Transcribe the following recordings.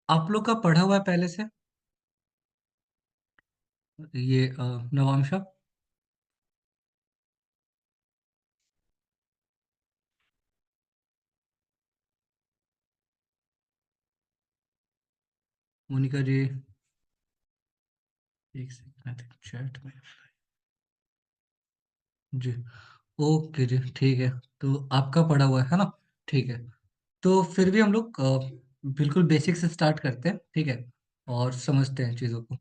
आप लोग का पढ़ा हुआ है पहले से ये नवांशा। मोनिका जी, एक सेकंड चैट में। जी, ओके जी, ठीक है। तो आपका पढ़ा हुआ है ना? ठीक है। तो फिर भी हम लोग बिल्कुल बेसिक से स्टार्ट करते हैं, ठीक है, और समझते हैं चीज़ों को।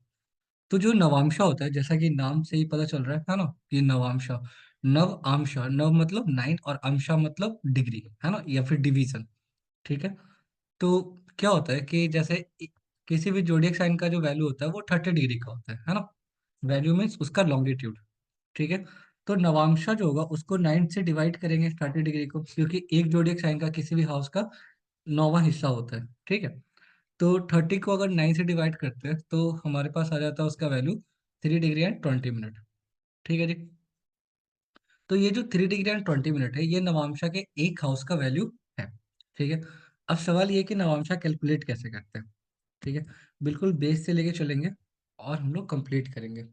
तो जो नवांशा होता है, जैसा कि नाम से ही पता चल रहा है ना, कि नवांशा, नव आंशा, नव मतलब नाइन और अंशा मतलब डिग्री, है ना, या फिर डिवीजन। ठीक है। तो क्या होता है कि जैसे किसी भी जोडियक साइन का जो वैल्यू होता है वो 30 डिग्री का होता है ना। वैल्यू मीन्स उसका लॉन्गिट्यूड। ठीक है। तो नवांशा जो होगा उसको 9 से डिवाइड करेंगे 30 डिग्री को, क्योंकि एक जोडियक साइन का किसी भी हाउस का नौवां हिस्सा होता है। ठीक है। तो 30 को अगर 9 से डिवाइड करते हैं तो हमारे पास आ जाता है उसका वैल्यू 3 डिग्री एंड 20 मिनट। ठीक है जी। तो ये जो 3 डिग्री एंड 20 मिनट है, ये नवांशा के एक हाउस का वैल्यू है। ठीक है। अब सवाल ये है कि नवांशा कैलकुलेट कैसे करते हैं। ठीक है। बिल्कुल बेस से लेके चलेंगे और हम लोग कंप्लीट करेंगे।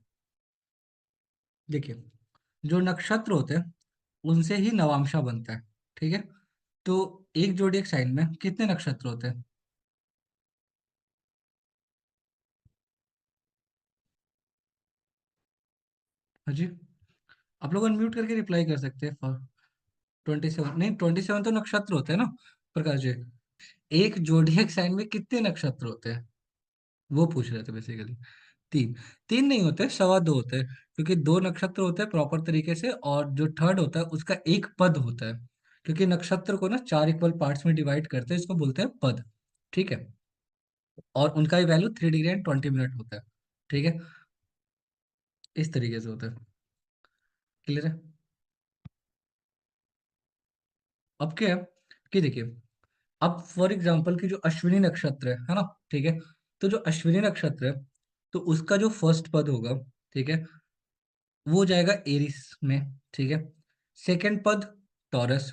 देखिए, जो नक्षत्र होते हैं उनसे ही नवांशा बनता है। ठीक है। तो एक जोडियक साइन में कितने नक्षत्र होते हैं? हाँ जी। आप लोग अनम्यूट करके रिप्लाई कर सकते हैं। 27 नहीं, 27 तो नक्षत्र होते हैं ना, प्रकाश जी। एक जोडियक साइन में कितने नक्षत्र होते हैं वो पूछ रहे थे बेसिकली। तीन। तीन नहीं होते, 2.25 होते हैं, क्योंकि दो नक्षत्र होते हैं प्रॉपर तरीके से, और जो थर्ड होता है उसका एक पद होता है। क्योंकि नक्षत्र को ना 4 इक्वल पार्ट्स में डिवाइड करते हैं, इसको बोलते हैं पद। ठीक है। और उनका ही वैल्यू 3 डिग्री एंड 20 मिनट होता है। ठीक है। इस तरीके से होता है। क्लियर है? अब क्या है कि देखिए, अब फॉर एग्जाम्पल की जो अश्विनी नक्षत्र है ना, ठीक है, तो जो अश्विनी नक्षत्र है, तो उसका जो फर्स्ट पद होगा, ठीक है, वो जाएगा एरिस में। ठीक है। सेकंड पद टॉरस,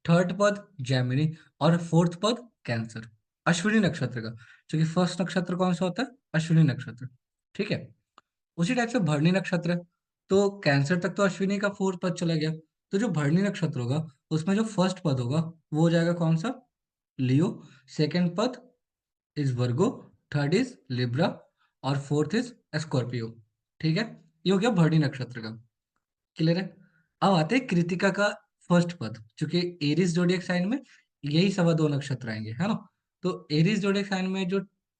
थर्ड पद जेमिनी, और फोर्थ पद कैंसर। अश्विनी नक्षत्र का, क्योंकि फर्स्ट नक्षत्र कौन सा होता है? अश्विनी नक्षत्र। ठीक है। उसी टाइप से भरणी नक्षत्र है, तो कैंसर तक तो अश्विनी का फोर्थ पद चला गया। तो जो भरणी नक्षत्र होगा उसमें जो फर्स्ट पद होगा वो हो जाएगा कौन सा? लियो। सेकंड पद is Virgo, third is Libra, और फोर्थ इज स्कॉर्पियो। ठीक है। ये हो गया भरणी नक्षत्र का। क्लियर है? अब आते हैं कृतिका का फर्स्ट पद, क्योंकि एरिस जोडियक साइन में यही 2.25 नक्षत्र आएंगे, है ना। तो एरिस जोडियक साइन में जो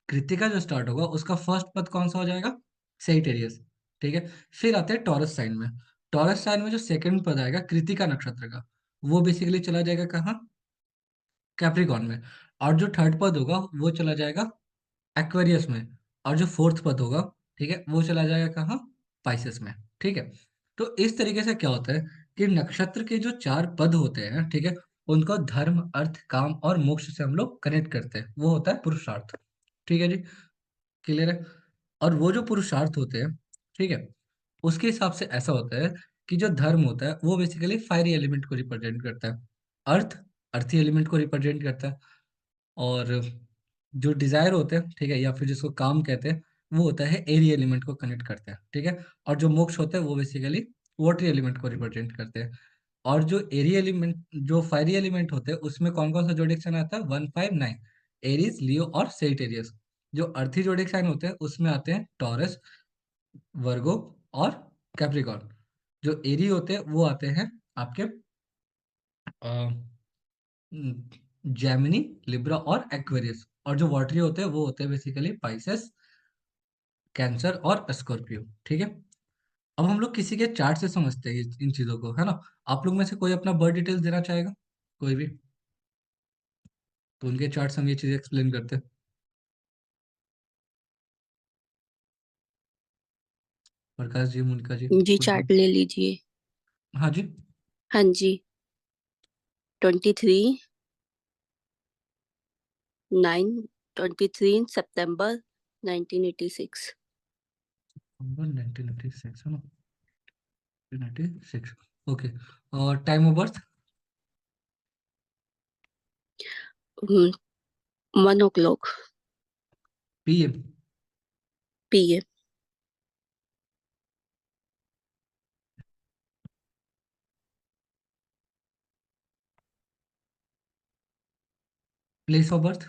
कृतिका जो स्टार्ट होगा उसका फर्स्ट पद कौन सा हो जाएगा? सेजिटेरियस। ठीक है। फिर आते हैं टॉरस साइन में। टॉरस साइन में जो सेकंड पद आएगा कृतिका नक्षत्र का, वो बेसिकली चला जाएगा कहाँ? कैप्रिकॉन में। और जो थर्ड पद होगा वो चला जाएगा एक्वेरियस में। और जो फोर्थ पद होगा, ठीक है, वो चला जाएगा कहाँ? पाइसेस में। ठीक है। तो इस तरीके से क्या होता है कि नक्षत्र के जो 4 पद होते हैं, ठीक है, उनको धर्म, अर्थ, काम और मोक्ष से हम लोग कनेक्ट करते हैं, वो होता है पुरुषार्थ। ठीक है जी। क्लियर है? और वो जो पुरुषार्थ होते हैं, ठीक है, उसके हिसाब से ऐसा होता है कि जो धर्म होता है वो बेसिकली फायरी एलिमेंट को रिप्रेजेंट करता है। अर्थ अर्थी एलिमेंट को रिप्रेजेंट करता है। और जो डिजायर होते हैं, ठीक है, या फिर जिसको काम कहते हैं, वो होता है एरी एलिमेंट को कनेक्ट करते हैं। ठीक है। और जो मोक्ष होते हैं वो बेसिकली वाटर एलिमेंट को रिप्रेजेंट करते हैं। और जो एरी एलिमेंट, जो फायरी एलिमेंट होते हैं, उसमें कौन कौन सा जोडिक साइन आता है? 159, एरीज, लियो और सेजिटेरियस। जो अर्थी जोडिक साइन होते हैं उसमें आते हैं टॉरस, वर्गो और कैप्रिकॉर्न। जो एरी होते हैं वो आते हैं आपके जेमिनी, लिब्रा और एक्वेरियस। और जो वाटरी होते हैं वो होते हैं बेसिकली पाइसेस, कैंसर और स्कॉर्पियो। ठीक है। अब हम लोग किसी के चार्ट से समझते हैं इन चीजों को, है ना। आप लोग में से कोई अपना बर्थ डिटेल्स देना चाहेगा? कोई भी? तो उनके चार्ट से हम ये चीजें एक्सप्लेन करते हैं। प्रकाश जी, मुनिका जी, जी कोई भी? चार्ट ले लीजिए। हाँ जी। हाँ जी। 23 9 23 सितंबर 1986। 1996 है ना? 1996। ओके। और time of birth? 1 o'clock। PM. PM. Place of birth.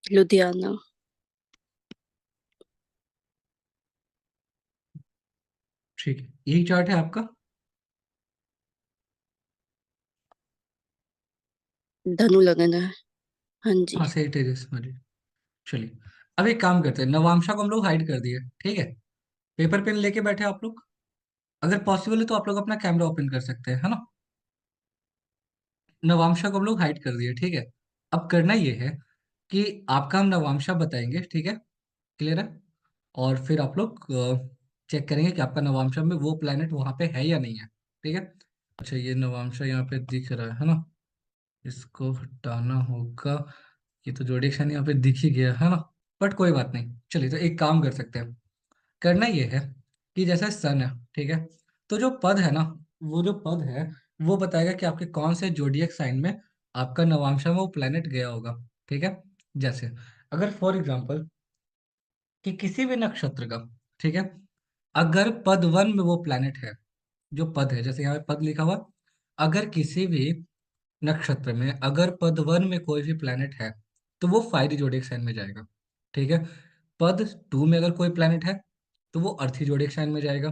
Ludhiana. ठीक है, यही चार्ट है आपका। धनु लगना है। हाँ जी। हाँ सही, टेरिस वाली। चलिए, अब एक काम करते हैं, नवांशा को हम लोग हाइड कर दिए, ठीक है। पेपर पेन लेके बैठे आप लोग। अगर पॉसिबल है तो आप लोग अपना कैमरा ओपन कर सकते हैं, है ना। नवांशा को हम लोग हाइड कर दिए, ठीक है। अब करना ये है कि आपका हम नवांशा बताएंगे, ठीक है। क्लियर है। और फिर आप लोग चेक करेंगे कि आपका नवांशा में वो प्लेनेट वहां पे है या नहीं है, ठीक है। अच्छा, ये नवांशा यहाँ पे दिख रहा है ना। इसको हटाना होगा। ये तो जोडिएक साइन यहाँ पे दिख ही गया है ना। बट कोई बात नहीं, चलिए तो एक काम कर सकते हैं। करना ये है कि जैसे सन है, ठीक है। तो जो पद है ना, वो जो पद है वो बताएगा कि आपके कौन से जोडिएक साइन में आपका नवांशा में वो प्लेनेट गया होगा, ठीक है। जैसे अगर फॉर एग्जांपल कि किसी भी नक्षत्र का, ठीक है, अगर पद वन में वो प्लेनेट है, जो पद है जैसे यहाँ पे पद लिखा हुआ, अगर किसी भी नक्षत्र में अगर पद वन में कोई भी प्लेनेट है तो वो फायरी जोडिएक साइन में जाएगा, ठीक है। पद टू में अगर कोई प्लेनेट है तो वो अर्थी जोडिएक साइन में जाएगा।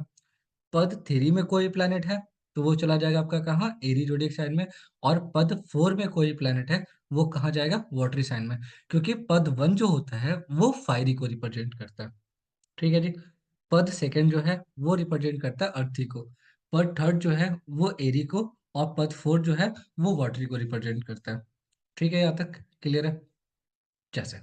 पद थ्री में कोई प्लेनेट है तो वो चला जाएगा आपका कहाँ, एरी जोडिएक साइन में। और पद फोर में कोई प्लेनेट है वो कहाँ जाएगा, वाटरी साइन में। क्योंकि पद वन जो होता है वो फायरी को रिप्रेजेंट करता है, ठीक है जी। पद सेकंड जो है वो रिप्रेजेंट करता है अर्थी को। पद थर्ड जो है वो एरी को। और पद फोर्थ जो है वो वाटरी को रिप्रेजेंट करता है। ठीक है, यहाँ तक क्लियर है। जैसे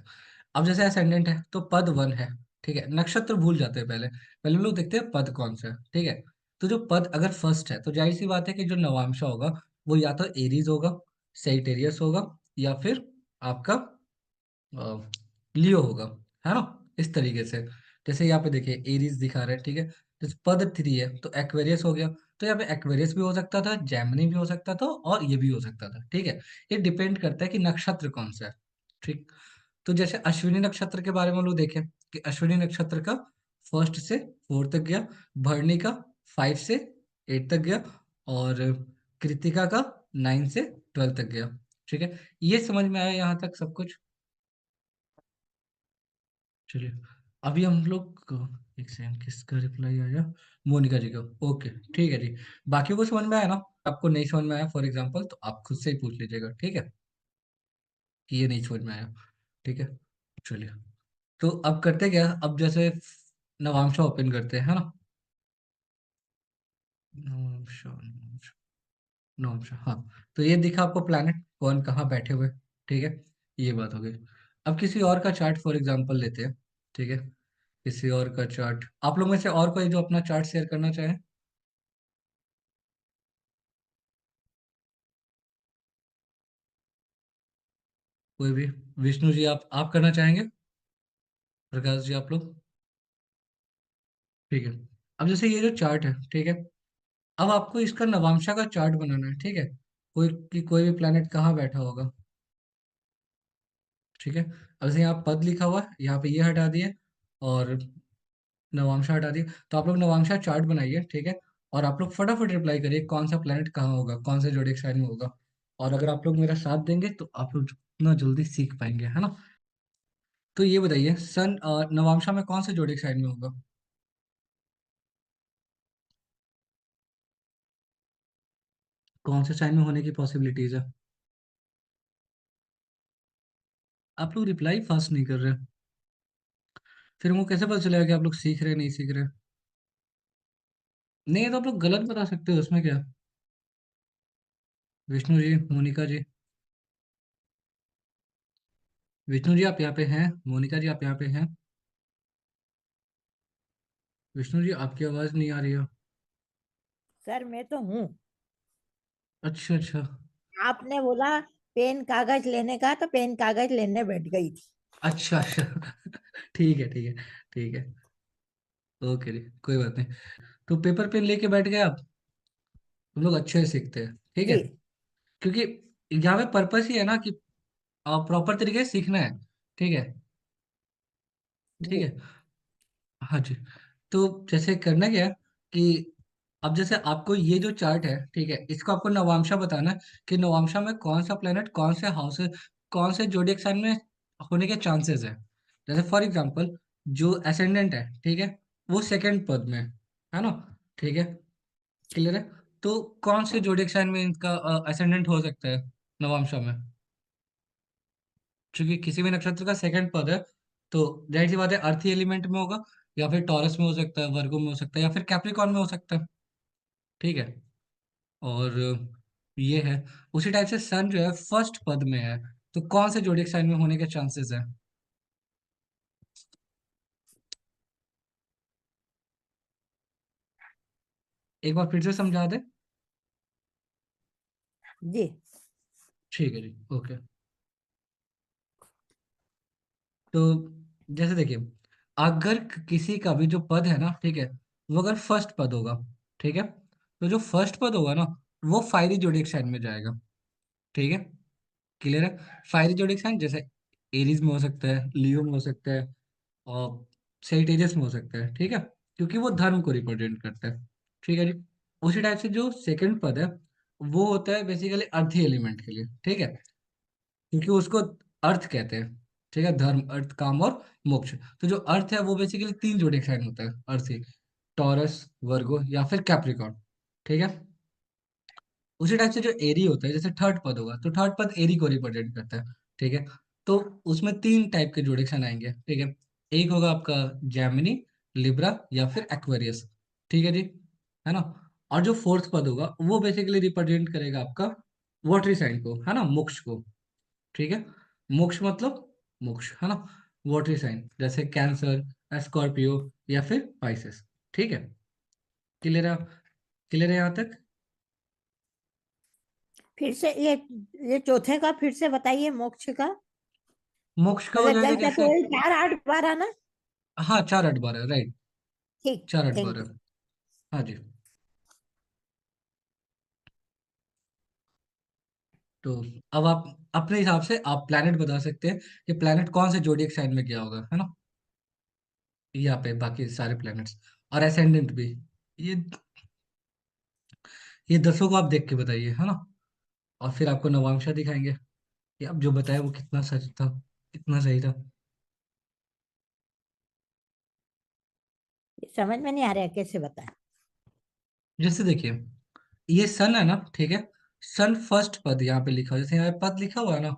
अब जैसे असेंडेंट है तो पद वन है, ठीक है। नक्षत्र भूल जाते हैं, पहले पहले हम लोग देखते हैं पद कौन सा है, ठीक है। तो जो पद अगर फर्स्ट है तो जाहिर सी बात है कि जो नवांशा होगा वो या तो एरीज होगा, सेजिटेरियस होगा, या फिर आपका लियो होगा, है ना। इस तरीके से जैसे यहाँ पे देखिए एरीज दिखा रहा है, ठीक है। जैसे पद थ्री है तो एक्वेरियस हो गया। तो यहाँ पे एक्वेरियस भी हो सकता था, जैमिनी भी हो सकता था, और ये भी हो सकता था, ठीक है। ये डिपेंड करता है कि नक्षत्र कौन सा है, ठीक। तो जैसे अश्विनी नक्षत्र के बारे में हम लोग देखें कि अश्विनी नक्षत्र का फर्स्ट से फोर्थ तक गया, भरणी का फाइव से एट तक गया, और कृतिका का नाइन से ट्वेल्व तक गया, ठीक है। ये समझ में आया यहाँ तक सब कुछ। चलिए, अभी हम लोग एक सेकंड, किसका रिप्लाई आया, मोनिका जी का। ओके, ठीक है जी। बाकी को समझ में आया ना। आपको नहीं समझ में आया फॉर एग्जांपल तो आप खुद से ही पूछ लीजिएगा, ठीक है, कि ये नहीं समझ में आया, ठीक है। चलिए, तो अब करते क्या, अब जैसे नवांशा ओपन करते हैं, है ना। नवांशा नवांशा नवांशा, हाँ। तो ये दिखा आपको प्लैनेट कौन कहाँ बैठे हुए, ठीक है। ये बात हो गई। अब किसी और का चार्ट फॉर एग्जांपल लेते हैं, ठीक है। किसी और का चार्ट, आप लोग में से और कोई जो अपना चार्ट शेयर करना चाहे। कोई भी। विष्णु जी, आप करना चाहेंगे। प्रकाश जी, आप लोग। ठीक है। अब जैसे ये जो चार्ट है, ठीक है। अब आपको इसका नवांशा का चार्ट बनाना है, ठीक है। कोई भी प्लेनेट कहाँ बैठा होगा, ठीक है। अब जैसे यहाँ पद लिखा हुआ है, यहाँ पे ये हटा दिए, और नवांशा हटा दिए। तो आप लोग नवांशा चार्ट बनाइए, ठीक है। और आप लोग फटाफट रिप्लाई करिए कौन सा प्लेनेट कहाँ होगा, कौन से जोडिएक साइन में होगा। और अगर आप लोग मेरा साथ देंगे तो आप लोग जितना जल्दी सीख पाएंगे, है ना। तो ये बताइए, सन नवांशा में कौन से जोडिएक साइन में होगा। कौन से साइन में होने की पॉसिबिलिटीज है। आप लोग रिप्लाई फास्ट नहीं कर रहे। फिर हमको कैसे पता चलेगा कि आप लोग सीख रहे हैं नहीं सीख रहे। नहीं तो आप लोग गलत बता सकते हो, उसमें क्या। विष्णु जी, मोनिका जी। विष्णु जी आप यहाँ पे हैं, मोनिका जी आप यहाँ पे हैं। विष्णु जी आपकी आवाज नहीं आ रही है। सर मैं तो हूँ। अच्छा अच्छा। आपने बोला पेन कागज लेने का तो पेन कागज लेने बैठ गई थी। अच्छा अच्छा। ठीक है ठीक है। ठीक है। ओके जी, कोई बात नहीं। तो पेपर पेन लेके बैठ गए आप। हम लोग अच्छे से सीखते हैं, ठीक है। जी। क्योंकि यहाँ पे पर्पस ही है ना कि प्रॉपर तरीके से सीखना है, ठीक है। ठीक जी है। हाँ जी। तो जैसे करना क्या है कि अब जैसे आपको ये जो चार्ट है, ठीक है, इसको आपको नवांशा बताना है कि नवांशा में कौन सा प्लेनेट कौन से हाउस कौन से जोडियक साइन में होने के चांसेस है। जैसे फॉर एग्जांपल जो एसेंडेंट है, ठीक है, वो सेकंड पद में है ना, ठीक है, क्लियर है। तो कौन से जोडियक साइन में इनका एसेंडेंट हो सकता है नवांशा में, क्योंकि किसी भी नक्षत्र का सेकंड पद है, तो जाहिर सी बात है अर्थी एलिमेंट में होगा, या फिर टॉरस में हो सकता है, वर्गो में हो सकता है, या फिर कैप्रिकॉर्न में हो सकता है, ठीक है। और ये है उसी टाइप से सन जो है फर्स्ट पद में है, तो कौन से जोडिक साइन में होने के चांसेस है। एक बार फिर से समझा दे। जी। ठीक है जी, ओके। तो जैसे देखिए, अगर किसी का भी जो पद है ना, ठीक है, वो अगर फर्स्ट पद होगा, ठीक है, तो जो फर्स्ट पद होगा ना, वो फायरी जोडिक साइन में जाएगा, ठीक है, क्लियर है। फायरी जोडिक साइन जैसे एरीज में हो सकता है, लियो में हो सकता है, और सेजिटेरियस में हो सकता है, ठीक है, क्योंकि वो धर्म को रिप्रेजेंट करता है, ठीक है जी। उसी टाइप से जो सेकंड पद है वो होता है बेसिकली अर्थी एलिमेंट के लिए, ठीक है, क्योंकि उसको अर्थ कहते हैं, ठीक है, धर्म अर्थ काम और मोक्ष। तो जो अर्थ है वो बेसिकली तीन जोड़े साइन होता है अर्थी, टॉरस, वर्गो या फिर कैप्रिकॉर्न, ठीक है। उसी टाइप से जो एरी होता है, जैसे थर्ड पद होगा, तो थर्ड पद एरी को रिप्रेजेंट करता है, ठीक है। तो उसमें तीन टाइप के जोडिक्शन आएंगे, ठीक है। एक होगा आपका जैमिनी, लिब्रा या फिर एक्वेरियस, ठीक है जी, है ना। और जो फोर्थ पद होगा वो बेसिकली रिप्रेजेंट करेगा आपका वाटरी साइन को, है ना, मोक्ष को, ठीक है। मोक्ष मतलब मोक्ष, है ना, वाटरी साइन जैसे कैंसर, स्कॉर्पियो या फिर पाइसेस, ठीक है, क्लियर है, क्लियर है यहाँ तक। फिर से ये चौथे का फिर से बताइए, मोक्ष का। मोक्ष का हो मतलब जाएगा जल तत्व जैसे, वही 4 8 12 ना। हाँ 4 8 12, राइट, ठीक। 4 8 12, थैंक यू। हाँ जी। तो अब आप अपने हिसाब से आप प्लैनेट बता सकते हैं कि प्लैनेट कौन से जोडियक साइन में गया होगा, है ना, यहाँ पे बाकी सारे प्लैनेट्स और एसेंडेंट भी, ये ये 10 को आप देख के बताइए, है ना, और फिर आपको नवांशा दिखाएंगे कि आप जो बताया वो कितना सच था, कितना सही था। समझ में नहीं आ रहा है, कैसे बताएं। जैसे देखिए, ये सन है ना, ठीक है, सन फर्स्ट पद यहाँ पे लिखा हुआ है, जैसे यहाँ पे पद लिखा हुआ है ना,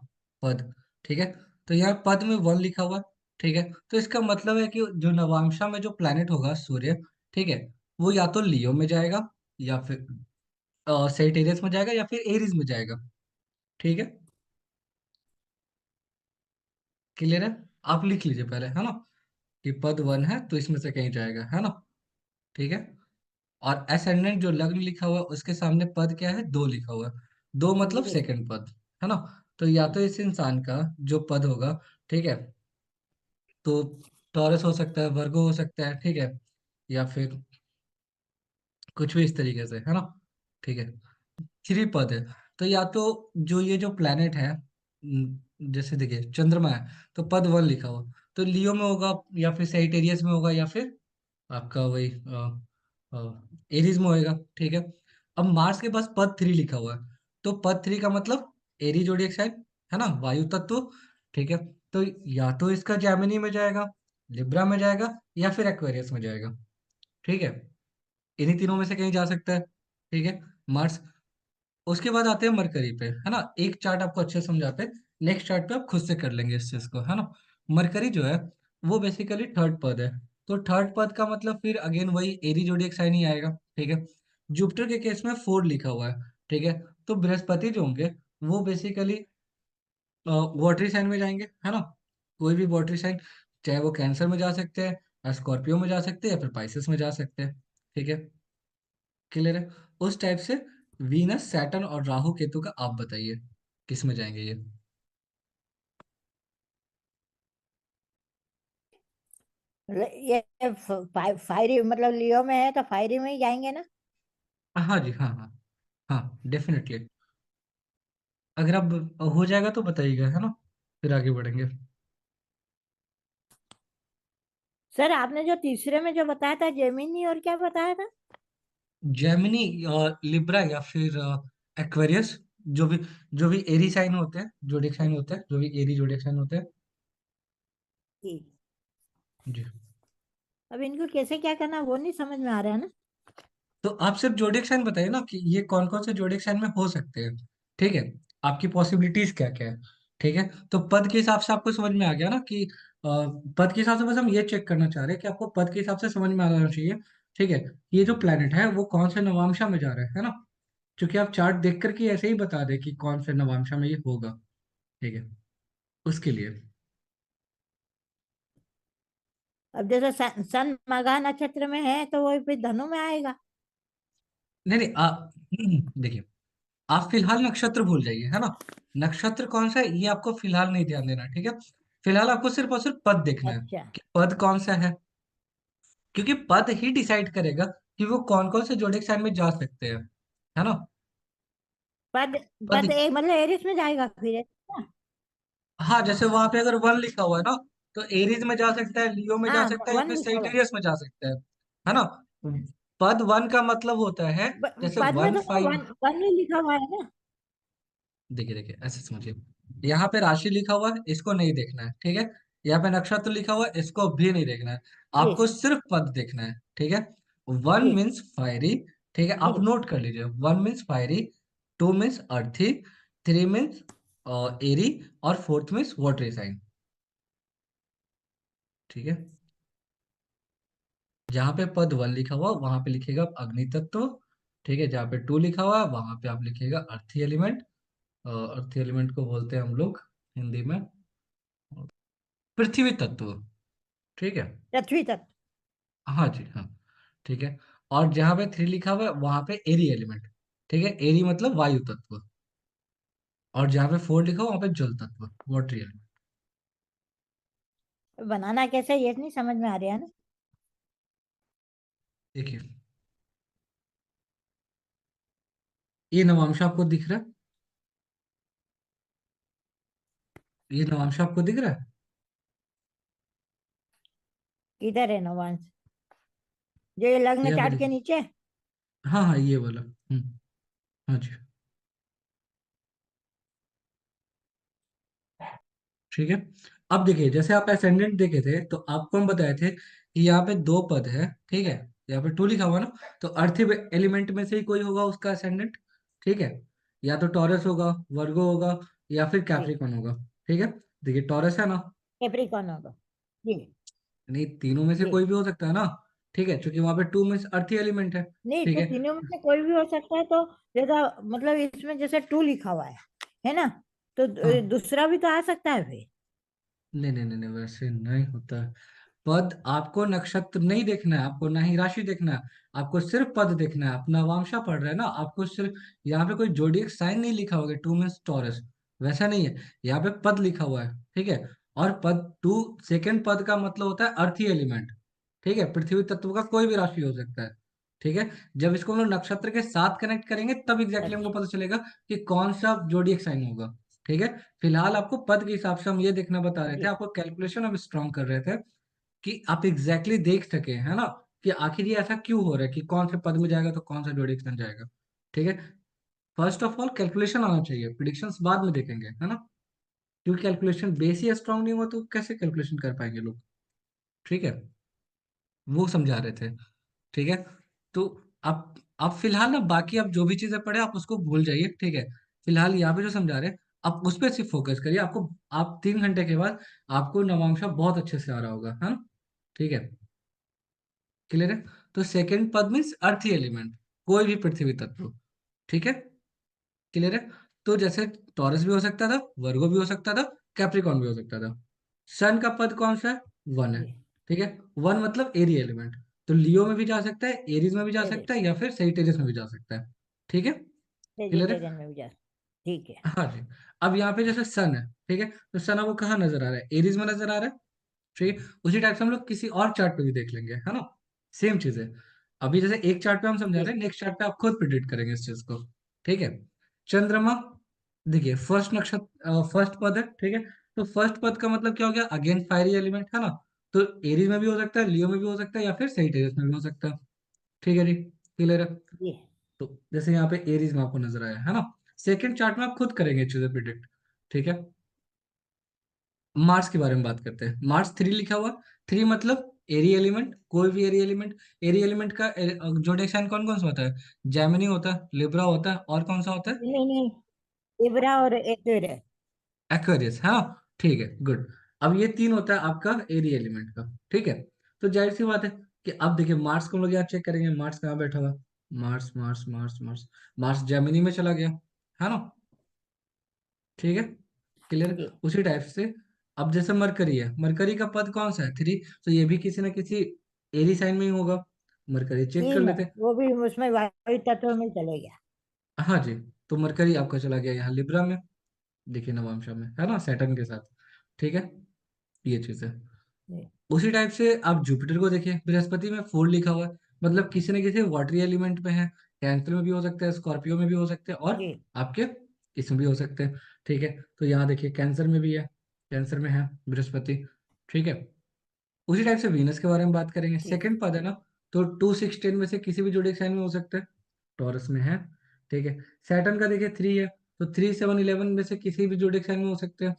पद, ठीक है, तो यहाँ पद में वन लिखा हुआ है, ठीक है, तो इसका मतलब है कि जो नवांशा में जो प्लैनेट होगा सूर्य, ठीक है, वो या तो लियो में जाएगा, या फिर सेजिटेरियस में जाएगा, या फिर एरीज में जाएगा, ठीक है, क्लियर है। आप लिख लीजिए पहले, है ना, कि पद वन है तो इसमें से कहीं जाएगा, है ना, ठीक है। और एसेंडेंट जो लग्न लिखा हुआ है उसके सामने पद क्या है, दो लिखा हुआ है, दो मतलब जी सेकंड पद, है ना। तो या तो इस इंसान का जो पद होगा, ठीक है, तो टॉरस हो सकता है, वर्गो हो सकता है, ठीक है, या फिर कुछ भी इस तरीके से, है ना, ठीक है, थ्री पद है। तो या तो जो ये जो प्लेनेट है, जैसे देखिए चंद्रमा है, तो पद वन लिखा हुआ, तो लियो में होगा, या फिर सेजिटेरियस में होगा, या फिर आपका वही एरीज में होएगा, ठीक है। अब मार्स के पास पद थ्री लिखा हुआ है, तो पद थ्री का मतलब एरी जोडियक साइन, है ना, वायु तत्व, ठीक है। तो या तो इसका जैमिनी में जाएगा, लिब्रा में जाएगा, या फिर एक्वेरियस में जाएगा, ठीक है, इन्हीं तीनों में से कहीं जा सकता है, ठीक है, मार्स। उसके बाद आते हैं मरकरी पे, है ना, एक चार्ट आपको अच्छे से समझाते हैं, नेक्स्ट चार्ट पे आप खुद से कर लेंगे इस चीज को, है ना। मरकरी जो है वो बेसिकली थर्ड पद है, तो थर्ड पद का मतलब फिर अगेन वही एरी जोडियक साइन ही आएगा, ठीक है। जुपिटर के केस में फोर लिखा हुआ है, ठीक है, तो बृहस्पति जो होंगे वो बेसिकली वाटरी साइन में जाएंगे, है ना, कोई भी वाटरी साइन, चाहे वो कैंसर में जा सकते हैं, स्कॉर्पियो में जा सकते हैं, या फिर पाइसेस में जा सकते हैं, ठीक है, क्लियर है। उस टाइप से वीनस, सैटर्न और राहु केतु का आप बताइए किस में जाएंगे ये। ये फायरी मतलब लियो में है तो फायरी में ही जाएंगे ना। हाँ जी, हाँ हाँ, हाँ डेफिनेटली। अगर आप हो जाएगा तो बताइएगा, है ना, फिर आगे बढ़ेंगे। सर आपने जो तीसरे में जो बताया था जेमिनी और क्या बताया था? जेमिनी, लिब्रा या फिर एक्वेरियस, जो भी जो भी एरी साइन होते हैं, जोडिक साइन होते हैं, जो भी एरी जोडिक साइन होते हैं। जी। जी। अब इनको कैसे क्या करना वो नहीं समझ में आ रहा है ना। तो आप सिर्फ जोडिक साइन बताइए ना कि ये कौन कौन से जोडिक साइन में हो सकते हैं। ठीक है, आपकी पॉसिबिलिटीज क्या क्या है। ठीक है, तो पद के हिसाब से आपको समझ में आ गया ना कि पद के हिसाब से बस हम ये चेक करना चाह रहे हैं कि आपको पद के हिसाब से समझ में आ जाना चाहिए। ठीक है, ये जो प्लेनेट है वो कौन से नवांशा में जा रहा है ना। क्योंकि आप चार्ट देख करके ऐसे ही बता दे कि कौन से नवांशा में ये होगा। ठीक है, उसके लिए। अब जैसे सन मघा नक्षत्र में है तो वो फिर धनु में आएगा। नहीं नहीं, देखिए, आप फिलहाल नक्षत्र भूल जाइए, है ना। नक्षत्र कौन सा है ये आपको फिलहाल नहीं ध्यान देना, ठीक है। फिलहाल आपको सिर्फ और सिर्फ पद देखना है अच्छा। कि पद कौन सा है। क्योंकि पद ही डिसाइड करेगा कि वो कौन कौन से जोडिक साइन में जा सकते हैं, है ना। पद पद। पद एक मतलब एरिस में जाएगा फिर, है ना? हाँ, जैसे वहां पे अगर वन लिखा हुआ है ना, तो एरीज में जा सकता है, लियो में जा हाँ सकता है, या वन फिर लिखा हुआ है। सेजिटेरियस में जा सकता है ना। पद वन का मतलब होता है, जैसे पद में वन तो फाइव। वन ही लिखा हुआ है ना। देखिए देखिए, ऐसे समझिए, यहाँ पे राशि लिखा हुआ है, इसको नहीं देखना है, ठीक है। यहाँ पे नक्षत्र लिखा हुआ है, इसको भी नहीं देखना है। जी आपको सिर्फ पद देखना है, ठीक है। वन जी मीन्स फायरी, ठीक है, जी आप नोट कर लीजिए। One means fiery, two means अर्थी, थ्री मीन्स एरी, और फोर्थ मीन्स वाटरी साइन। ठीक है, जहाँ पे पद वन लिखा हुआ वहां पे लिखेगा अग्नि तत्व। ठीक है, जहाँ पे टू लिखा हुआ वहां पे आप लिखिएगा अर्थी एलिमेंट। अर्थी एलिमेंट को बोलते हैं हम लोग हिंदी में पृथ्वी तत्व। ठीक है। पृथ्वी तक। हाँ जी, हाँ। ठीक है, और जहाँ पे थ्री लिखा हुआ है वहां पे एरी एलिमेंट। ठीक है, एरी मतलब वायु तत्व। और जहाँ पे फोर लिखा हुआ वहां पे जल तत्व, वाटर एलिमेंट। बनाना कैसे ये नहीं समझ में आ रहा है ना। देखिए, ये नवांश आपको दिख रहा है, ये नवांश आपको दिख रहा है। किधर है नवांश? जो ये लग्न यहाँ पे चार्ट के देखिए, नीचे। हाँ हाँ, ये वाला। हाँ जी। ठीक है, अब देखिए, जैसे आप असेंडेंट देखे थे तो आपको हम बताए थे कि यहाँ पे दो पद है। ठीक है, यहाँ पे टू लिखा हुआ ना, तो अर्थ एलिमेंट में से ही कोई होगा उसका असेंडेंट। ठीक है, या तो टॉरस होगा, वर्गो होगा, या फिर जी कैप्रिकॉन होगा। ठीक है, देखिए टॉरस है ना। कैप्रिकॉर्न होगा। जी नहीं, तीनों में से जी। कोई भी हो सकता है ना। ठीक है, क्योंकि वहां पे टू में अर्थ एलिमेंट है। नहीं ठीक तो है। तीनों में से कोई भी हो सकता है तो जैसा मतलब इसमें जैसे टू लिखा हुआ है ना। तो हाँ, दूसरा भी तो आ सकता है फिर। नहीं नहीं नहीं नहीं, वैसे नहीं होता है। पद आपको नक्षत्र नहीं देखना है, आपको ना ही राशि देखना है। आपको सिर्फ पद देखना है। अपना वांशा पढ़ रहे हैं ना, आपको सिर्फ यहाँ पे कोई जोडिएक साइन नहीं लिखा होगा, टू मीन्स टॉरस, वैसा नहीं है। यहाँ पे पद लिखा हुआ है, ठीक है। और पद टू, सेकंड पद का मतलब होता है अर्थी एलिमेंट। ठीक है, पृथ्वी तत्व का कोई भी राशि हो सकता है। ठीक है, जब इसको हम लोग नक्षत्र के साथ कनेक्ट करेंगे तब एग्जैक्टली हमको अच्छा। पता चलेगा कि कौन सा जोडिएक साइन होगा। ठीक है, फिलहाल आपको पद के हिसाब से हम ये देखना बता रहे थे, जी आपको कैलकुलेशन हम स्ट्रॉन्ग कर रहे थे कि आप एग्जैक्टली देख सके, है ना, कि आखिर ये ऐसा क्यों हो रहा है कि कौन से पद में जाएगा तो कौन सा जोड़िक्शन जाएगा। ठीक है, फर्स्ट ऑफ ऑल कैलकुलेशन आना चाहिए, प्रिडिक्शंस बाद में देखेंगे, है ना। क्योंकि कैलकुलेशन बेस ही स्ट्रांग नहीं हुआ तो कैसे कैलकुलेशन कर पाएंगे लोग। ठीक है, वो समझा रहे थे। ठीक है, तो आप फिलहाल ना बाकी आप जो भी चीजें पढ़े आप उसको भूल जाइए। ठीक है, फिलहाल यहाँ पे जो समझा रहे हैं आप उस पर सिर्फ फोकस करिए। आपको, आप 3 घंटे के बाद आपको नवांशा बहुत अच्छे से आ रहा होगा, है ना। ठीक है, क्लियर है। तो सेकंड पद मीन्स अर्थी एलिमेंट, कोई भी पृथ्वी तत्व। ठीक है, क्लियर है। तो जैसे टॉरस भी हो सकता था, वर्गो भी हो सकता था, कैप्रिकॉन भी हो सकता था। सन का पद कौन सा है? वन है। जी। ठीक है, वन मतलब एरी एलिमेंट। तो लियो में भी जा सकता है, एरीज में भी जा एरिस सकता है, या फिर सेजिटेरियस में भी जा सकता है। ठीक है, क्लियर है। वेजिटेरियन में भी जा। ठीक है। हाँ जी। अब यहाँ पे जैसे सन है, ठीक है, तो सन आपको कहाँ नजर आ रहा है? एरीज में नजर आ रहा है। ठीक है, उसी टाइप से हम लोग किसी और चार्ट पे भी देख लेंगे, है ना। सेम चीज है। अभी जैसे एक चार्ट पे हम समझा जी रहे हैं, नेक्स्ट चार्ट पे आप खुद प्रिडिक्ट करेंगे इस चीज को। ठीक है, चंद्रमा, देखिए फर्स्ट नक्षत्र, फर्स्ट पद है, ठीक है। तो फर्स्ट पद का मतलब क्या हो गया? अगेन फायरी एलिमेंट, है ना। तो एरीज में भी हो सकता है, लियो में भी हो सकता है, या फिर सेजिटेरियस में भी हो सकता है। ठीक है जी, क्लियर है। जी तो जैसे यहाँ पे एरीज में आपको नजर आया है ना, सेकंड चार्ट में आप खुद करेंगे चीजें प्रिडिक्ट। ठीक है, मार्स के बारे में बात करते हैं। मार्स 3 लिखा हुआ, 3 मतलब एरी एलिमेंट, कोई भी एरी एलिमेंट। एरी एलिमेंट का जोडिएक साइन कौन कौन सा होता है? जेमिनी होता है, लिब्रा होता है, और कौन सा होता है? नहीं नहीं, इब्रा और एक्वेरियस। एक्वेरियस, है ना। ठीक है, गुड। अब ये 3 होता है आपका एरी एलिमेंट का। ठीक है, तो जाहिर सी बात है कि अब देखिए मार्स को हम लोग यहाँ चेक करेंगे। मार्स कहाँ बैठा हुआ? Mars Mars Mars Mars Mars Gemini में चला गया, है ना। ठीक है, क्लियर। जी उसी टाइप से अब जैसे मरकरी है, मरकरी का पद कौन सा है? 3, तो ये भी किसी ना किसी एरी साइन में ही होगा। मरकरी चेक कर 3 है, लेते हैं। वो भी उसमें वायु तत्व में चले गया। हाँ जी, तो मरकरी आपका चला गया यहाँ लिब्रा में, देखिए नवांशा में, है ना, सैटर्न के साथ। ठीक है, ये चीज है। जी उसी टाइप से आप जुपिटर को देखिए, बृहस्पति में 4 लिखा हुआ है, मतलब किसी न किसी वाटरी एलिमेंट में है। कैंसर में भी हो सकता है, स्कॉर्पियो में भी हो सकते हैं, और जी आपके इसमें भी हो सकते हैं। ठीक है, तो यहाँ देखिए कैंसर में भी है, कैंसर में है बृहस्पति। ठीक है, उसी टाइप से वीनस के बारे में बात करेंगे। जी सेकंड पद है ना, तो 2 6 10 में से किसी भी जोडिक साइन में हो सकता है, टॉरस में है। ठीक है, सैटर्न का देखिए 3 है, तो 3 7 11 में से किसी भी जोडिक साइन में हो सकते हैं,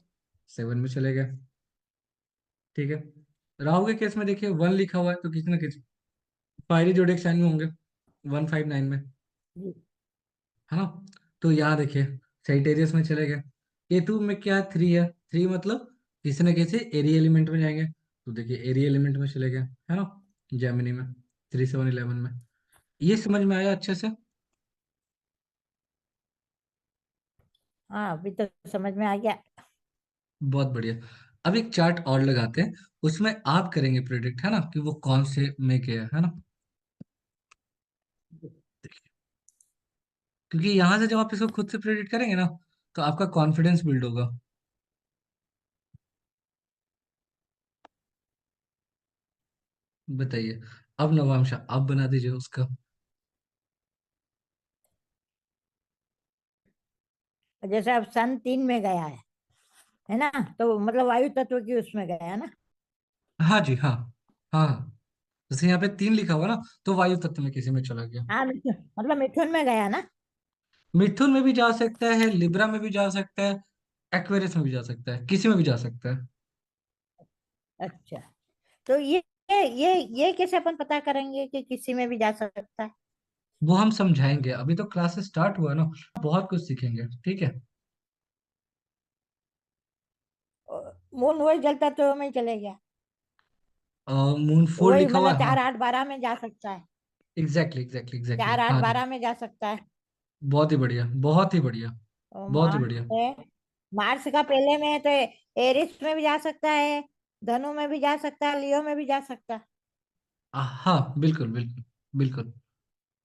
7 में चले गए। ठीक है, राहु के केस में देखिए 1 लिखा हुआ है, तो किसी ना किसी फायरी जोडिक साइन में होंगे, 1 5 9 में, जी है ना। तो यहाँ देखिए सेजिटेरियस में चले गए। केतु में क्या है? 3 है, 3 मतलब किसी न किसी एरी एलिमेंट में जाएंगे, तो देखिए एरी एलिमेंट में चले गए, है ना, जेमिनी में, 3 7 11 में। ये समझ में आया अच्छे से? हाँ, अभी तो समझ में आ गया। बहुत बढ़िया। अब एक चार्ट और लगाते हैं, उसमें आप करेंगे प्रिडिक्ट, है ना, कि वो कौन से में गया है ना। क्योंकि यहाँ से जब आप इसको खुद से प्रिडिक्ट करेंगे ना, तो आपका कॉन्फिडेंस बिल्ड होगा। बताइए, अब नवांशा आप बना दीजिए उसका। जैसे अब सन 3 में गया है ना, तो मतलब वायु तत्व की उसमें गया है ना। हाँ जी, हाँ हाँ हाँ। जैसे यहाँ पे 3 लिखा हुआ ना, तो वायु तत्व में किसी में चला गया। हाँ मतलब मिथुन में गया ना। मिथुन में भी जा सकता है, लिब्रा में भी जा सकता है, एक्वेरियस में भी जा सकता है, किसी में भी जा सकता है। अच्छा, तो ये कैसे अपन पता करेंगे कि किसी में भी जा सकता है? वो हम समझाएंगे, अभी तो क्लास स्टार्ट हुआ ना, बहुत कुछ सीखेंगे। ठीक है, मून वही जल तत्व में चले गया, मून तो 4 वही लिखा हुआ मतलब है, हाँ। 4 8 12 में जा सकता है। एग्जैक्टली एग्जैक्टली एग्जैक्टली, 4 8 हाँ जी। 12 में जा सकता है। बहुत ही बढ़िया, बहुत ही बढ़िया, और बहुत ही मार्स बढ़िया। है, मार्स का पहले में है तो एरिस में भी जा सकता है, धनु में भी जा सकता है, लियो में भी जा सकता है। हाँ बिल्कुल बिल्कुल बिल्कुल,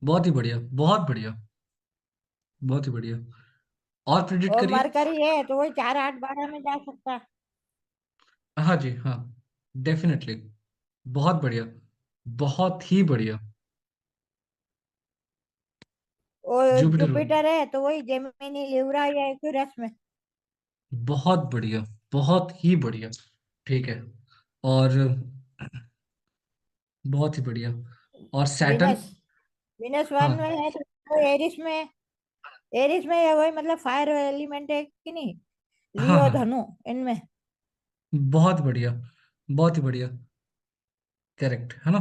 बहुत ही बढ़िया, बहुत बढ़िया, बहुत ही बढ़िया। और प्रिडिक्ट और करिए। मरकरी है तो वही 4 8 12 में जा सकता है। हाँ जी, हाँ, डेफिनेटली, बहुत बढ़िया, बहुत ही बढ़िया। और जुपिटर, जुपिटर है तो वही जेमिनी लिब्रा या एक्यूरस में। बहुत बढ़िया, बहुत ही बढ़िया। ठीक है, और बहुत ही बढ़िया। और सैटर्न, विनस, विनस वन हाँ में है तो एरिस में, एरिस में है वही मतलब फायर एलिमेंट है कि नहीं, हाँ लियो हाँ, धनु इनमें। बहुत बढ़िया, बहुत ही बढ़िया, करेक्ट है ना।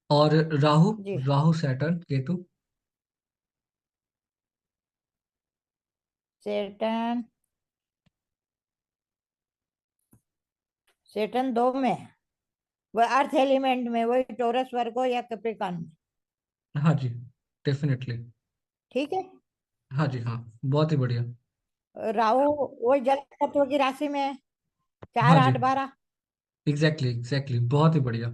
और राहु, जी राहु सैटर्न केतु, सेटन, सेटन 2 में है, वह अर्थ एलिमेंट में, वही टोरस वर्गो या कैप्रिकॉर्न में। हाँ जी, डेफिनेटली, ठीक है, हाँ जी, हाँ, बहुत ही बढ़िया। राहु वही जल तत्व की राशि में है, चार हाँ जी, आठ बारह एग्जैक्टली एग्जैक्टली, बहुत ही बढ़िया,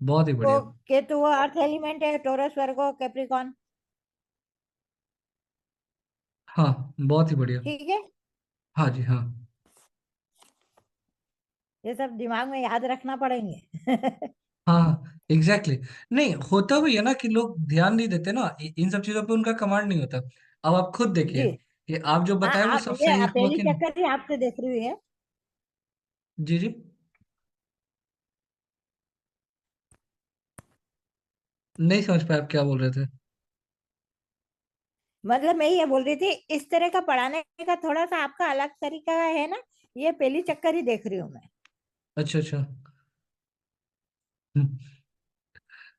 बहुत ही तो बढ़िया। केतु वो अर्थ एलिमेंट है, टोरस वर्गो कैप्रिकॉर्न। हाँ, बहुत ही बढ़िया। ठीक है, हाँ जी, हाँ ये सब दिमाग में याद रखना पड़ेंगे। हाँ हाँ, एग्जैक्टली नहीं होता भी है ना कि लोग ध्यान नहीं देते ना, इन सब चीजों पे उनका कमांड नहीं होता। अब आप खुद देखिए जी कि आप जो हाँ, बताए वो आप सब ये सही हुआ पहली कि नहीं। चक्कर ही आपसे देख रही हुई है। जी जी, नहीं समझ पाया आप क्या बोल रहे थे। मतलब मैं ये बोल रही थी, इस तरह का पढ़ाने का थोड़ा सा आपका अलग तरीका है ना, ये पहली चक्कर ही देख रही हूँ मैं। अच्छा अच्छा। हम्म,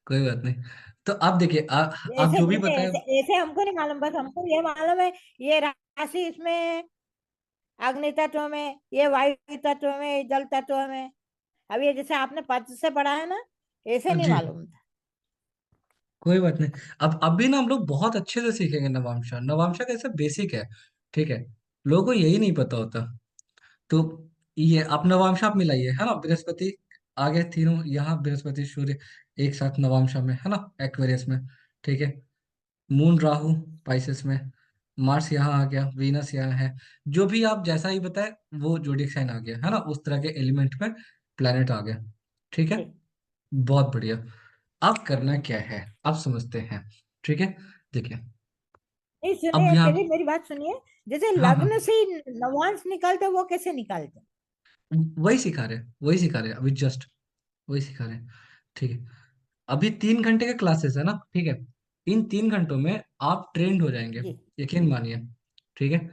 कोई बात नहीं। तो आप देखिए, आप ऐसे जो भी जैसे बताए। ऐसे ऐसे हमको नहीं मालूम, बस हमको ये मालूम है ये राशि इसमें अग्नि तत्व में, ये वायु तत्व में, ये जल तत्व में। अब ये जैसे आपने पद से पढ़ा है ना, ऐसे नहीं जी, मालूम था। कोई बात नहीं। अब भी ना हम लोग बहुत अच्छे से सीखेंगे नवांशा। नवांशा कैसे बेसिक है, ठीक है। लोगों को यही नहीं पता होता। तो ये आप नवांश आप मिलाइए, है ना। बृहस्पति आगे तीनों यहाँ, बृहस्पति सूर्य एक साथ नवांशा में, है ना, एक्वेरियस में, ठीक है। मून राहु पाइसेस में, मार्स यहाँ आ गया, वीनस यहाँ है। जो भी आप जैसा ही बताए वो जोडिक साइन आ गया, है ना, उस तरह के एलिमेंट में प्लेनेट आ गया, ठीक है। जी। बहुत बढ़िया। अब करना क्या है, आप समझते हैं, ठीक है। देखिए, नहीं अब सुनिए, यहाँ, पहले मेरी बात सुनिए। जैसे हाँ हाँ, लग्न से ही नवांश निकालते, वो कैसे निकालते? वही सिखा रहे, वही सिखा रहे अभी जस्ट, वही सिखा रहे हैं, ठीक है। अभी 3 घंटे के क्लासेस है ना, ठीक है। इन 3 घंटों में आप ट्रेंड हो जाएंगे, जी। यकीन मानिए, ठीक है।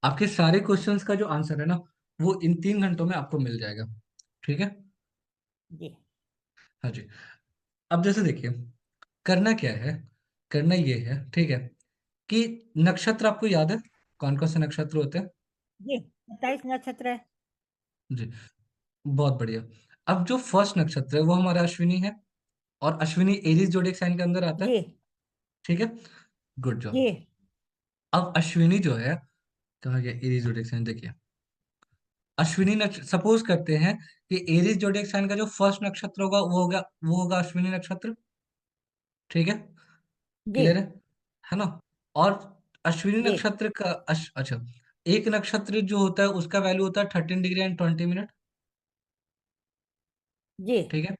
आपके सारे क्वेश्चंस का जो आंसर है ना, वो इन 3 घंटों में आपको मिल जाएगा, ठीक है। जी। हाँ जी। अब जैसे देखिए, करना क्या है, करना ये है, ठीक है, कि नक्षत्र आपको याद है, कौन कौन से नक्षत्र होते हैं। जी, 27 नक्षत्र है। जी, बहुत बढ़िया। अब जो फर्स्ट नक्षत्र है वो हमारा अश्विनी है, और अश्विनी एरीज जोडिक साइन के अंदर आता है, जी। ठीक है। गुड जी। जॉब। अब अश्विनी जो है, कहा गया एरीज जोडिक साइन, देखिए। अश्विनी नक्षत्र सपोज करते हैं कि एरीज जोडिक साइन का जो फर्स्ट नक्षत्र होगा वो होगा अश्विनी नक्षत्र, ठीक है। जी। क्लियर है ना। और अश्विनी जी। नक्षत्र का अच्छा, एक नक्षत्र जो होता है उसका वैल्यू होता है 13 डिग्री एंड 20 मिनट, जी। ठीक है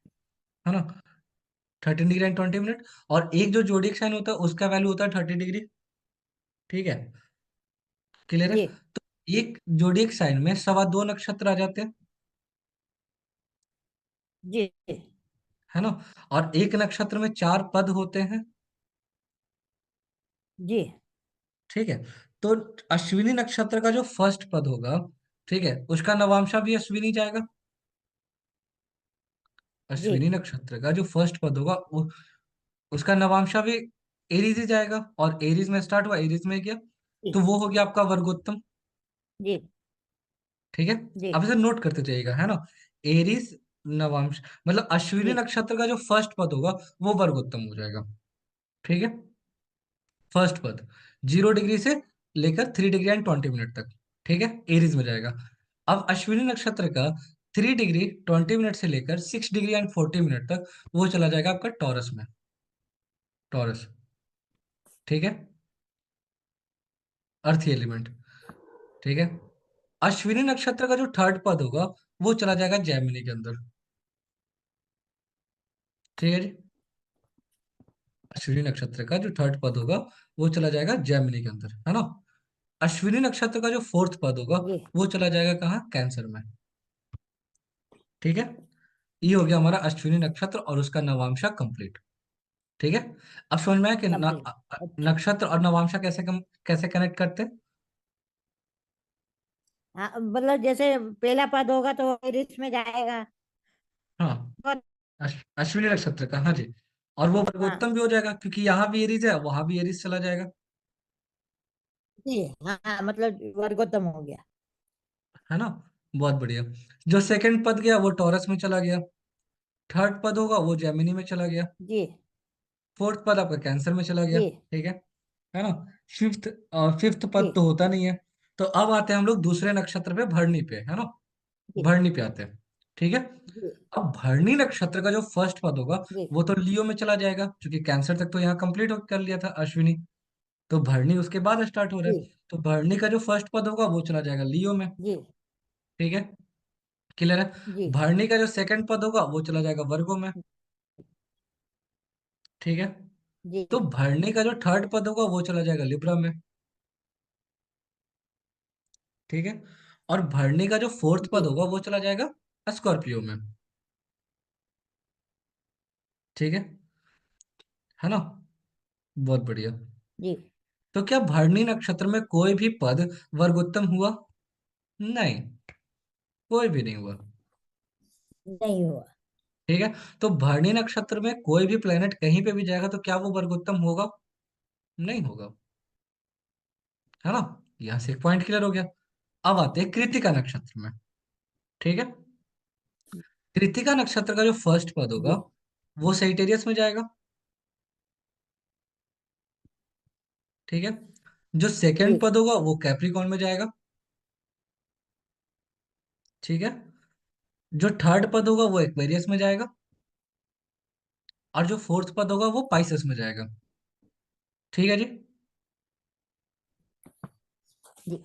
ना। 13 डिग्री एंड 20 मिनट। और एक जो जोडिक साइन होता है उसका वैल्यू होता है 30 डिग्री, ठीक है। क्लियर है। जी। तो एक जोडिक साइन में 2.25 नक्षत्र आ जाते हैं, जी। है ना। और एक नक्षत्र में 4 पद होते हैं, जी। ठीक है। तो अश्विनी नक्षत्र का जो फर्स्ट पद होगा, ठीक है, उसका नवांशा भी अश्विनी जाएगा। जी। अश्विनी नक्षत्र का जो फर्स्ट पद होगा उसका नवांशा भी एरीज ही जाएगा, और एरीज में स्टार्ट हुआ, एरीज में गया, तो वो हो गया आपका वर्गोत्तम, जी। ठीक है। जी। अब इसे नोट करते जाइएगा, है ना। एरीज नवांश, मतलब अश्विनी जी। नक्षत्र का जो फर्स्ट पद होगा वो वर्गोत्तम हो जाएगा, ठीक है। फर्स्ट पद 0 डिग्री से लेकर 3 डिग्री एंड 20 मिनट तक, ठीक है, एरीज में जाएगा। अब अश्विनी नक्षत्र का 3 डिग्री 20 मिनट से लेकर 6 डिग्री एंड 40 मिनट तक वो चला जाएगा आपका टॉरस में, टॉरस, ठीक है, अर्थी एलिमेंट, ठीक है। अश्विनी नक्षत्र का जो थर्ड पद होगा वो चला जाएगा जैमिनी के अंदर, ठीक है जी। अश्विनी नक्षत्र का जो थर्ड पद होगा वो चला जाएगा जैमिनी के अंदर, है ना। अश्विनी नक्षत्र का जो फोर्थ पद होगा जी। वो चला जाएगा कहाँ, कैंसर में, ठीक है। ये हो गया हमारा अश्विनी नक्षत्र और उसका नवांशा कंप्लीट, ठीक है। अब समझ में आया कि कंप्लीट। अच्छा। नक्षत्र और नवांशा कैसे कनेक्ट करते हैं। हाँ, मतलब जैसे पहला पद होगा तो रिच में जाएगा। हाँ, और अश्विनी नक्षत्र का, हाँ जी। और वो हाँ। वर्गोत्तम भी हो जाएगा क्योंकि यहाँ भी एरीज है वहां भी एरीज चला जाएगा, जी। हाँ, मतलब वर्गोत्तम हो गया। है ना। बहुत बढ़िया। जो सेकंड पद गया वो टॉरस में चला गया, थर्ड पद होगा वो जेमिनी में चला गया, जी। फोर्थ पद आपका कैंसर में चला गया, जी। ठीक है ना। फिफ्थ फिफ्थ जी। पद तो होता नहीं है। तो अब आते हैं हम लोग दूसरे नक्षत्र पे, भरणी पे, है ना। जी। भरणी पे आते हैं, ठीक है। जी। अब भरणी नक्षत्र का जो फर्स्ट पद होगा जी। वो तो लियो में चला जाएगा, क्योंकि कैंसर तक तो यहाँ कंप्लीट कर लिया था अश्विनी। तो भरणी उसके बाद स्टार्ट हो रहा जी। है। तो भरणी का जो फर्स्ट पद होगा वो चला जाएगा लियो में, जी। ठीक है। क्लियर है। जी। भरणी का जो सेकंड पद होगा वो चला जाएगा वर्गो में, ठीक है। जी। तो भरणी का जो थर्ड पद होगा वो चला जाएगा लिब्रा में, ठीक है। और भरणी का जो फोर्थ जी। पद होगा वो चला जाएगा स्कॉर्पियो में, ठीक है। है ना। बहुत बढ़िया। जी तो क्या भरणी नक्षत्र में कोई भी पद वर्गोत्तम हुआ? नहीं, कोई भी नहीं हुआ। नहीं हुआ। ठीक है। तो भरणी नक्षत्र में कोई भी प्लेनेट कहीं पे भी जाएगा तो क्या वो वर्गोत्तम होगा? नहीं होगा, है ना। यहां से एक पॉइंट क्लियर हो गया। अब आते हैं कृत्तिका नक्षत्र में। ठीक है। कृत्तिका नक्षत्र का जो फर्स्ट पद होगा जी वो सेजिटेरियस में जाएगा। ठीक है। जो जी सेकंड पद होगा वो कैप्रिकॉर्न में जाएगा। ठीक है। जो थर्ड पद होगा वो एक्वेरियस में जाएगा। और जो फोर्थ पद होगा वो पाइसेस में जाएगा। ठीक है जी। जी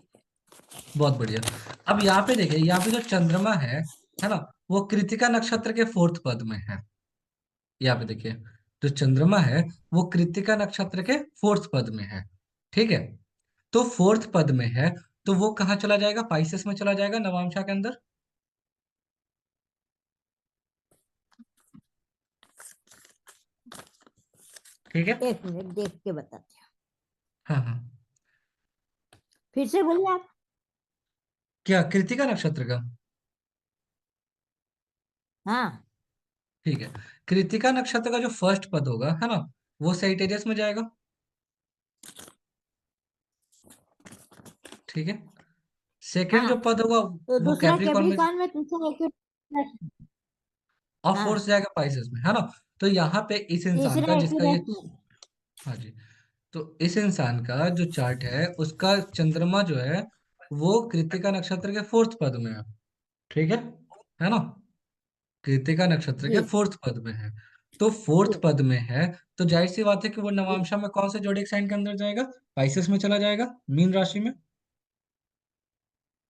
बहुत बढ़िया। अब यहाँ पे देखिए, यहाँ पे जो चंद्रमा है ना, वो कृत्तिका नक्षत्र के फोर्थ पद में है। यहाँ पे देखिए, जो चंद्रमा है वो कृत्तिका नक्षत्र के फोर्थ पद में है। ठीक है। तो फोर्थ पद में है, तो वो कहाँ चला जाएगा? पाइसेस में चला जाएगा, नवांशा के अंदर। ठीक है। एक मिनट देख के बताते हैं। हाँ हाँ। फिर से बोलिए आप। क्या कृत्तिका नक्षत्र का? हाँ ठीक है। कृत्तिका नक्षत्र का जो फर्स्ट पद होगा, है ना, वो सेजिटेरियस में जाएगा। ठीक है। सेकंड जो हाँ। पद होगा तो वो दूसरा कैप्रिकॉर्न में, कैप्रिकॉर्न में, तीसरा एक्यूरेट। और फोर्थ हाँ। जाएगा पाइसेस में, है ना। तो यहाँ पे इस इंसान का तीसरा जिसका ये, एक्यूरेट में। हाँ जी, तो इस इंसान का जो चार्ट है उसका चंद्रमा जो है वो कृत्तिका नक्षत्र के फोर्थ पद में है। ठीक है ना। कृत्तिका नक्षत्र के जी फोर्थ पद में है। तो फोर्थ जी पद में है, तो जाहिर सी बात है कि वो जी नवांशा में कौन से जोडिक साइन के अंदर जाएगा? पाइसेस में चला जाएगा, मीन राशि में।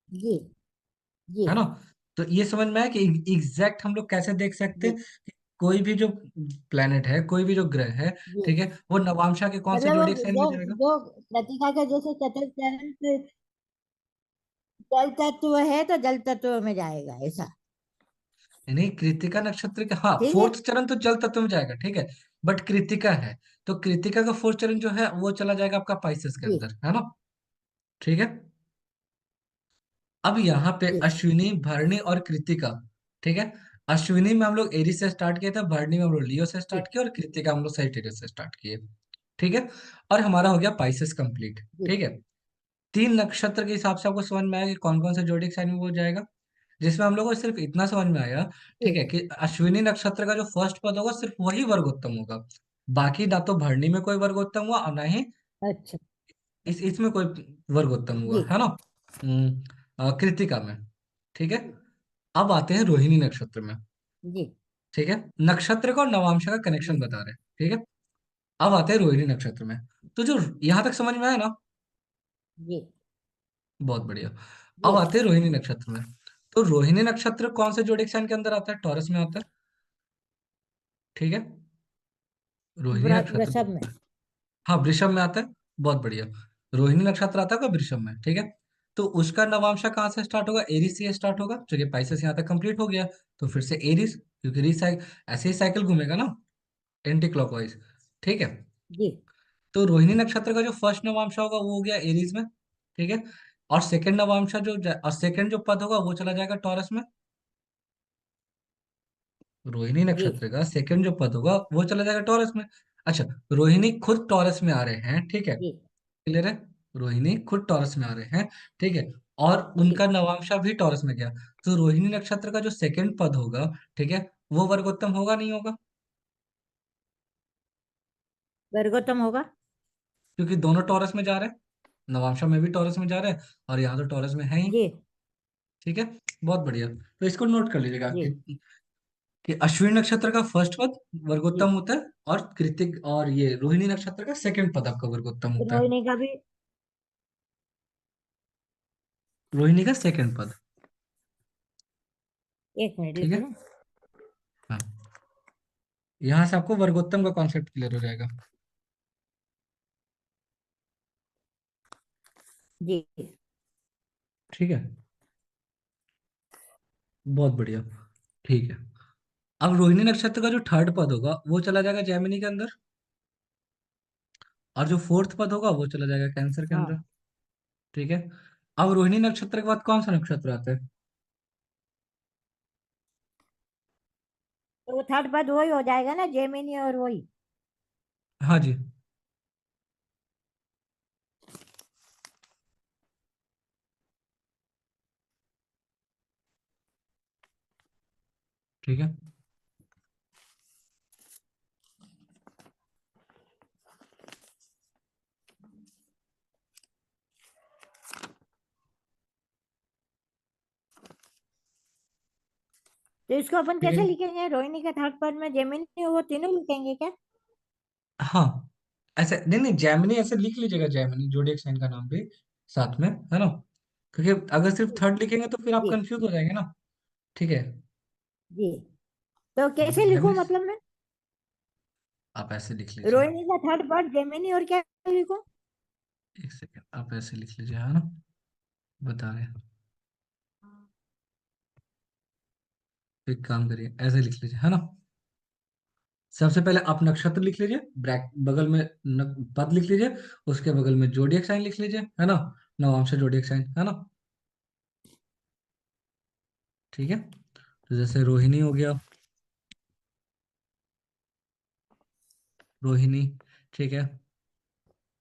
जी जी है ना। तो ये समझ में आया कि एग्जैक्ट हम लोग कैसे देख सकते हैं जी कि कोई भी जो प्लेनेट है, कोई भी जो ग्रह है, जी। ठीक है, वो नवांशा के कौन से मतलब जोडिक वो साइन में जो जाएगा। जो लतिका के जैसे चतुर्थांश जल तत्व है तो जल तत्व में जाएगा ऐसा। नहीं, कृत्तिका नक्षत्र के, हाँ, ठीक है। फोर्थ चरण तो जल तत्व में जाएगा, ठीक है। बट कृत्तिका है, तो कृत्तिका का फोर्थ चरण जो है वो चला जाएगा आपका पाइसेस के जी अंदर, है ना। ठीक है। अब यहाँ पे जी अश्विनी, भरणी और कृत्तिका। ठीक है। अश्विनी में हम लोग एरीज से स्टार्ट किए थे, भरणी में हम लोग लियो से जी स्टार्ट किए, और कृत्तिका हम लोग सजिटेरियस से स्टार्ट किए। ठीक है। और हमारा हो गया पाइसेस कंप्लीट। जी ठीक है। तीन नक्षत्र के हिसाब से आपको समझ में आया कि कौन कौन से जोडिक साइन में वो जाएगा, जिसमें हम लोग को सिर्फ इतना समझ में आया, ठीक जी। है, कि अश्विनी नक्षत्र का जो फर्स्ट पद होगा सिर्फ वही वर्गोत्तम होगा। बाकी ना तो भरणी में कोई वर्गोत्तम हुआ और ना ही अच्छा। इसमें कोई वर्गोत्तम हुआ, जी है ना। कृत्तिका में। ठीक है। अब आते हैं रोहिणी नक्षत्र में। जी ठीक है। नक्षत्र का और नवांश का जी कनेक्शन बता रहे हैं। ठीक है। अब आते हैं रोहिणी नक्षत्र में। तो जो यहां तक समझ में आया ना, जी बहुत बढ़िया। अब जी। आते हैं रोहिणी नक्षत्र में। तो रोहिणी नक्षत्र कौन से जोडिक साइन के अंदर आता है? टॉरस में आता है। ठीक है। रोहिणी नक्षत्र, वृषभ में। हाँ, वृषभ में आता है। बहुत बढ़िया। रोहिणी नक्षत्र आता है वृषभ में। ठीक है। तो उसका नवांशा कहाँ से स्टार्ट होगा? एरिस से स्टार्ट होगा, चलिए पाइसेस यहाँ तक कंप्लीट हो गया। तो फिर से एरिस, क्योंकि ऐसे ही साइकिल घूमेगा ना, एंटी क्लॉकवाइज। ठीक है। जी तो रोहिणी नक्षत्र का जो फर्स्ट नवांशा होगा वो हो गया एरीज में। ठीक है। और सेकंड नवांशा और सेकंड जो पद होगा वो चला जाएगा टॉरस में। रोहिणी जी नक्षत्र का सेकंड जो पद होगा वो चला जाएगा टॉरस में। अच्छा, रोहिणी खुद टॉरस में आ रहे हैं, ठीक है, जी क्लियर है। रोहिणी खुद टॉरस में आ रहे हैं, ठीक है, और जी। उनका नवांशा भी टॉरस में गया। तो रोहिणी नक्षत्र का जो सेकंड पद होगा, ठीक है, वो वर्गोत्तम होगा नहीं होगा? वर्गोत्तम होगा। क्योंकि दोनों टॉरस में जा रहे हैं, नवांशा में भी टॉरस में जा रहे हैं, और यहाँ तो टॉरस में है ही। जी ठीक है। बहुत बढ़िया। तो इसको नोट कर लीजिएगा जी कि अश्विनी नक्षत्र का फर्स्ट पद जी। वर्गोत्तम होता है, और कृतिक और ये रोहिणी नक्षत्र का सेकंड पद आपका वर्गोत्तम होता है। रोहिणी का भी। रोहिणी का सेकंड पद। एक मिनट ठीक लिखो है। ना। हाँ, यहाँ से आपको वर्गोत्तम का कॉन्सेप्ट क्लियर हो जाएगा। जी ठीक है। बहुत बढ़िया। ठीक है। अब रोहिणी नक्षत्र का जो थर्ड पद होगा वो चला जाएगा जैमिनी के अंदर। और जो फोर्थ पद होगा वो चला जाएगा कैंसर के अंदर। हाँ, ठीक है। अब रोहिणी नक्षत्र के बाद कौन सा नक्षत्र आता है? तो थर्ड पद वही हो जाएगा ना, जेमिनी और वही। हाँ जी। ठीक है। तो इसको अपन ठीक कैसे है। लिखेंगे? रोहिणी का थर्ड पद में जेमिनी, वो तीनों लिखेंगे क्या? हाँ, ऐसे नहीं नहीं, जैमिनी ऐसे लिख लीजिएगा, जैमिनी जोडिएक साइन का नाम भी साथ में, है ना? क्योंकि अगर सिर्फ थर्ड लिखेंगे तो फिर आप जी कंफ्यूज हो जाएंगे ना। ठीक है। जी। तो कैसे लिखूं जैमिनी मतलब मैं? आप ऐसे लिख लीजिए। रोहिणी का थर्ड पद जेमिनी, और क्या लिखूं? एक सेकेंड, आप ऐसे लिख लीजिए, है ना? बता रहे हैं। एक काम करिए, ऐसे लिख लीजिए, है ना? सबसे पहले आप नक्षत्र लिख लीजिए, ब्रैक बगल में पद लिख लीजिए, उसके बगल में जोडिएक साइन लिख लीजिए, है ना? नवांश जोडिएक साइन, है ना? ठीक है। तो जैसे रोहिणी हो गया, रोहिणी। ठीक है।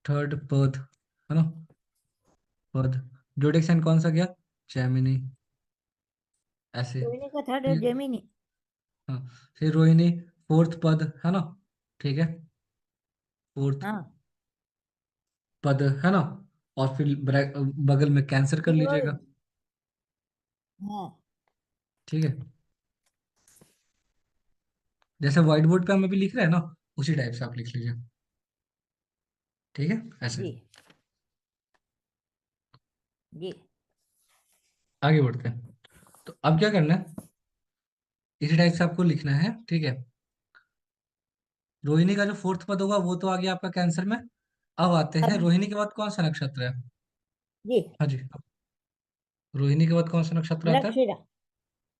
थर्ड पद, है ना? पद, जोडिएक साइन कौन सा गया? जैमिनी। ऐसे। रोहिणी का थर्ड है फिर जेमिनी। हाँ, फिर रोहिणी फोर्थ पद, है ना? ठीक है। फोर्थ हाँ, पद, है ना? और फिर बगल में कैंसर कर फिर वो। लीजिएगा। हाँ ठीक है। जैसे व्हाइट बोर्ड पे हम अभी लिख रहे हैं ना, उसी टाइप से आप लिख लीजिए। ठीक है, ऐसे। जी जी। आगे बढ़ते हैं। तो अब क्या करना है, इसी टाइप से आपको लिखना है। ठीक है। रोहिणी का जो फोर्थ पद होगा वो तो आ गया आपका कैंसर में। अब आते हैं, अब रोहिणी के बाद कौन सा नक्षत्र है? जी, हाँ जी। रोहिणी के बाद कौन सा नक्षत्र आता है? मृगशिरा।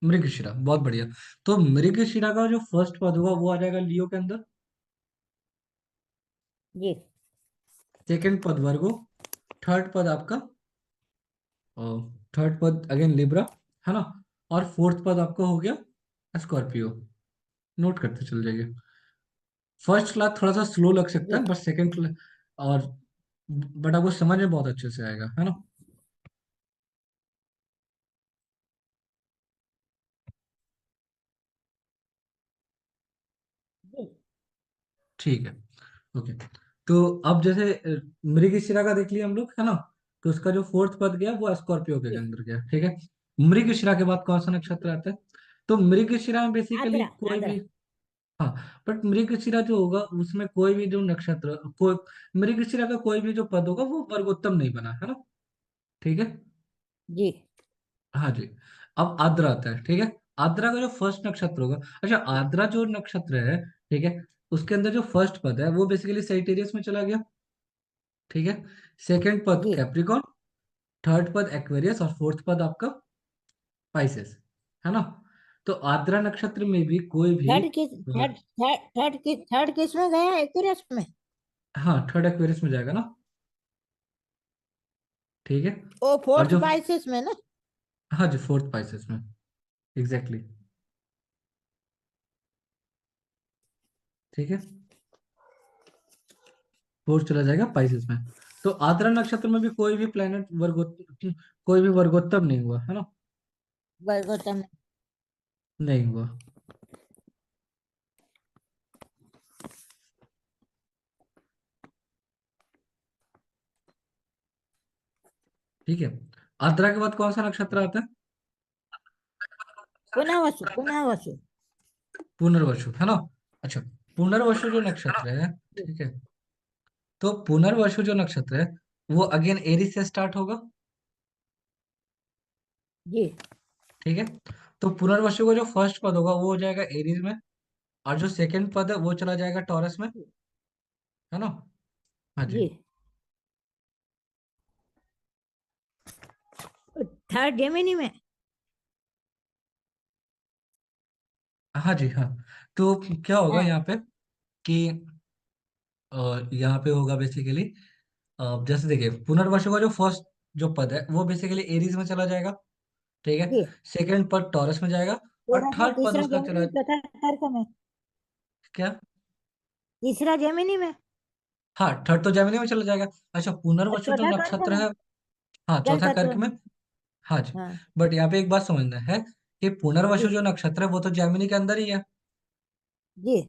मृगशिरा, बहुत बढ़िया। तो मृगशिरा का जो फर्स्ट पद होगा वो आ जाएगा लियो के अंदर। जी सेकंड पद वर्गो। थर्ड पद आपका, थर्ड पद अगेन लिब्रा, है ना? और फोर्थ पद आपका हो गया स्कॉर्पियो। नोट करते चल जाइए। फर्स्ट क्लास थोड़ा सा स्लो लग सकता जी है, बट सेकंड क्लास और बट आपको समझ में बहुत अच्छे से आएगा, है ना? जी। ठीक है। ओके। तो अब जैसे मृगशिरा का देख लिया हम लोग, है ना? तो उसका जो फोर्थ पद गया वो स्कॉर्पियो के जी अंदर गया। ठीक है। मृगशिरा के बाद कौन सा नक्षत्र आता है? तो मृगशिरा में बेसिकली आद्रा, कोई आद्रा। भी, हाँ, बट मृगशिरा जो होगा उसमें कोई भी जो नक्षत्र, कोई मृगशिरा का कोई भी जो पद होगा वो वर्गोत्तम नहीं बना, है ना? ठीक है। जी हाँ जी। अब आद्रा आता है। ठीक है। आद्रा का जो फर्स्ट नक्षत्र होगा, अच्छा, आद्रा जो नक्षत्र है, ठीक है, उसके अंदर जो फर्स्ट पद है वो बेसिकली सेजिटेरियस में चला गया। ठीक है। सेकंड पद जी। कैप्रिकॉन, थर्ड पद एक्वेरियस और फोर्थ पद आपका पाइसेस, है ना? तो आद्रा नक्षत्र में भी कोई भी, थर्ड किस थर्ड थर्ड थर्ड किस में गया? एक्वेरियस में। हाँ, थर्ड एक्वेरियस में जाएगा ना। ठीक है। ओ, और फोर्थ जो, पाइसेस में ना। हाँ जी, फोर्थ पाइसेस में, एग्जैक्टली exactly। ठीक है। फोर्थ चला जाएगा पाइसेस में। तो आद्रा नक्षत्र में भी कोई भी प्लेनेट कोई भी वर्गोत्तम नहीं हुआ, है ना? गौतम। नहीं हुआ। ठीक है। आद्रा के बाद कौन सा नक्षत्र आता है? पुनः वसु, पुनः वसु। पुनर्वसु, है ना? अच्छा, पुनर्वसु जो नक्षत्र है, जी ठीक है, तो पुनर्वसु जो नक्षत्र है वो अगेन एरी से स्टार्ट होगा। जी ठीक है। तो पुनर्वसु का जो फर्स्ट पद होगा वो हो जाएगा एरीज में, और जो सेकंड पद है वो चला जाएगा टॉरस में, है ना? हाँ जी। जी। थर्ड जेमिनी में। हाँ जी, हाँ। तो क्या होगा हाँ यहाँ पे कि और यहाँ पे होगा बेसिकली, जैसे देखिए पुनर्वसु का जो फर्स्ट जो पद है वो बेसिकली एरीज में चला जाएगा, ठीक है। जी। सेकंड पद टॉरस में जाएगा, और थोड़ा सा थर्ड पद तीसरा उसका चला, जेमिनी, चौथा कर्क में। क्या? तीसरा जेमिनी में हाँ, थर्ड तो जेमिनी में चला जाएगा। अच्छा, और पुनर्वसु जो चौथा कर्क नक्षत्र में, है, हाँ जल चौथा तत्व कर्क में। में। हाँ जी। हाँ बट यहाँ पे एक बात समझना है कि पुनर्वसु जी। जो नक्षत्र है वो तो जेमिनी के अंदर ही जी।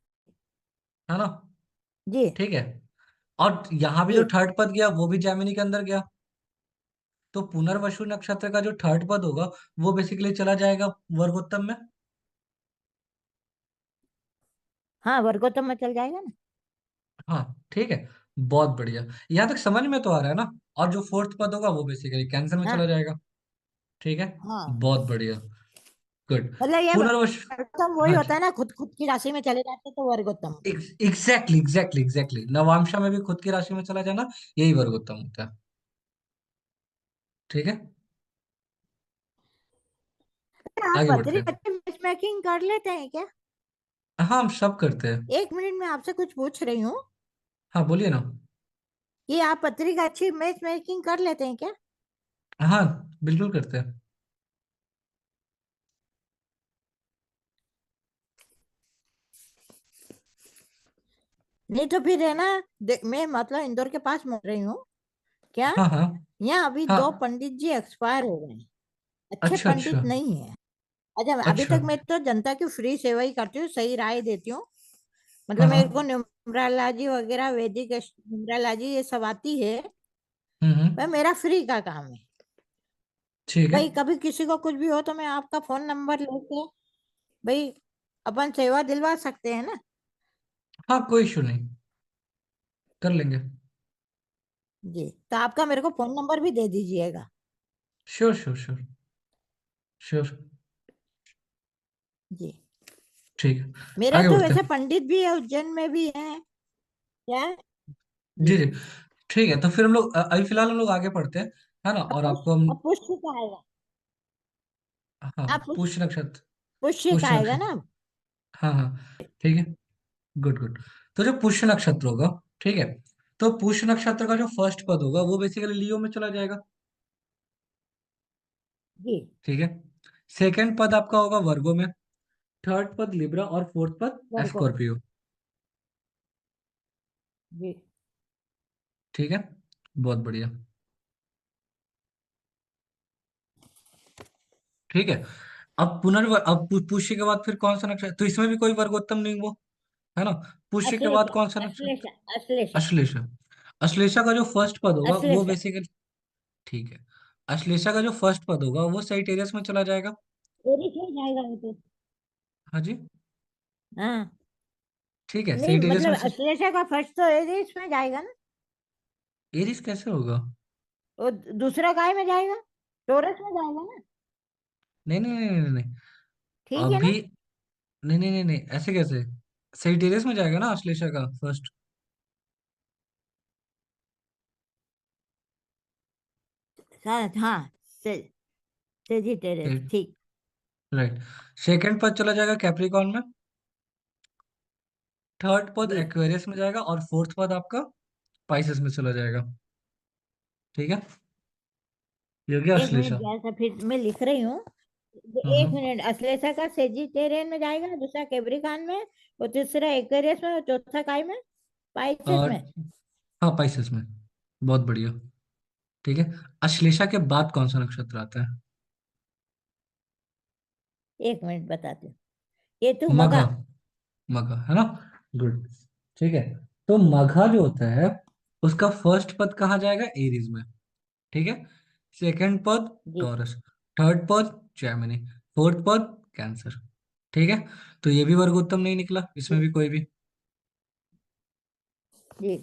है ना? जी। ठीक है। और यहाँ भी जो जी। थर्ड पद गया वो भी जेमिनी के अंदर गया, तो पुनर्वसु नक्षत्र का जो थर्ड पद होगा वो बेसिकली चला जाएगा वर्गोत्तम में। हाँ, वर्गोत्तम में चल जाएगा ना। हाँ ठीक है, बहुत बढ़िया। यहाँ तक समझ में तो आ रहा है ना? और जो फोर्थ पद होगा वो बेसिकली कैंसर में चला हाँ। जाएगा, ठीक है। हाँ, बहुत बढ़िया, गुड। मतलब ये पुनर्वसु, वर्गोत्तम वही हाँ होता जी, है ना, खुद खुद की राशि में चले जाते तो वर्गोत्तम। एग्जैक्टली एग्जैक्टली एग्जैक्टली, नवांशा में भी खुद की राशि में चला जाना, यही वर्गोत्तम होता है, ठीक है। आप आगे बढ़ते पतरी हैं। बच्चे मैच मेकिंग कर लेते हैं क्या? हाँ, हम सब करते हैं। 1 मिनट में आपसे कुछ पूछ रही हूँ हाँ बोलिए ना। कि आप पतरी का अच्छी मैच मेकिंग कर लेते हैं क्या? हाँ बिल्कुल करते हैं। नहीं तो फिर है ना, मैं मतलब इंदौर के पास मिल रही हूँ क्या? हाँ हाँ यहाँ अभी हाँ। 2 पंडित जी एक्सपायर हो गए हैं। अच्छे अच्छा अच्छा। पंडित नहीं है। अच्छा, अभी अच्छा। तक मैं तो जनता की फ्री सेवा ही करती हूँ, सही राय देती हूँ। हाँ मतलब हाँ। मेरे को न्यूमरोलॉजी वगैरह, वैदिक न्यूमरोलॉजी ये सब आती है। पर हम्म। मेरा फ्री का काम है। ठीक है। भाई कभी किसी को कुछ भी हो तो मैं आपका फोन नंबर लेके भाई अपन सेवा दिलवा सकते हैं ना। हाँ कोई इशू नहीं, कर लेंगे। जी, तो आपका मेरे को फोन नंबर भी दे दीजिएगा। Sure sure sure sure. जी। ठीक है, मेरा आगे तो बढ़ते वैसे हैं। पंडित भी है, उज्जैन में भी है क्या? जी जी। जी। ठीक है, तो फिर हम लोग अभी फिलहाल हम लोग आगे पढ़ते हैं, है ना? और आपको हम, अब पुष्य का आएगा। हाँ, आप पुष्य नक्षत्र, पुष्य का पुष्य आएगा नक्षत्र, ना। हाँ हाँ, ठीक है, गुड गुड। तो जो पुष्य नक्षत्र होगा, ठीक है, तो पुष्य नक्षत्र का जो फर्स्ट पद होगा वो बेसिकली लियो में चला जाएगा, जी। ठीक है। सेकंड पद आपका होगा वर्गो में, थर्ड पद लिब्रा, और फोर्थ पद वर्गो। स्कॉर्पियो, जी। ठीक है, बहुत बढ़िया। ठीक है। अब पुष्य के बाद फिर कौन सा नक्षत्र, तो इसमें भी कोई वर्गोत्तम नहीं हुआ, है ना? पुष्य के बाद अश्लेषा। कौन सा नक्षत्र? अश्लेषा। अश्लेषा। अश्लेषा। अश्लेषा का जो फर्स्ट पद होगा वो अश्लेषा। बेसिकली, ठीक है, अश्लेषा का जो फर्स्ट पद होगा वो साइटेरियस में चला जाएगा। एरिस में जाएगा वो तो। हाँ जी, हाँ। ठीक है, नहीं साइटेरियस में मतलब अश्लेषा का फर्स्ट तो एरिस में जाएगा ना। एरिस कैसे होगा? वो दूसरा काय में जाएगा? टोरस में जाएगा ना। नहीं नहीं नहीं नहीं नहीं, ठीक है अभी, ना। नहीं नहीं नहीं नहीं, ऐसे कैसे? साइटेरियस में जाएगा ना अश्लेषा का फर्स्ट। हाँ हाँ। से, सेजिटेरियस, ठीक। राइट। सेकंड पद चला जाएगा कैप्रिकॉर्न में, थर्ड पद जी। एक्वेरियस में जाएगा, और फोर्थ पद आपका पाइसेस में चला जाएगा, ठीक है। ये हो गया 1 मिनट अश्लेषा। जैसा फिर मैं लिख रही हूँ। एक हम्म। मिनट, अश्लेषा का सेजिटेरियन में जाएगा, दूसरा कैप्रिकॉर्न में, और तीसरा एक्वेरियस में, और चौथा काय में? पाइसेस और में। हाँ, पाइसेस में, बहुत बढ़िया, ठीक है। अश्लेषा के बाद कौन सा नक्षत्र आता है? 1 मिनट बताती हूँ। केतु, मघा। मघा। मघा, है ना? गुड, ठीक है। तो मघा जो होता है उसका फर्स्ट पद कहाँ जाएगा? एरीज में, ठीक है। सेकंड पद जी। टॉरस, थर्ड पद जेमिनी, फोर्थ पद कैंसर, ठीक है। तो ये भी वर्गोत्तम नहीं निकला इसमें जी। भी कोई भी, जी।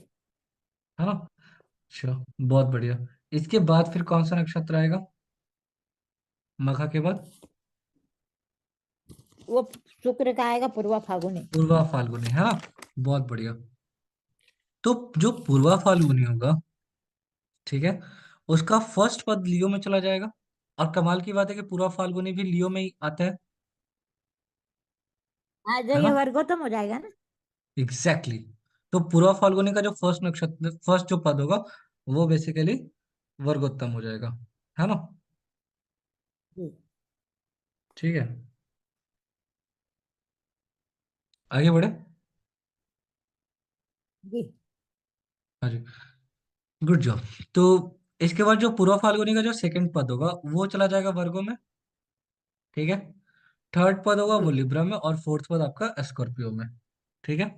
है ना? अच्छा, बहुत बढ़िया। इसके बाद फिर कौन सा नक्षत्र आएगा मघा के बाद? वो शुक्र का आएगा, पूर्वा फागुनी। पूर्वा फाल्गुनी, है ना? बहुत बढ़िया। तो जो पूर्वा फाल्गुनी होगा, ठीक है, उसका फर्स्ट पद लियो में चला जाएगा, और कमाल की बात है कि पूर्वा फाल्गुनी भी लियो में ही आता आज है ये ना? वर्गोत्तम हो जाएगा ना। Exactly exactly. तो पूर्वा फाल्गुनी का जो फर्स्ट नक्षत्र, फर्स्ट जो पद होगा वो बेसिकली वर्गोत्तम हो जाएगा, है ना। जी ठीक है, आगे बढ़े। जी हाँ जी, गुड जॉब। तो इसके बाद जो पूर्वा फाल्गुनी का जो सेकंड पद होगा वो चला जाएगा वर्गो में, ठीक है। थर्ड पद होगा वो जी लिब्रा में, और फोर्थ पद आपका स्कॉर्पियो में, ठीक है।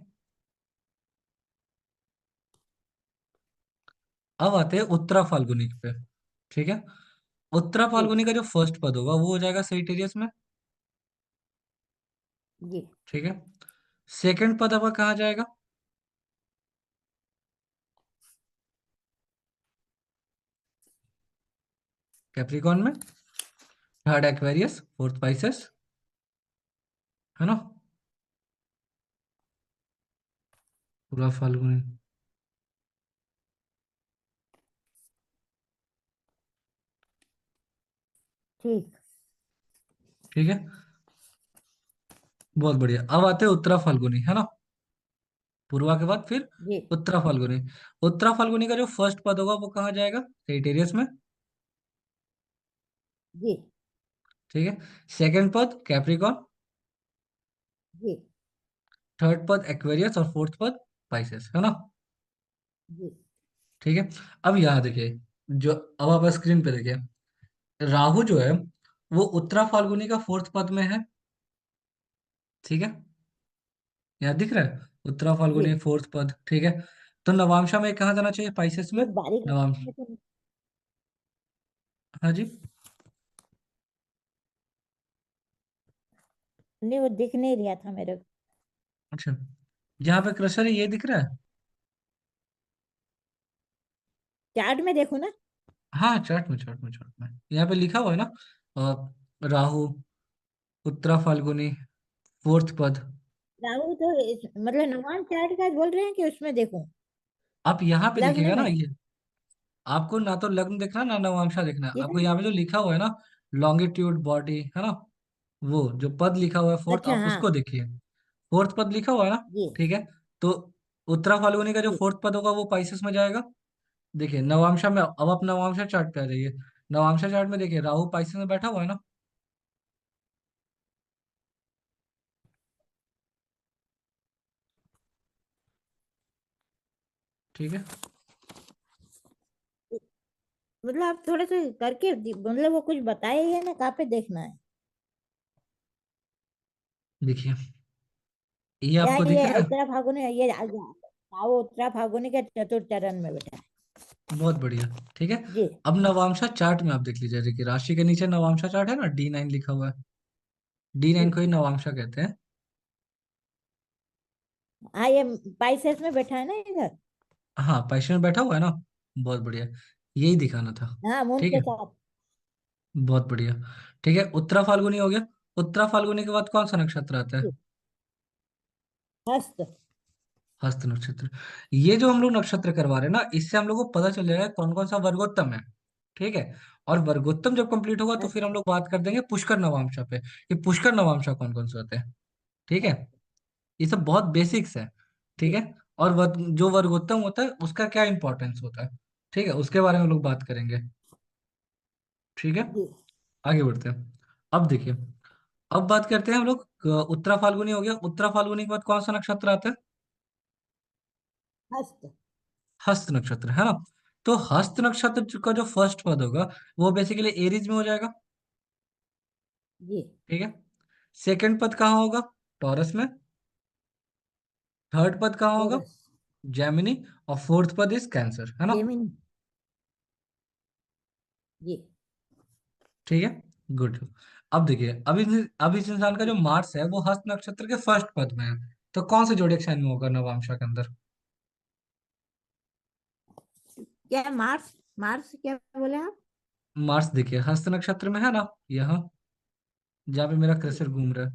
अब आते हैं उत्तरा फाल्गुनी पे, ठीक है। उत्तरा जी फाल्गुनी का जो फर्स्ट पद होगा वो हो जाएगा सेजिटेरियस में, जी ठीक है। सेकंड पद आपका कहाँ जाएगा? कैप्रिकॉन में। थर्ड एक्वेरियस, फोर्थ पाइसेस, है ना। पूरा फाल्गुनी, ठीक ठीक है, बहुत बढ़िया। अब आते हैं उत्तरा फाल्गुनी, है ना। पूर्वा के बाद फिर जी उत्तरा फाल्गुनी। उत्तरा फाल्गुनी का जो फर्स्ट पद होगा वो कहाँ जाएगा? सेजिटेरियस में, जी ठीक है। सेकंड पद कैप्रिकॉन, जी थर्ड पद एक्वेरियस, और फोर्थ पद पाइसेस, है ना। जी ठीक है। अब यहाँ देखिए, जो अब आप स्क्रीन पे देखिए, राहु जो है वो उत्तरा फाल्गुनी का फोर्थ पद में है, ठीक है। यहाँ दिख रहा है उत्तरा जी फाल्गुनी फोर्थ पद, ठीक है। तो नवांशा में कहाँ जाना चाहिए? पाइसेस में। ये बारीक नवांश, हाँ जी। नहीं, वो दिख नहीं रहा था मेरे को। अच्छा, जहाँ पे क्रसर है ये दिख रहा है। चार्ट में देखो ना। हाँ, चार्ट में यहाँ पे लिखा हुआ है ना, राहु उत्तरा फाल्गुनी फोर्थ पद। राहु तो मतलब नॉन चार्ट का बोल रहे हैं कि उसमें देखो आप यहाँ पे लग्न देखिएगा ना, में। ये आपको ना तो लग्न देखना ना नवांशा देखना है, आपको किधर? यहाँ पे जो लिखा हुआ है ना, लॉन्गिट्यूड बॉडी, है ना, वो जो पद लिखा हुआ है फोर्थ, अच्छा आप हाँ। उसको देखिए। फोर्थ पद लिखा हुआ है ना, जी ठीक है। तो उत्तरा फाल्गुनी का जो जी फोर्थ पद होगा वो पाइसेस में जाएगा। देखिए नवांशा में, अब आप नवांशा चार्ट पे आ जाइए। नवांशा चार्ट में देखिए राहु पाइसेस में बैठा हुआ है ना, ठीक है। मतलब आप थोड़ा सा करके मतलब वो कुछ बताए ही है ना, कहाँ पे देखना है। देखिए ये या आपको दिख ये रहा है। उत्तरा फागुन ये आओ उत्तरा फागुन के चतुर्थ चरण में बैठा है। बहुत बढ़िया, ठीक है। जी अब नवांशा चार्ट में आप देख लीजिए, देखिए राशि के नीचे नवांशा चार्ट है ना, D9 लिखा हुआ है। D9 जी को ही नवांशा कहते हैं। हाँ, ये पाइसेस में बैठा है ना इधर। हाँ, पैशन में बैठा हुआ है ना, बहुत बढ़िया, यही दिखाना था। हाँ मून ठीक के है, साथ। बहुत बढ़िया। ठीक है, उत्तरा फाल्गुनी हो गया। उत्तरा फाल्गुनी के बाद कौन सा नक्षत्र आता है? जी, हस्त। हस्त नक्षत्र। ये जो हम लोग नक्षत्र करवा रहे हैं ना, इससे हम लोग को पता चल जाएगा कौन कौन सा वर्गोत्तम है, ठीक है। और वर्गोत्तम जब कंप्लीट होगा तो फिर हम अच्छा लोग बात कर देंगे पुष्कर नवांशा पे, कि पुष्कर नवांशा कौन कौन से होते हैं, ठीक है। अच्छा। ये सब बहुत बेसिक्स है, ठीक जी है। और जो वर्गोत्तम होता है उसका क्या इंपॉर्टेंस होता है, ठीक है, उसके बारे में हम लोग बात करेंगे, ठीक है। जी आगे बढ़ते हैं। अब देखिए, अब बात करते हैं हम लोग, उत्तरा फाल्गुनी हो गया। उत्तरा फाल्गुनी के बाद कौन सा नक्षत्र आता है? हस्त। हस्त नक्षत्र, है ना। तो हस्त नक्षत्र का जो फर्स्ट पद होगा वो बेसिकली एरीज में हो जाएगा, जी ठीक है। सेकंड पद कहाँ होगा? टॉरस में। थर्ड पद कहाँ होगा? टोरस। जेमिनी। और फोर्थ पद इज कैंसर, है ना। जेमिनी। जी ठीक है, गुड। अब देखिए, अब इस इंसान का जो मार्स है वो हस्त नक्षत्र के फर्स्ट पद में है, तो कौन से जोडिएक साइन में होगा नवांशा के अंदर? क्या मार्स? मार्स क्या बोले आप? मार्स देखिए हस्त नक्षत्र में है ना, यहाँ जहाँ पे मेरा जी कर्सर घूम रहा है,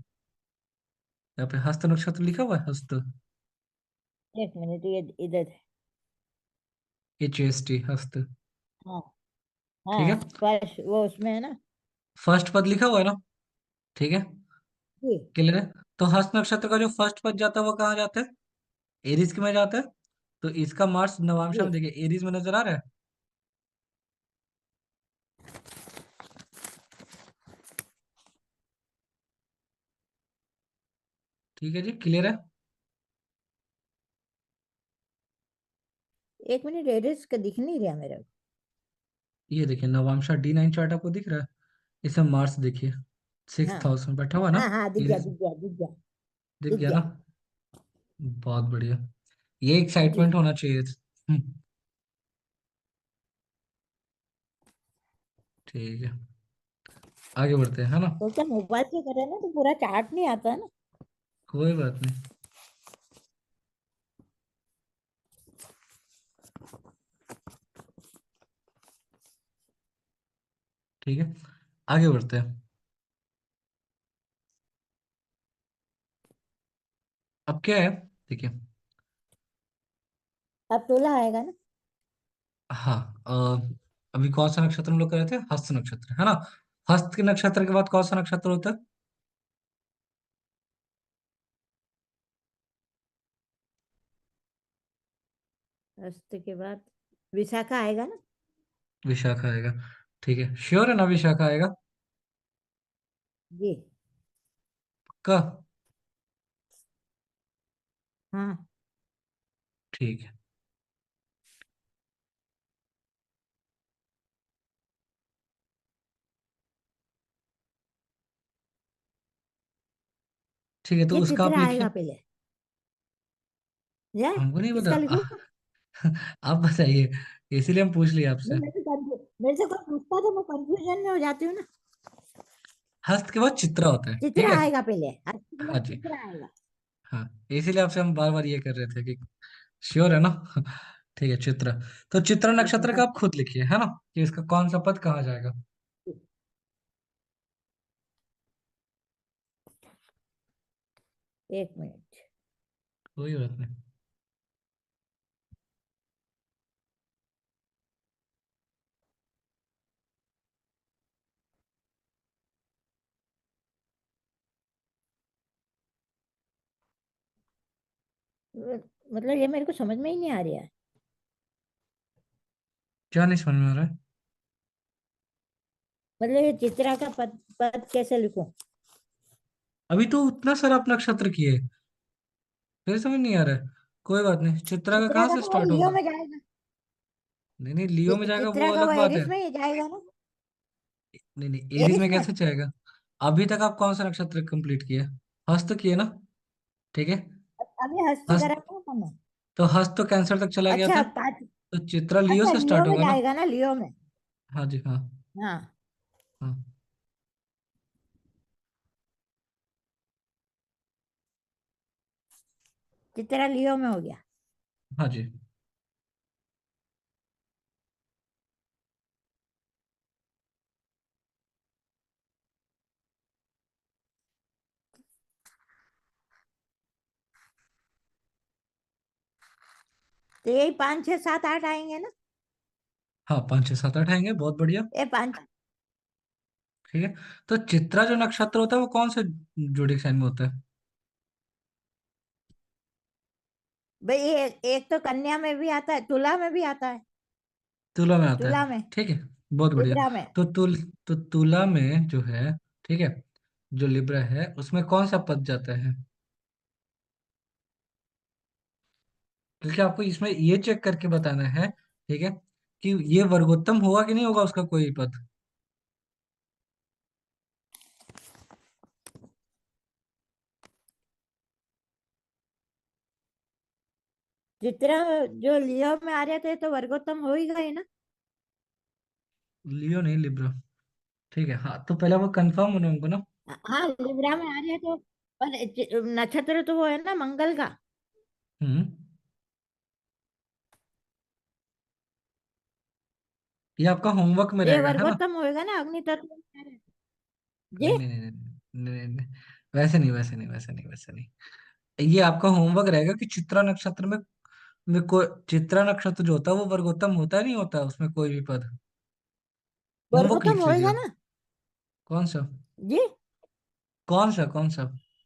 यहाँ पे हस्त नक्षत्र लिखा हुआ है, हस्त, एक मिनट, ये इधर है। HST, हस्त, हाँ ठीक हाँ, है। स्पर्श वो उसमें है ना। फर्स्ट पद लिखा हुआ है ना, ठीक है, जी क्लियर है। तो हस्त नक्षत्र का जो फर्स्ट पद जाता है वो कहाँ जाता है? एरीज के में जाता है, तो इसका मार्स नवांशा जी में देखिए एरीज में नजर आ रहा है। ठीक है जी, क्लियर है। एक मिनट, एड्रेस का दिख नहीं रहा मेरे को। ये देखिए नवांशा D9 चार्ट आपको दिख रहा है, इसमें मार्स देखिए हाँ 6th हाउस में बैठा हुआ ना। हाँ हाँ, दिख गया एरीज दिख गया दिख गया दिख दिख गया गया। ना। बहुत बढ़िया, ये जी। एक्साइटमेंट होना चाहिए। ठीक है, आगे बढ़ते हैं, है ना। तो क्या मोबाइल से करे ना तो पूरा चार्ट नहीं आता है ना। कोई बात नहीं। ठीक है, आगे बढ़ते हैं। अब क्या है, देखिए। अब तोला आएगा ना। हाँ, अभी कौन सा नक्षत्र हम लोग कर रहे थे, हस्त नक्षत्र, है ना। हस्त के नक्षत्र के बाद कौन सा नक्षत्र होता है। अस्त के बाद विशाखा आएगा ना। विशाखा आएगा। ठीक है, श्योर है ना, विशाखा आएगा। जी। का हाँ। ठीक है। ठीक है, तो ये उसका चित्र आप लिखिए। आएगा पहले। या हमको नहीं पता। इसका लिखूं। आप बताइए, इसीलिए हम पूछ लिए आपसे। नहीं, मेरे से कोई पूछता तो मैं कंफ्यूजन में हो जाती हूँ ना। हस्त के बाद चित्रा होता है, चित्र ठीक है। आएगा पहले, अस्त के हाँ बाद जी। चित्र आएगा। हाँ, इसीलिए आपसे हम बार बार ये कर रहे थे कि श्योर है ना। ठीक है, चित्रा। तो चित्रा ठीक है, नक्षत्र का हाँ। आप खुद लिखिए, है ना, कि इसका कौन सा पद कहाँ जाएगा। एक मिनट। कोई बात नहीं। मतलब ये मेरे को समझ में ही नहीं आ रहा है। क्या नहीं समझ में आ रहा है। मतलब ये चित्रा का पद पद कैसे लिखूं। अभी तो उतना सारा आप नक्षत्र किए, फिर समझ नहीं आ रहा है। कोई बात नहीं, चित्रा का चित्रा कहाँ का से तो वो स्टार्ट लियो होगा। में जाएगा। नहीं नहीं, लियो में जाएगा वो चित्रा का वो अलग बात है। एरिस में ही जाएगा ना। नहीं नहीं, एरीज एरिस में में। कैसे जाएगा। अभी तक आप कौन सा नक्षत्र कंप्लीट किए, हस्त किए ना। ठीक है। अभी हस्त हस्त, करा था मैंने। तो हस्त तो कैंसर तक चला गया अच्छा था। पाँच। तो चित्रा लियो अच्छा से लियो स्टार्ट में होगा ना। जाएगा ना, लियो में। हाँ जी, हाँ। हाँ। हाँ। चित्रा लियो में हो गया। हाँ जी। तो यही 5 6 7 8 आएंगे ना। हाँ, 5 6 7 8 आएंगे, बहुत बढ़िया। ये पांच। ठीक है, तो चित्रा जो नक्षत्र होता है वो कौन से जोडिक साइन में होता है। भाई ये एक तो कन्या में भी आता है, तुला में भी आता है। तुला में आता तुला है, में। ठीक है। बहुत बढ़िया। लिब्रा में। तो तुला में जो है, ठीक है, जो लिब्रा है उसमें कौन सा पद जाता है। क्योंकि आपको इसमें ये चेक करके बताना है, ठीक है, कि ये वर्गोत्तम होगा कि नहीं होगा उसका कोई पद। चित्रा जो लियो में आ रहे थे तो वर्गोत्तम हो ही गए ना। लियो नहीं, लिब्रा। ठीक है, हाँ, तो पहले वो कंफर्म होना हमको ना। हाँ लिब्रा में आ रहे तो। पर नक्षत्र तो वो है ना मंगल का। हम्म। ये आपका होमवर्क में तो ये रहेगा, है ना। वर्गोत्तम होएगा ना, अग्नि तत्व में आ रहे। जी। नहीं नहीं नहीं नहीं नहीं नहीं, नहीं, वैसे नहीं, वैसे नहीं, वैसे नहीं, वैसे नहीं। ये आपका होमवर्क रहेगा कि चित्रा नक्षत्र में कोई, चित्रा नक्षत्र जो होता है वो वर्गोत्तम होता है नहीं होता उसमें कोई भी पद। होमवर्क वर्गोत्तम लिख होएगा लीजिए। ना। कौन सा, जी। कौन सा, कौन सा,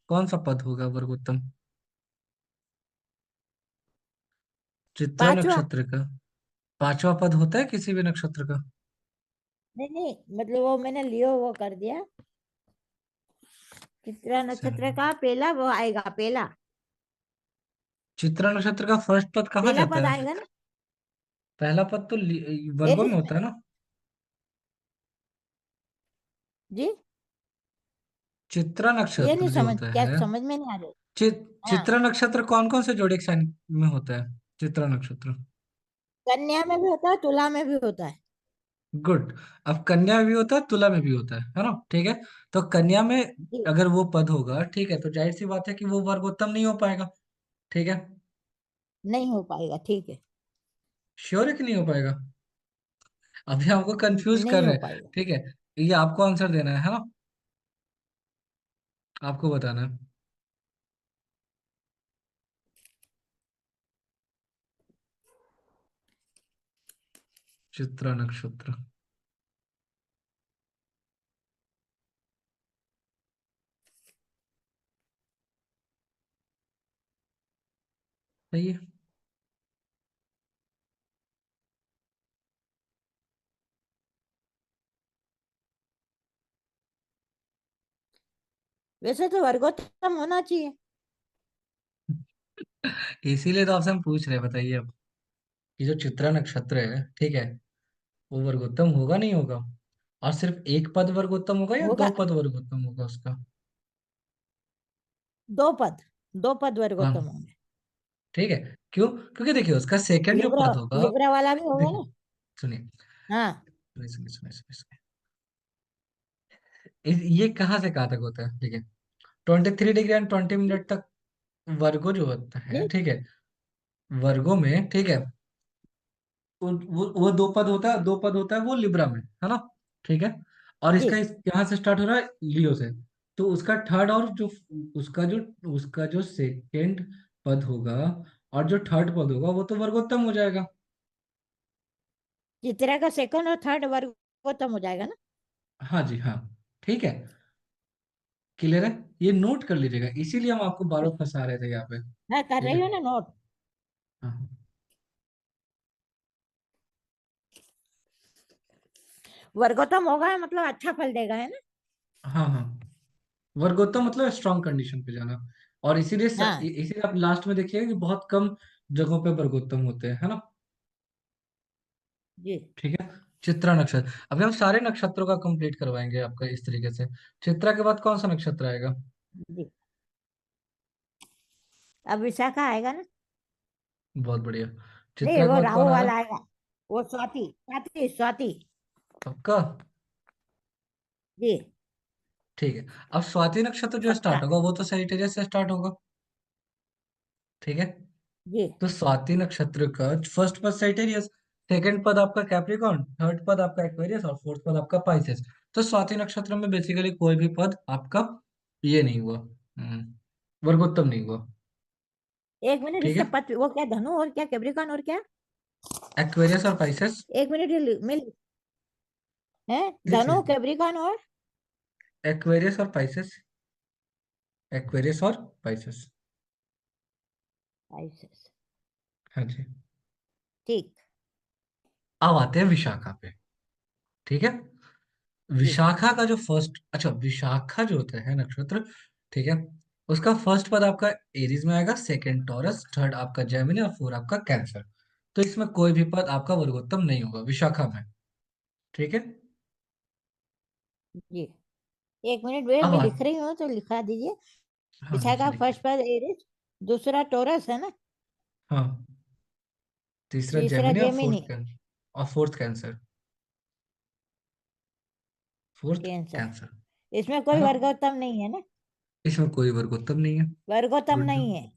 कौन सा पद होगा वर्गोत्तम। चित्रा पांचवा। नक्षत्र का 5वां पद होता है किसी भी नक्षत्र का? नहीं नहीं, मतलब वो मैंने लियो वो कर दिया। चित्रा नक्षत्र चलो, का पहला वो आएगा, पहला चित्रा नक्षत्र का फर्स्ट पद कहाँ पहला जाता पद है? आएगा ना। पहला पद तो वर्गो में एरिस में। होता है ना। जी, चित्रा ये नहीं नक्षत्र जो समझ, होता क्या है, समझ में नहीं आ रही। हाँ, चित्रा नक्षत्र कौन कौन से जोडिक साइन में होता है? चित्रा नक्षत्र। कन्या में भी होता है, तुला में भी होता है। गुड। अब कन्या में भी होता है, तुला में भी होता है ना? ठीक है। तो कन्या में जी, अगर वो पद होगा, ठीक है, तो जाहिर सी बात है कि वो वर्गोत्तम नहीं हो पाएगा। ठीक है। नहीं हो पाएगा, ठीक है। श्योर है कि नहीं हो पाएगा? अभी हमको कंफ्यूज कर नहीं रहे हो हैं। पाएगा। ठीक है। ये आपको आंसर देना है ना? आपको बताना है। चित्रा नक्षत्र। सही है। वैसे तो वर्गोत्तम होना चाहिए। इसीलिए तो आपसे हम पूछ रहे हैं, बताइए अब। कि जो चित्रा नक्षत्र है, ठीक है, वो वर्गोत्तम होगा नहीं होगा? और सिर्फ एक पद वर्गोत्तम होगा या दो होगा। पद वर्गोत्तम होगा उसका? दो पद, दो पद कौन? वर्गोत्तम होंगे। ठीक है। क्यों? क्योंकि देखिए उसका सेकंड जो लिब्रा, पद होगा। लिब्रा वाला भी होगा देखिए, ना। सुनिए हाँ सुनिए सुनिए सुनिए सुनिए सुनिए। ये कहाँ से कहाँ तक होता है? ठीक है। 23 डिग्री एंड 20 मिनट तक वर्गो जो होता है, जी ठीक है, वर्गो में, ठीक है, वो दो पद होता है, दो पद होता है वो लिब्रा में, है ना? ठीक है। और जी। इसका यहाँ से स्टार्ट हो रहा है, लियो से। तो उसका थर्ड और जो उसका जो सेकंड पद होगा और जो थर्ड पद होगा वो तो वर्गोत्तम हो जाएगा। चित्रा का सेकंड और थर्ड वर्गोत्तम हो जाएगा ना। हाँ जी, हाँ। ठीक है। क्लियर है? ये नोट कर लीजिएगा, इसीलिए हम आपको बार बार जी, फंसा रहे थे यहाँ पे। हाँ कर ठीक रही है। हो ना नोट। हाँ वर्गोत्तम होगा मतलब अच्छा फल देगा, है ना। हाँ हाँ। वर्गोत्तम मतलब स्ट्रांग कंडीशन पे जाना। और इसीलिए हाँ इसीलिए आप लास्ट में देखिएगा कि बहुत कम जगहों पे वर्गोत्तम होते हैं, है ना? जी ठीक है। चित्रा नक्षत्र, अभी हम सारे नक्षत्रों का कंप्लीट करवाएंगे आपका इस तरीके से। चित्रा के बाद कौन सा नक्षत्र आएगा? जी। अब विशाखा आएगा ना। बहुत बढ़िया। नहीं, चित्रा के वो बाद कौन राहु आ रहा वाला है? आएगा। वो स्वाति, स्वाति स्वाति। पक्का? जी ठीक है। अब स्वाति नक्षत्र जो पक्का। स्टार्ट होगा वो तो सजिटेरियस से स्टार्ट होगा। ठीक है। जी तो स्वाति नक्षत्र का फर्स्ट पद सजिटेरियस, सेकंड पद आपका कैप्रिकॉर्न, थर्ड पद आपका एक्वेरियस और फोर्थ पद आपका पाइसेस। तो स्वाति नक्षत्र में बेसिकली कोई भी पद आपका ये नहीं हुआ, वर्गोत्तम नहीं हुआ। एक मिनट, ठीक इससे है। वो क्या धनु और क्या कैप्रिकॉर्न और क्या। एक्वेरियस और पाइसेस। एक मिनट, ये मिल है। लिख धनु लीजिए। कैप्रिकॉर्न और एक्वेरियस और पाइसेस। एक्वेरियस और पाइसेस। आइसिस। हाँ जी। ठीक। अब आते हैं विशाखा पे। ठीक है। जी विशाखा का जो फर्स्ट, अच्छा, विशाखा जो होता है नक्षत्र, ठीक है, उसका फर्स्ट पद आपका एरीज में आएगा, सेकंड टॉरस, थर्ड आपका जेमिनी और फोर आपका कैंसर। तो इसमें कोई भी पद आपका वर्गोत्तम नहीं होगा विशाखा में। ठीक है। जी। एक मिनट वे, अब मैं लिख बात, रही हूँ तो लिखा दीजिए। हाँ लिखिए विशाखा लिखिए। फर्स्ट पर एरिस, दूसरा टोरस है ना, हाँ। तीसरा तीसरा जेमिनी और जेमिनी, फोर्थ कैंसर। और fourth cancer. Fourth cancer. Cancer. इसमें है कोई ना? वर्गोत्तम नहीं है ना। इसमें कोई वर्गोत्तम नहीं है। वर्गोत्तम गुड। नहीं है।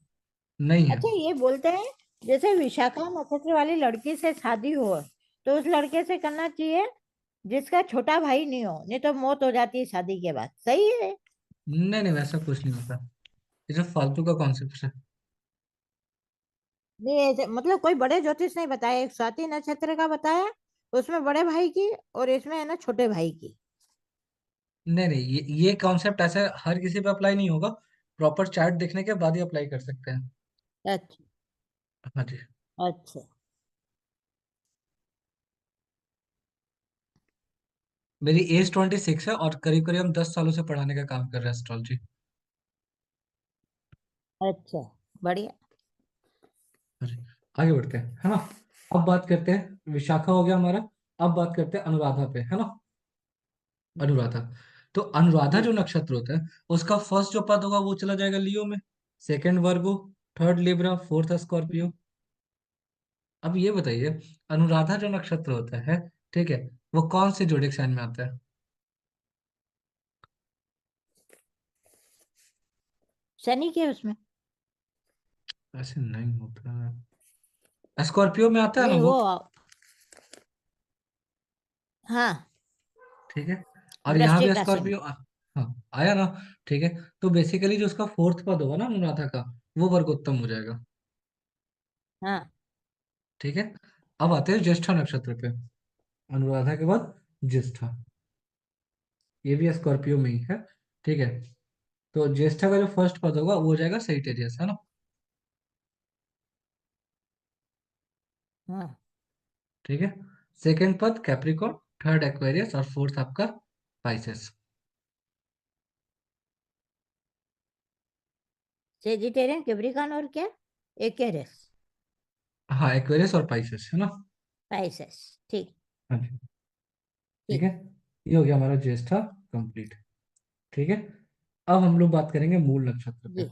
नहीं है। अच्छा, ये बोलते हैं जैसे विशाखा नक्षत्र वाली लड़की से शादी हो तो उस लड़के से करना चाहिए जिसका छोटा भाई नहीं हो, नहीं तो मौत हो जाती है शादी के बाद, सही है। नहीं नहीं, वैसा कुछ नहीं होता। ये सब फालतू का कॉन्सेप्ट है। नहीं मतलब कोई बड़े ज्योतिष नहीं बताया, एक स्वाति नक्षत्र का बताया, उसमें बड़े भाई की और इसमें है ना छोटे भाई की। नहीं नहीं, ये कॉन्सेप्ट ऐसे हर किसी पे अप्लाई नहीं होगा। प्रॉपर चार्ट देखने के बाद ही अप्लाई कर सकते हैं। अच्छा। हाँ जी। अच्छा मेरी एज 26 है और करीब करीब हम 10 सालों से पढ़ाने का काम कर रहे हैं एस्ट्रोलॉजी। अच्छा बढ़िया। आगे बढ़ते हैं, है ना। अब बात करते हैं, विशाखा हो गया हमारा। अब बात करते हैं अनुराधा पे, है ना। अनुराधा, तो अनुराधा जी जो नक्षत्र होता है उसका फर्स्ट जो पद होगा वो चला जाएगा लियो में, सेकंड वर्गो, थर्ड लिब्रा, फोर्थ स्कॉर्पियो। अब ये बताइए, अनुराधा जो नक्षत्र होता है, ठीक है, वो कौन से जोडिक साइन में आता है? शनि के उसमें। ऐसे नहीं होता है, स्कॉर्पियो में आता है ना नहीं वो। वो हाँ ठीक है, और यहाँ भी वृश्चिक राशि में। स्कॉर्पियो हाँ आया ना। ठीक है, तो बेसिकली जो उसका फोर्थ पद होगा ना अनुराधा का, वो वर्गोत्तम हो जाएगा। हाँ ठीक है, अब आते हैं ज्येष्ठा नक्षत्र पे। अनुराधा के बाद ज्येष्ठा, ये भी स्कॉर्पियो में ही है। ठीक है, तो ज्येष्ठा का जो फर्स्ट पद होगा वो हो जाएगा सेजिटेरियस, है ना। हाँ ठीक है, सेकंड पद कैप्रिकॉर्न, थर्ड एक्वेरियस और फोर्थ आपका पाइसेस। सेजिटेरियन कैप्रिकॉर्न और क्या एक्वेरियस हाँ, एक्वेरियस और पाइसेस, है ना। पाइसेस। ठीक हाँ जी। ठीक ठीक। है, ये हो गया हमारा ज्येष्ठा कंप्लीट। ठीक है, अब हम लोग बात करेंगे मूल नक्षत्र पे। जी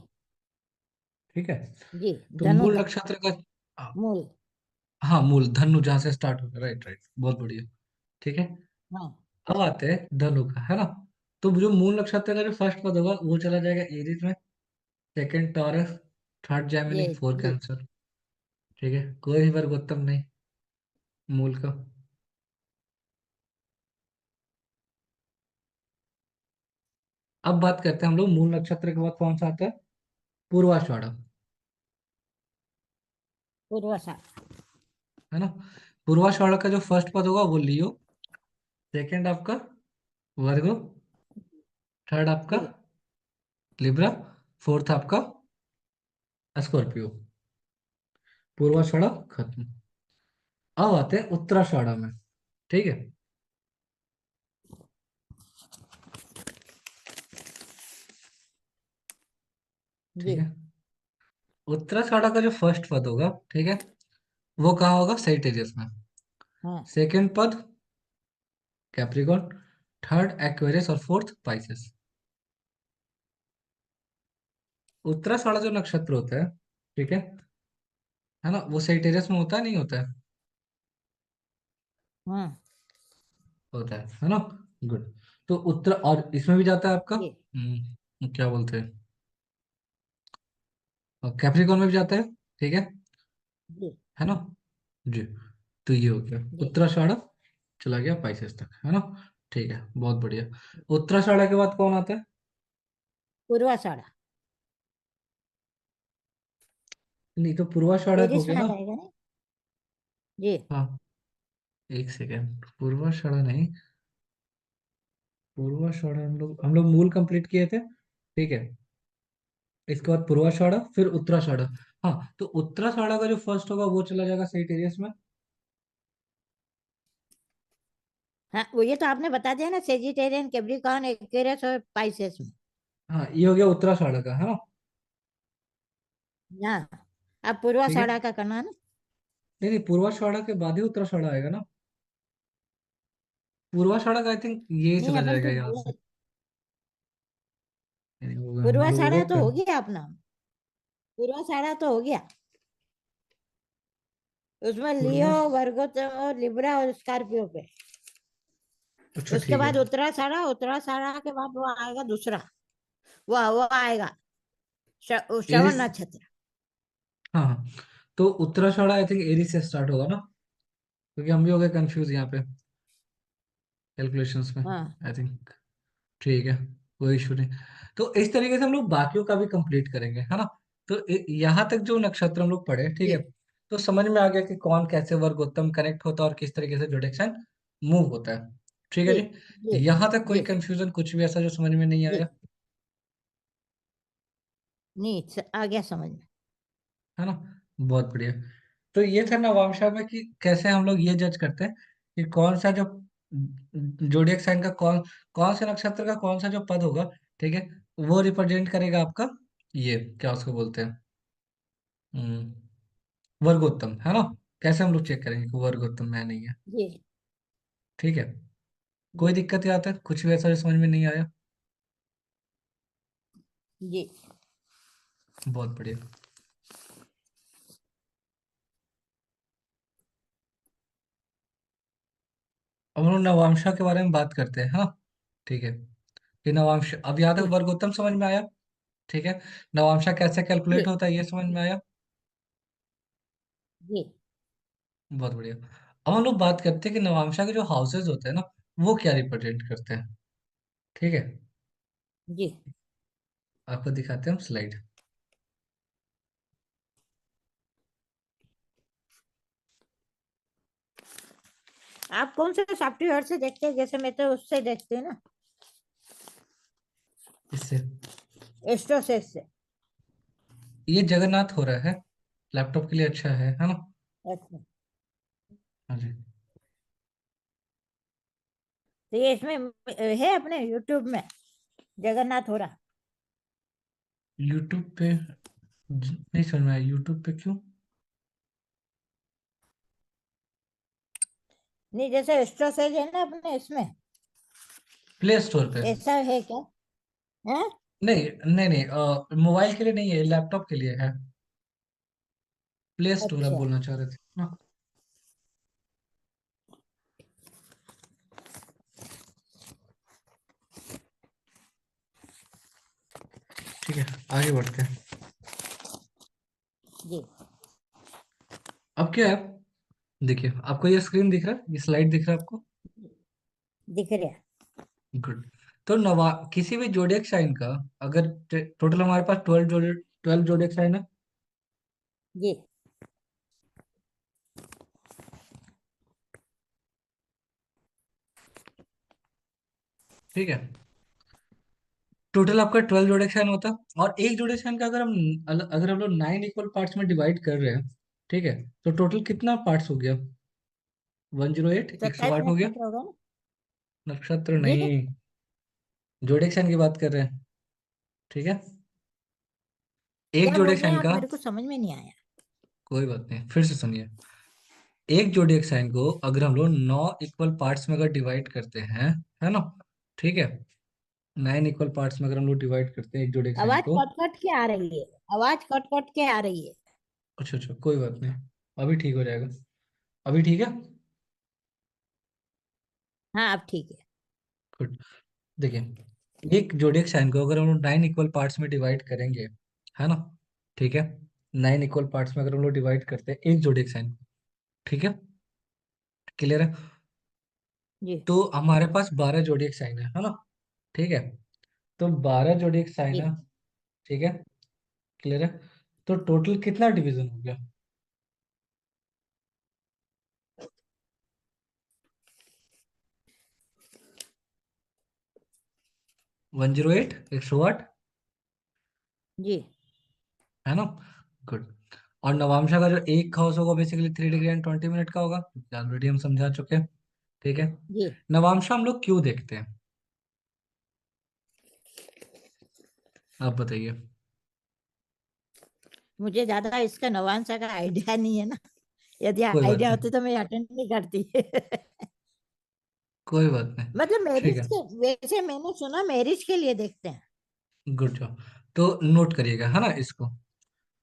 ठीक है, जी तो धनु मूल का नक्षत्र का मूल। हाँ मूल धनु जहाँ से स्टार्ट होता है, राइट राइट, बहुत बढ़िया। ठीक है, हाँ अब आते हैं धनु का, है ना। तो जो मूल नक्षत्र का जो फर्स्ट पद होगा वो चला जाएगा एरीज में, सेकंड टॉरस, थर्ड ये जेमिनी, फोर्थ जी कैंसर। ठीक है, कोई भी वर्गोत्तम नहीं मूल का। अब बात करते हैं हम लोग मूल नक्षत्र के बाद कौन सा आता है, पूर्वाषाढ़ा, पूर्वाषाढ़। है ना। पूर्वाषाढ़ा का जो फर्स्ट पद होगा वो लियो, सेकंड आपका वर्गो, थर्ड आपका जी लिब्रा, फोर्थ आपका स्कॉर्पियो। पूर्वाषाढ़ा खत्म। अब आते हैं उत्तराषाढ़ा में। ठीक है, जी ठीक है, उत्तराषाढ़ा का जो फर्स्ट पद होगा, ठीक है, वो कहाँ होगा, सेजिटेरियस में। हाँ सेकंड पद कैप्रिकॉर्न, थर्ड एक्वेरियस और फोर्थ पाइसेस। उत्तराषाढ़ा जो नक्षत्र होता है, ठीक है ना, वो सेजिटेरियस में होता है नहीं होता है? हाँ होता है ना। गुड। तो उत्तर और इसमें भी जाता है आपका, जी क्या बोलते हैं, कैप्रिकॉर्न में भी जाता है। ठीक जी है ना। जी, तो ये हो गया जी उत्तराषाढ़ा, चला गया पाइसेस तक, है ना। ठीक है, बहुत बढ़िया। उत्तराषाढ़ा के बाद कौन आता है? पूर्वाषाढ़ नहीं, तो पूर्वाषाढ़ा हो एरिस गया में आ ना। जाएगा ना। जी हाँ, एक सेकेंड, पूर्वाषाढ़ा नहीं, पूर्वाषाढ़ा हम लोग मूल कंप्लीट किए थे। ठीक है, इसके बाद पूर्वाषाढ़ा फिर उत्तराषाढ़ा। हाँ, तो उत्तराषाढ़ा का जो फर्स्ट होगा वो चला जाएगा सेजिटेरियस में। हाँ वो ये तो आपने बता दिया ना सेजिटेरियन कैप्रिकॉर्न एक्वेरियस और पाइसेस में। हाँ, ये हो गया उत्तराषाढ़ा का, है ना। हाँ अब ठीक है, पूर्वाषाढ़ का करना है ना। नहीं नहीं, पूर्वाषाढ़ा के बाद ही उत्तराषाढ़ा आएगा ना। पूर्वाषाढ़ा का आई थिंक ये नहीं चला अपन जाएगा तो यहाँ से। बोले नहीं होगा, हम लोग हो पूर्वाषाढ़ गए तो हो गया अपना। पूर्वाषाढ़ तो हो गया। उसमें लियो पूर्वा वर्गो और लिब्रा और स्कॉर्पियो पे। अच्छा उसके ठीक है। बाद उत्तराषाढ़ उत्तराषाढ़ के बाद वो आएगा दूसरा। वो आएगा श्रवण एरिस, नक्षत्र। हाँ हाँ, तो उत्तराषाढ़ा आई थिंक एरिस से स्टार्ट होगा ना, क्योंकि हम भी हो गए कंफ्यूज यहाँ पे कैलकुलेशंस में, हाँ आई थिंक। ठीक है, कोई इशू नहीं। तो इस तरीके से हम लोग बाकियों का भी कंप्लीट करेंगे, है ना। तो यहाँ तक जो नक्षत्र हम लोग पढ़े, ठीक है, जी तो समझ में आ गया कि कौन कैसे वर्गोत्तम कनेक्ट होता है और किस तरीके से जोडेक्शन मूव होता है। ठीक है जी जी जी, यहाँ तक कोई जी कंफ्यूजन कुछ भी ऐसा जो समझ में नहीं जी आया, नहीं आ गया समझ में। है ना। बहुत बढ़िया। तो ये था नवांशा में कि कैसे हम लोग ये जज करते हैं कि कौन सा जो जोडियक साइन का कौन कौन से नक्षत्र का कौन सा जो पद होगा, ठीक है, वो रिप्रेजेंट करेगा आपका, ये क्या उसको बोलते हैं, वर्गोत्तम, है ना। कैसे हम लोग चेक करेंगे कि वर्गोत्तम है नहीं है। जी ठीक है। कोई जी दिक्कत या आता है, कुछ भी ऐसा जो समझ में नहीं आया? जी। बहुत बढ़िया। अब हम लोग नवांशा के बारे में बात करते हैं, हाँ। ठीक है। कि नवांश अब याद है, जी वर्गोत्तम समझ में आया। ठीक है। नवांशा कैसे कैलकुलेट जी होता है ये समझ में आया। जी बहुत बढ़िया। अब हम लोग बात करते हैं कि नवांशा के जो हाउसेज होते हैं ना, वो क्या रिप्रेजेंट करते हैं। ठीक है। जी। आपको दिखाते हैं हम स्लाइड। आप कौन से सॉफ्टवेयर से देखते हैं? जैसे मैं तो उससे देखती हूँ ना, इससे एस्ट्रोसेस से। ये जगन्नाथ हो रहा है, लैपटॉप के लिए अच्छा है ना। अच्छा। हाँ जी। तो ये इसमें है अपने यूट्यूब में जगन्नाथ हो रहा। यूट्यूब पे नहीं समझ में आया, यूट्यूब पे क्यों? नहीं, जैसे एस्ट्रोसेल है ना अपने इसमें, प्ले स्टोर पे। ऐसा है क्या? है। नहीं नहीं नहीं, मोबाइल के लिए नहीं है, लैपटॉप के लिए है। प्ले स्टोर आप अच्छा बोलना चाह रहे थे ना। ठीक है, आगे बढ़ते हैं। जी। अब क्या है, देखिए आपको ये स्क्रीन दिख रहा है, ये स्लाइड दिख रहा है आपको। दिख रहा। गुड। तो नवा किसी भी जोडियक साइन का, अगर टोटल हमारे पास 12 जोडियक साइन है। जी ठीक है। टोटल आपका 12 जोडियक साइन होता है, और एक जोडियक साइन का अगर हम लोग 9 इक्वल पार्ट्स में डिवाइड कर रहे हैं, ठीक है, तो टोटल कितना पार्ट्स हो गया? 108, 27 108 हो गया। नक्षत्र होगा ना? नक्षत्र जी। नहीं, जोडियक साइन की बात कर रहे हैं। ठीक है। एक क्या जोडियक बोल रहे हैं साइन आप? का, मेरे को समझ में नहीं आया। कोई बात नहीं, फिर से सुनिए। एक जोडियक साइन को अगर हम लोग 9 इक्वल पार्ट्स में अगर डिवाइड करते हैं, है ना, ठीक है, 9 इक्वल पार्ट्स में अगर हम लोग डिवाइड करते हैं एक जोडियक साइन आवाज को। कट कट के आ रही है। आवाज कट कट के आ रही है। अच्छा अच्छा, कोई बात नहीं, अभी ठीक हो जाएगा। अभी ठीक है। हाँ अब ठीक है। गुड। देखिए, एक जोडियक साइन को अगर हम लोग 9 इक्वल पार्ट्स में डिवाइड करेंगे, है ना, ठीक है, 9 इक्वल पार्ट्स में अगर हम लोग डिवाइड करते हैं एक जोडियक साइन को, ठीक है, क्लियर है। जी तो हमारे पास 12 जोडियक साइन है ना, ठीक है। तो 12 जोडियक साइन जी। है, ठीक है, क्लियर है। तो टोटल कितना डिवीजन हो गया? 108, 108, जी है ना। गुड। और नवांशा का जो एक हाउस होगा बेसिकली 3 डिग्री एंड 20 मिनट का होगा, ऑलरेडी हम समझा चुके हैं। ठीक है। जी। नवांशा हम लोग क्यों देखते हैं, आप बताइए। मुझे ज्यादा इसका नवांशा का आइडिया नहीं है ना। यदि कोई बात आइडिया नहीं, होती तो मैं अटेंड नहीं करती। कोई बात नहीं। मतलब ठीक मैरिज है। के, वैसे मैंने सुना मैरिज के लिए देखते हैं। Good job. तो नोट करिएगा, है ना इसको।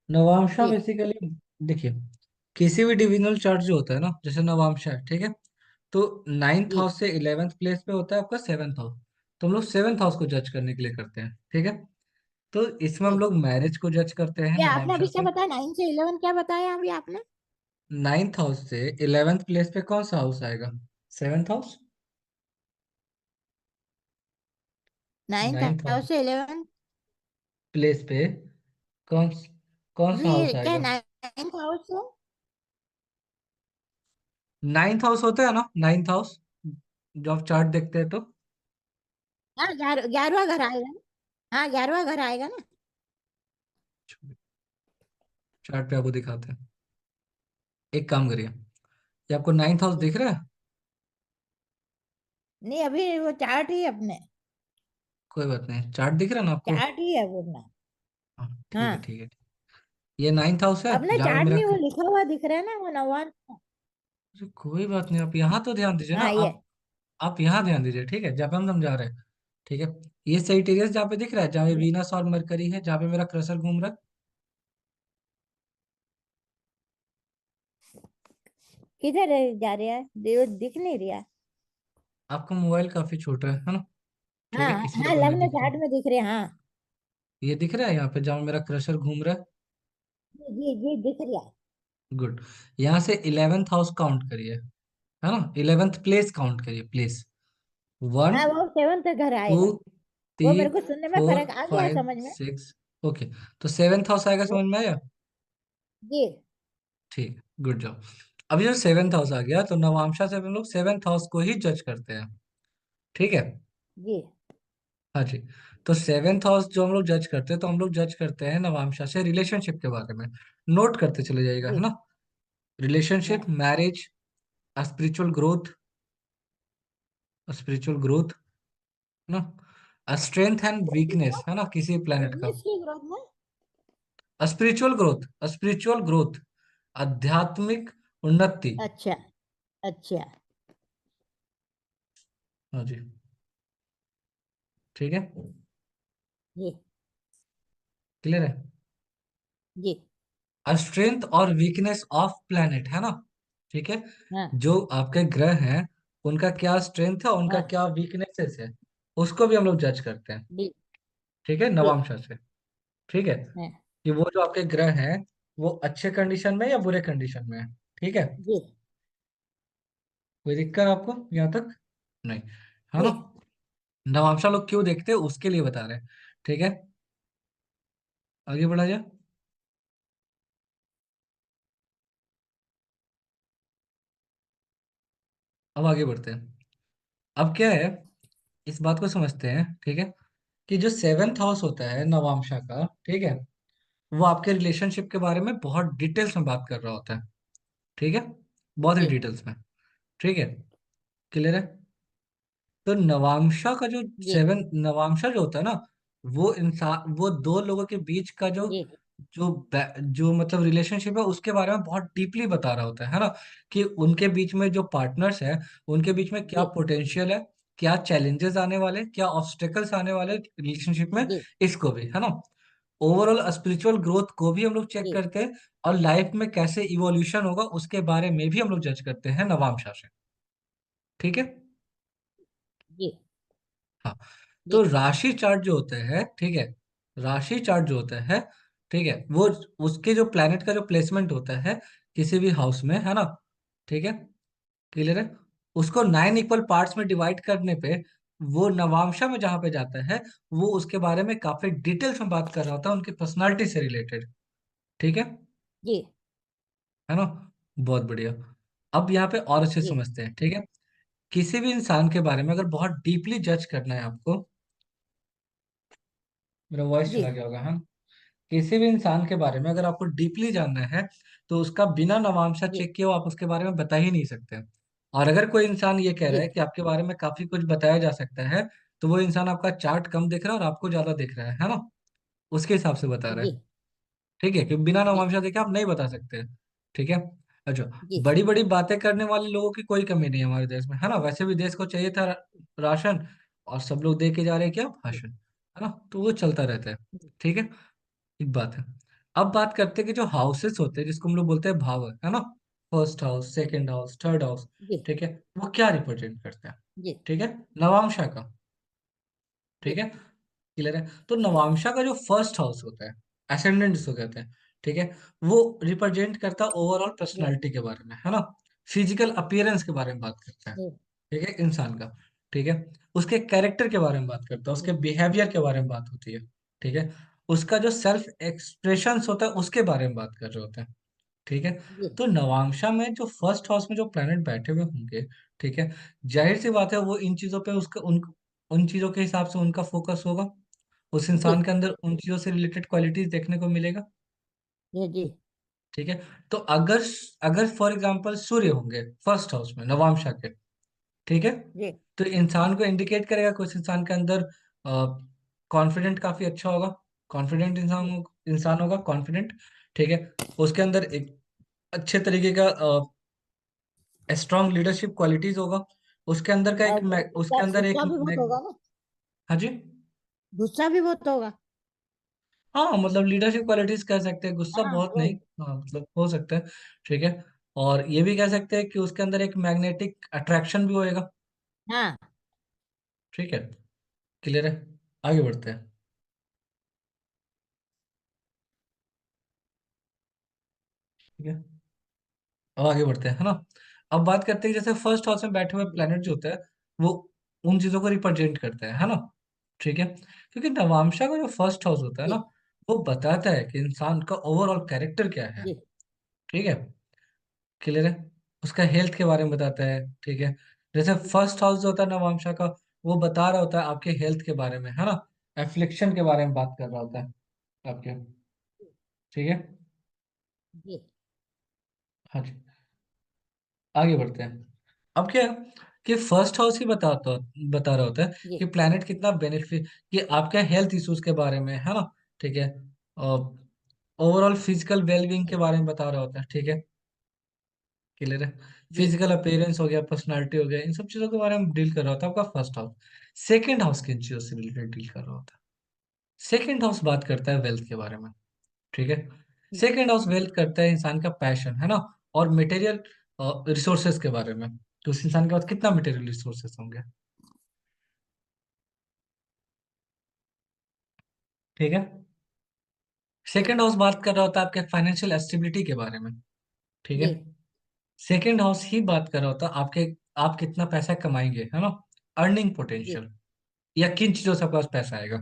नवांशा जी बेसिकली, देखिए, किसी भी डिविजनल चार्ट जो होता है ना, जैसे नवांशा है, ठीक है, तो 9th जी हाउस से 11th प्लेस पे होता है आपका 7th हाउस। तो हम लोग 7th हाउस को जज करने के लिए करते हैं, ठीक है। तो इसमें हम जी। लोग मैरिज को जज करते हैं ये आपने नवांशा अभी क्या से। बताया? 9 से 11 क्या बताया अभी आपने? 9th हाउस से 11th प्लेस पे कौन सा हाउस आएगा? 7th house. 9th 9th house house से 11। प्लेस पे कौन कौन सा हाउस नहीं, क्या आएगा? 9th हाउस से? 9th हाउस होता है ना, 9th हाउस, जो आप चार्ट देखते हैं तो। हाँ, 11वां घर आएगा ना। हाँ, 11वां घर आएगा ना। चार्ट पे आपको दिखाते हैं। एक काम करिए, ये आपको 9th हाउस जी। दिख रहा है? नहीं, अभी वो चार्ट ही है अपने। कोई बात नहीं, चार्ट दिख रहा है ना आपको? चार्ट ही है वो ना। हाँ ठीक है हाँ, ठीक है। ये 9th हाउस है अपने जहाँ पे चार्ट मेरा में वो लिखा हुआ दिख रहा है ना, वो नवान। अरे कोई बात नहीं, आप यहाँ तो ध्यान दीजिए ना। हाँ, ये। आप यहाँ ध्यान दीजिए, ठीक है, जहाँ पे हम समझा रहे हैं। ठीक है, ये सेजिटेरियस जहाँ पे दिख रहा है, जहाँ पे वीनस और मरकरी है, जहाँ पे मेरा क्रसर घूम रहा है। किधर जा रहा है, दिख नहीं रहा। आपका मोबाइल काफी छोटा है ना? ठीक हाँ है, इसलिए हाँ, आपको नहीं लग्न दिख रहा। चार्ट में दिख रहे हैं, हाँ। ये दिख रहा है यहाँ पे जहाँ मेरा क्रसर घूम रहा है। जी जी जी, दिख रहा है। गुड। यहाँ से 11th हाउस काउंट करिए, है ना, 11th प्लेस काउंट करिए, प्लेस। वन, हाँ, वो सेवन्थ घर टू, आएगा। वो मेरे थ्री, को सुनने में फोर, फर्क आ गया फाइव, समझ में। सिक्स। ओके, तो 7th हाउस आएगा, वो- समझ में आया? जी ठीक है, गुड जॉब। अभी जो 7th हाउस आ गया, तो नवांशा से हम लोग 7th हाउस को ही जज करते हैं। ठीक है। जी हाँ जी। तो 7th हाउस जो हम लोग जज करते हैं, तो हम लोग जज करते हैं नवांशा से रिलेशनशिप के बारे में। नोट करते चले जाइएगा, है जी। ना। रिलेशनशिप, हाँ, marriage, spiritual growth, spiritual growth, है ना, स्ट्रेंथ एंड वीकनेस, है ना, किसी प्लेनेट का। बिजनेस की ग्रोथ में। स्पिरिचुअल ग्रोथ, स्पिरिचुअल ग्रोथ, आध्यात्मिक उन्नति। अच्छा अच्छा। हाँ जी, ठीक है, जी क्लियर है। जी। स्ट्रेंथ और वीकनेस ऑफ प्लेनेट, है ना। ठीक है, हाँ जो आपके ग्रह हैं, उनका क्या स्ट्रेंथ है, उनका हाँ। क्या वीकनेसेस है, उसको भी हम लोग जज करते हैं। जी ठीक है, जी। नवांशा से। ठीक है, हाँ कि वो जो आपके ग्रह हैं, वो अच्छे कंडीशन में या बुरे कंडीशन में है। ठीक है, जी कोई दिक्कत आपको यहाँ तक? नहीं, है जी ना। नवांशा लोग क्यों देखते हैं उसके लिए बता रहे हैं। ठीक है, आगे बढ़ा जाए। अब आगे बढ़ते हैं। अब क्या है, इस बात को समझते हैं, ठीक है, कि जो 7th हाउस होता है नवांशा का, ठीक है, वो आपके रिलेशनशिप के बारे में बहुत डिटेल्स में बात कर रहा होता है। ठीक है, बहुत ही जी डिटेल्स में। ठीक है, क्लियर है। तो नवांशा का जो जी 7 नवांशा जो होता है ना, वो इंसान, वो दो लोगों के बीच का जो जी जो जो मतलब रिलेशनशिप है, उसके बारे में बहुत डीपली बता रहा होता है ना। कि उनके बीच में जो पार्टनर्स है, उनके बीच में क्या जी पोटेंशियल है, क्या चैलेंजेस आने वाले, क्या ऑब्स्टेकल्स आने वाले रिलेशनशिप में, जी इसको भी, है ना। ओवरऑल स्पिरिचुअल ग्रोथ को भी हम लोग चेक जी करते हैं, और लाइफ में कैसे इवोल्यूशन होगा उसके बारे में भी हम लोग जज करते हैं नवांशा से। ठीक है। जी हाँ, जी तो राशि चार्ट जो होता है, ठीक है, राशि चार्ट जो होता है, ठीक है, वो उसके जो प्लेनेट का जो प्लेसमेंट होता है किसी भी हाउस में, है ना। ठीक है, क्लियर है। उसको 9 इक्वल पार्ट्स में डिवाइड करने पे, वो नवांशा में जहां पे जाता है, वो उसके बारे में काफी डिटेल्स में बात कर रहा होता है, उनकी पर्सनालिटी से रिलेटेड। ठीक है जी है ना, बहुत बढ़िया। अब यहाँ पे और अच्छे से जी समझते हैं, ठीक है। किसी भी इंसान के बारे में अगर बहुत डीपली जज करना है आपको, मेरा वॉइस जी चला गया होगा, हाँ। किसी भी इंसान के बारे में अगर आपको डीपली जानना है, तो उसका बिना नवांशा जी चेक किए वो आप उसके बारे में बता ही नहीं सकते। और अगर कोई इंसान ये कह जी रहा है कि आपके बारे में काफी कुछ बताया जा सकता है, तो वो इंसान आपका चार्ट कम देख रहा है और आपको ज्यादा देख रहा है ना। उसके हिसाब से बता रहा जी है। ठीक है, कि बिना जी नवांशा देखे आप नहीं बता सकते। ठीक है। अच्छा, जी बड़ी बड़ी बातें करने वाले लोगों की कोई कमी नहीं है हमारे देश में, है ना। वैसे भी देश को चाहिए था राशन, और सब लोग दे के जा रहे हैं क्या, भाषण, है ना, तो वो चलता रहता है। ठीक है, एक बात है। अब बात करते हैं कि जो हाउसेस होते हैं, जिसको हम लोग बोलते हैं भाव, है ना, first house, second house, third house, जी ठीक है, वो क्या रिप्रेजेंट करते हैं। जी ठीक है, नवांशा का। जी ठीक है, क्लियर है। तो नवांशा का जो फर्स्ट हाउस होता है, असेंडेंट जिसको कहते हैं, ठीक है, वो रिप्रेजेंट करता है ओवरऑल जी पर्सनालिटी के बारे में, है ना, फिजिकल अपीयरेंस के बारे में बात करता है। जी ठीक है, इंसान का। ठीक है, उसके कैरेक्टर के बारे में बात करता है, उसके बिहेवियर के बारे में बात होती है। ठीक है, उसका जो सेल्फ एक्सप्रेशन होता है उसके बारे में बात कर रहे होते हैं। ठीक है, जी तो नवांशा में जो फर्स्ट हाउस में जो प्लैनेट बैठे हुए होंगे, ठीक है, जाहिर सी बात है वो इन चीजों पे उसका उन चीजों के हिसाब से उनका फोकस होगा। उस जी इंसान के अंदर उन चीजों से रिलेटेड क्वालिटीज देखने को मिलेगा। जी जी ठीक है। तो अगर अगर फॉर एग्जाम्पल सूर्य होंगे फर्स्ट हाउस में नवांशा के, ठीक है, जी तो इंसान को इंडिकेट करेगा कुछ इंसान के अंदर कॉन्फिडेंट काफी अच्छा होगा, कॉन्फिडेंट जी इंसान होगा, कॉन्फिडेंट। ठीक है। उसके अंदर एक अच्छे तरीके का स्ट्रॉन्ग लीडरशिप क्वालिटीज होगा। उसके अंदर का और उसके गुस्सा अंदर एक गुस्सा भी बहुत होगा ना, हाँ जी। गुस्सा भी बहुत होगा। हाँ मतलब लीडरशिप क्वालिटीज कह सकते हैं, गुस्सा हाँ बहुत नहीं, वही। हाँ मतलब हो सकता है। ठीक है। और ये भी कह सकते हैं कि उसके अंदर एक मैग्नेटिक अट्रैक्शन भी होएगा। हाँ ठीक है। क्लियर है। आगे बढ़ते हैं। ठीक है। अब आगे बढ़ते हैं, है ना। अब बात करते हैं जैसे फर्स्ट हाउस में बैठे हुए जी प्लेनेट जो होते हैं वो उन चीजों को रिप्रेजेंट करते हैं, है ना। ठीक है। क्योंकि नवांशा का जो फर्स्ट हाउस होता है ना, जी वो बताता है कि इंसान का ओवरऑल कैरेक्टर क्या है। जी ठीक है। क्लियर है। उसका हेल्थ के बारे में बताता है। ठीक है। जैसे फर्स्ट हाउस जो होता है नवांशा का, वो बता रहा होता है आपके हेल्थ के बारे में, है ना। एफ्लिक्शन के बारे में बात कर रहा होता है आपके। ठीक है। जी हाँ जी। आगे बढ़ते हैं। अब क्या है कि फर्स्ट हाउस ही बता रहा होता है जी कि प्लैनेट कितना बेनिफिट, कि आपके हेल्थ इश्यूज के बारे में, है ना। ठीक है। और ओवरऑल फिजिकल वेलबींग के जी बारे में बता रहा होता है। ठीक है। क्लियर है। जी फिजिकल अपीयरेंस हो गया, पर्सनालिटी हो गया, इन सब चीजों के बारे में डील कर रहा होता है आपका फर्स्ट हाउस। सेकंड हाउस किन चीजों से रिलेटेड डील कर रहा होता है? सेकंड हाउस बात करता है वेल्थ के बारे में। ठीक है। सेकंड हाउस वेल्थ करता है इंसान का पैशन, है ना, और मटेरियल रिसोर्सेज के बारे में, तो उस इंसान के पास कितना मटेरियल रिसोर्सेज होंगे। ठीक है। जी सेकंड हाउस बात कर रहा होता है आपके फाइनेंशियल स्टेबिलिटी के बारे में। ठीक है। जी सेकंड हाउस ही बात कर रहा होता है आपके, आप कितना पैसा कमाएंगे, है ना, अर्निंग जी पोटेंशियल, या किन चीजों से आपके पास पैसा आएगा।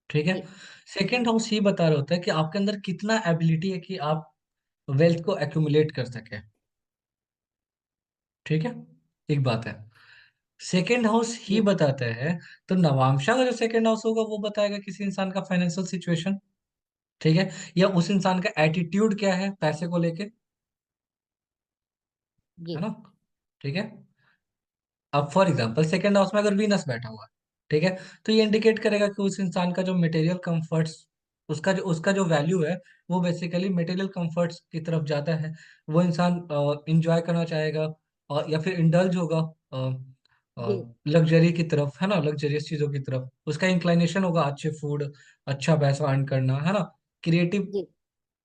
ठीक है। जी सेकंड हाउस ही बता रहा होता है कि आपके अंदर कितना एबिलिटी है कि आप वेल्थ को एक्यूमुलेट कर सके। ठीक है। एक बात है, सेकेंड हाउस ही जी बताता है, तो नवांशा का जो सेकेंड हाउस होगा वो बताएगा किसी इंसान का फाइनेंशियल सिचुएशन। ठीक है। या उस इंसान का एटीट्यूड क्या है पैसे को लेके, है जी ना। ठीक है। अब फॉर एग्जांपल सेकेंड हाउस में अगर वीनस बैठा हुआ है, ठीक है, तो ये इंडिकेट करेगा कि उस इंसान का जो मटेरियल कंफर्ट्स, उसका जो वैल्यू है वो बेसिकली मटेरियल कंफर्ट्स की तरफ जाता है। वो इंसान इंजॉय करना चाहेगा, और या फिर इंडल्ज होगा जी लग्जरी की तरफ, है ना, लग्जरियस चीजों की तरफ उसका इंक्लाइनेशन होगा, अच्छे फूड, अच्छा पैसा अर्न करना, है ना, क्रिएटिव जी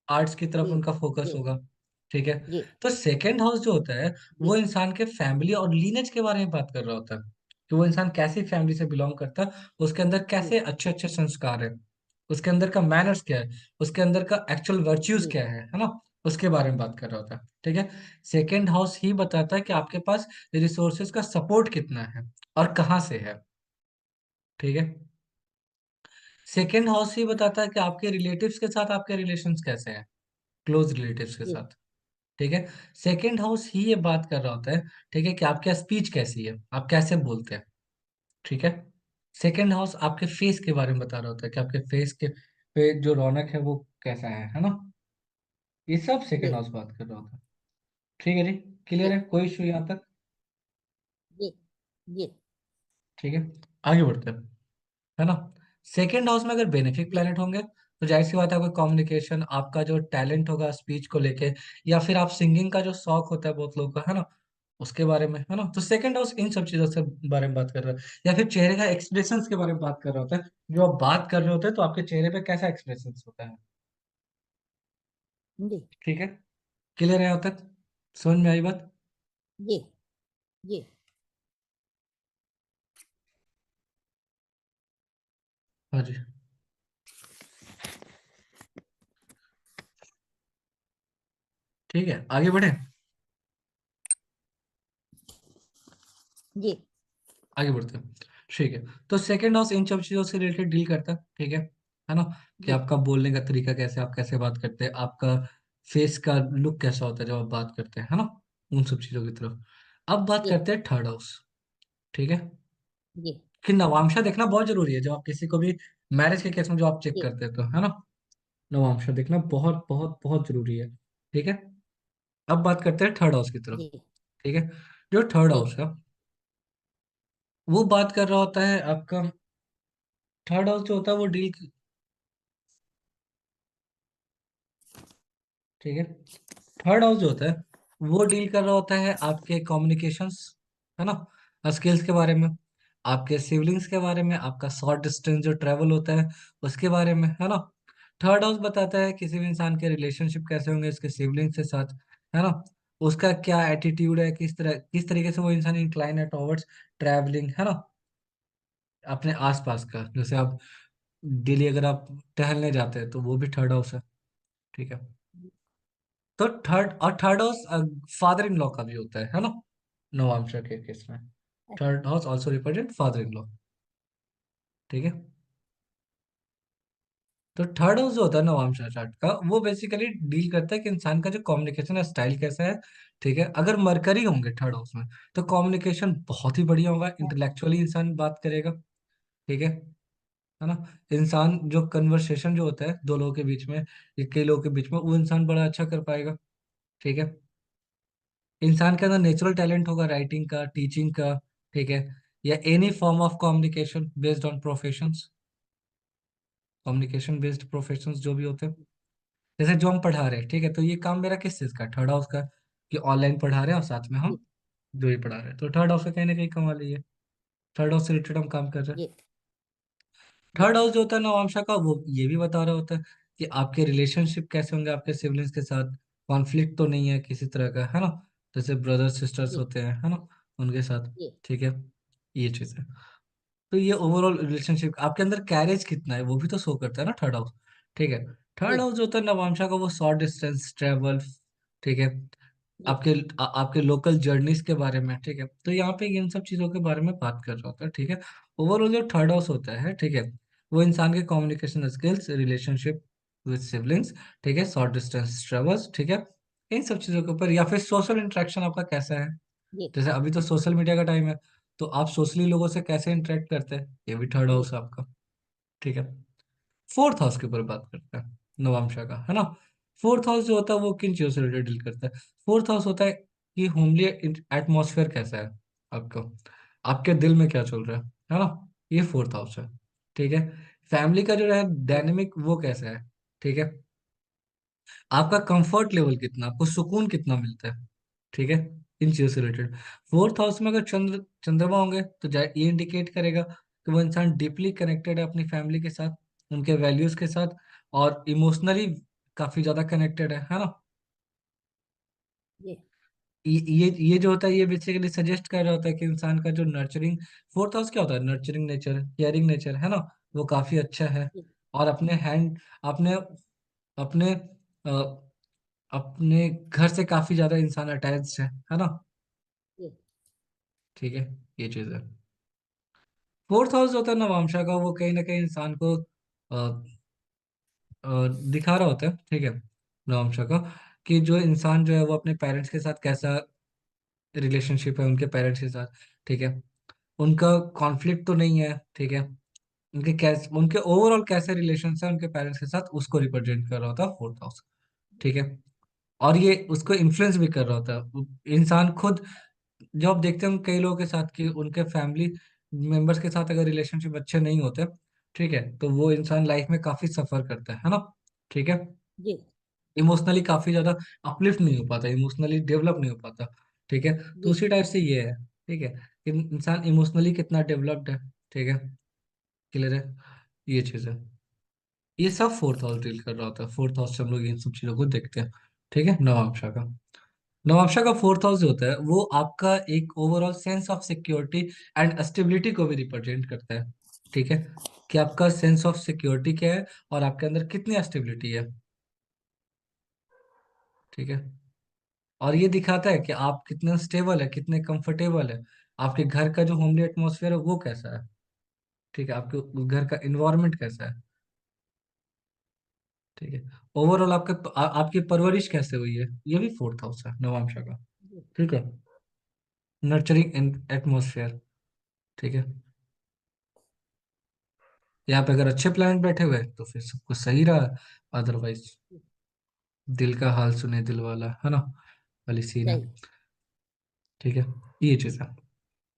आर्ट्स की तरफ जी उनका फोकस जी होगा। ठीक है। जी तो सेकेंड हाउस जो होता है वो जी इंसान के फैमिली और लीनेज के बारे में बात कर रहा होता है, कि वो इंसान कैसी फैमिली से बिलोंग करता है, उसके अंदर जी कैसे अच्छे अच्छे संस्कार है, उसके अंदर का मैनर्स क्या है, उसके अंदर का एक्चुअल वर्च्यूज जी क्या है ना, उसके बारे में बात कर रहा होता है। ठीक है। सेकेंड हाउस ही बताता है कि आपके पास रिसोर्सेज का सपोर्ट कितना है और कहाँ से है। ठीक है। सेकेंड हाउस ही बताता है कि आपके रिलेटिव्स के साथ आपके रिलेशंस कैसे हैं, क्लोज रिलेटिव्स के जी साथ। ठीक है। सेकेंड हाउस ही ये बात कर रहा होता है, ठीक है, कि आपकी स्पीच कैसी है, आप कैसे बोलते हैं। ठीक है। सेकेंड हाउस आपके फेस के बारे में बता रहा होता है कि आपके फेस के पे जो रौनक है वो कैसा है ना। ये सब सेकेंड जी हाउस बात कर रहा होता है। ठीक है जी। क्लियर जी है, कोई इशू यहाँ तक? जी जी ठीक है। आगे बढ़ते हैं, है ना। सेकेंड हाउस में अगर बेनिफिक जी प्लैनेट होंगे तो जाहिर सी बात है आपका कम्युनिकेशन, आपका जो टैलेंट होगा स्पीच को लेके, या फिर आप सिंगिंग का जो शौक होता है बहुत लोगों का, है ना, उसके बारे में, है ना, तो सेकंड हाउस इन सब चीजों से बारे में बात कर रहा है। या फिर चेहरे का एक्सप्रेशंस के बारे में बात कर रहा होता है, जो आप बात कर रहे होते हैं तो आपके चेहरे पे कैसा एक्सप्रेशंस होता है। जी ठीक है। क्लियर है यहाँ तक, समझ में आई बात? जी जी हाँ जी। ठीक है, आगे बढ़े। जी आगे बढ़ते हैं। ठीक है। तो सेकंड हाउस इन सब चीजों से रिलेटेड डील करता है। ठीक है ना, कि जी आपका बोलने का तरीका कैसे, आप कैसे बात करते हैं, आपका फेस का लुक कैसा होता है जब आप बात करते हैं, है ना, उन सब चीजों की तरफ। अब बात जी करते हैं थर्ड हाउस। ठीक है। जी कि नवांशा देखना बहुत जरूरी है जब आप किसी को भी मैरिज के केस में जो आप चेक जी करते हैं तो, है ना, नवांशा देखना बहुत बहुत बहुत जरूरी है। ठीक है। अब बात करते हैं थर्ड हाउस की तरफ। जी ठीक है। जो थर्ड जी हाउस है वो बात कर रहा होता है आपका, थर्ड हाउस जो होता है वो डील, ठीक है, थर्ड हाउस जो होता है वो डील कर रहा होता है आपके कम्युनिकेशंस, है ना, स्किल्स के बारे में, आपके सिबलिंग्स के बारे में, आपका शॉर्ट डिस्टेंस जो ट्रेवल होता है उसके बारे में, है ना। थर्ड हाउस बताता है किसी भी इंसान के रिलेशनशिप कैसे होंगे उसके सिबलिंग्स के साथ, है ना, उसका क्या एटीट्यूड है, किस तरीके से वो इंसान इंक्लाइन है टॉवर्ड्स ट्रैवलिंग, है ना, अपने आसपास का, जैसे आप डेली अगर आप टहलने जाते हैं तो वो भी थर्ड हाउस है। ठीक है। तो third house father in law का भी होता है ना, नवांशा के केस में third house also represent father in law. ठीक है। तो थर्ड हाउस जो होता है नवांशा चार्ट का वो बेसिकली डील करता है कि इंसान का जो कम्युनिकेशन स्टाइल कैसा है। ठीक है। अगर मरकरी होंगे थर्ड हाउस में तो कम्युनिकेशन बहुत ही बढ़िया होगा, इंटेलेक्चुअली इंसान बात करेगा। ठीक है ना। इंसान जो कन्वर्सेशन जो होता है दो लोगों के बीच में या कई लोगों के बीच में वो इंसान बड़ा अच्छा कर पाएगा। ठीक है। इंसान के अंदर नेचुरल टैलेंट होगा राइटिंग का, टीचिंग का। ठीक है। या any form of communication based on professions, communication based professions जो भी होते हैं, जैसे जो हम पढ़ा रहे हैं। ठीक है। तो ये काम मेरा किस चीज का, थर्ड हाउस का, कि ऑनलाइन पढ़ा रहे हैं और साथ में हम जी जो भी पढ़ा रहे हैं, तो थर्ड हाउस का कहीं ना कहीं कमा लीजिए, थर्ड हाउस से रिलेटेड हम काम कर रहे हैं। जी जी थर्ड हाउस जो होता है नवांशा का वो ये भी बता रहा होता है कि आपके रिलेशनशिप कैसे होंगे आपके सिबलिंग्स के साथ, कॉन्फ्लिक्ट तो नहीं है किसी तरह का, है ना, जैसे ब्रदर सिस्टर्स जी होते हैं, है ना, उनके साथ। जी ठीक है। ये चीज है। तो ये ओवरऑल रिलेशनशिप आपके अंदर कैरेज कितना है वो भी तो शो करता है ना थर्ड हाउस। ठीक है। थर्ड जी हाउस जो होता है नवांशा का वो शॉर्ट डिस्टेंस ट्रेवल। ठीक है। जी आपके लोकल जर्नीज के बारे में। ठीक है। तो यहाँ पे इन सब चीजों के बारे में बात कर रहा होता है। ठीक है। ओवरऑल जो थर्ड हाउस होता है, ठीक है, वो इंसान के communication skills, relationship with siblings, ठीक है, शॉर्ट डिस्टेंस ट्रेवल्स, ठीक है, इन सब चीजों के ऊपर, या फिर सोशल इंटरेक्शन आपका कैसा है। जी जैसे अभी तो सोशल मीडिया का टाइम है, तो आप सोशली लोगों से कैसे इंटरेक्ट करते हैं, ये भी थर्ड जी हाउस है आपका। ठीक है। फोर्थ हाउस के ऊपर बात करते हैं नवांशा का, है ना। फोर्थ हाउस जो होता है वो किन चीजों से रिलेटेड डील करता है। फोर्थ हाउस होता है कि होमली एटमॉस्फेयर कैसा है आपका, आपके दिल में क्या चल रहा है ना, ये फोर्थ हाउस है। ठीक है। फैमिली का जो है जी डायनेमिक वो कैसा है। ठीक है। आपका कंफर्ट लेवल कितना, आपको सुकून कितना मिलता है। ठीक है। इन चीजों से रिलेटेड फोर्थ हाउस में अगर चंद्रमा होंगे तो ये इंडिकेट करेगा कि वो इंसान डीपली कनेक्टेड है अपनी फैमिली के साथ, उनके वैल्यूज के साथ, और इमोशनली काफी ज्यादा कनेक्टेड है ना। जी ये जो होता है ये बेसिकली सजेस्ट कर रहा होता है कि इंसान का जो नर्चरिंग, फोर्थ हाउस क्या होता है, नर्चरिंग नेचर, केयरिंग नेचर, है ना, वो काफी अच्छा है। जी और अपने अपने अ, अपने घर से काफी ज्यादा इंसान अटैच है ना। जी ठीक है। ये चीज है। फोर्थ हाउस होता है नवांशा का वो कहीं ना कहीं इंसान को दिखा रहा होता है। ठीक है। नवांशा का कि जो इंसान जो है वो अपने पेरेंट्स के साथ कैसा रिलेशनशिप है उनके पेरेंट्स के साथ। ठीक है। उनका कॉन्फ्लिक्ट तो नहीं है। ठीक है। उनके ओवरऑल कैसे रिलेशन है उनके पेरेंट्स के साथ उसको रिप्रेजेंट कर रहा होता है फोर्थ हाउस। ठीक है। और ये उसको इन्फ्लुएंस भी कर रहा होता है इंसान खुद। जो आप देखते हैं कई लोगों के साथ कि उनके फैमिली मेंबर्स के साथ अगर रिलेशनशिप अच्छे नहीं होते, ठीक है, तो वो इंसान लाइफ में काफी सफर करता है ना। ठीक है। जी इमोशनली काफी ज्यादा अपलिफ्ट नहीं हो पाता, इमोशनली डेवलप नहीं हो पाता। ठीक है। तो जी उसी टाइप से ये है। ठीक है। कि इंसान इमोशनली कितना डेवलप्ड है। ठीक है। क्लियर है। ये चीज है। ये सब फोर्थ हाउस डील कर रहा होता है, फोर्थ हाउस से हम लोग इन सब चीजों को देखते हैं। ठीक है। नवांशा का, नवांशा का फोर्थ हाउस जो होता है वो आपका एक overall sense of security and stability को भी रिप्रेजेंट करता है। ठीक है। कि आपका सेंस ऑफ सिक्योरिटी क्या है और आपके अंदर कितनी स्टेबिलिटी है। ठीक है। और ये दिखाता है कि आप कितने स्टेबल है, कितने कंफर्टेबल है, आपके घर का जो होमली एटमॉस्फेयर है वो कैसा है। ठीक है। आपके उस घर का इन्वायरमेंट कैसा है। ठीक है। ओवरऑल आपकी परवरिश कैसे हुई है, ये भी फोर्थ हाउस है नवांशा का। जी ठीक है। Nurturing atmosphere. ठीक है। यहाँ पे अगर अच्छे प्लैनेट बैठे हुए हैं तो फिर सब कुछ सही रहा, अदरवाइज दिल का हाल सुने दिल वाला, है ना, वाली सीन है। सही। ठीक है, ये चीज है।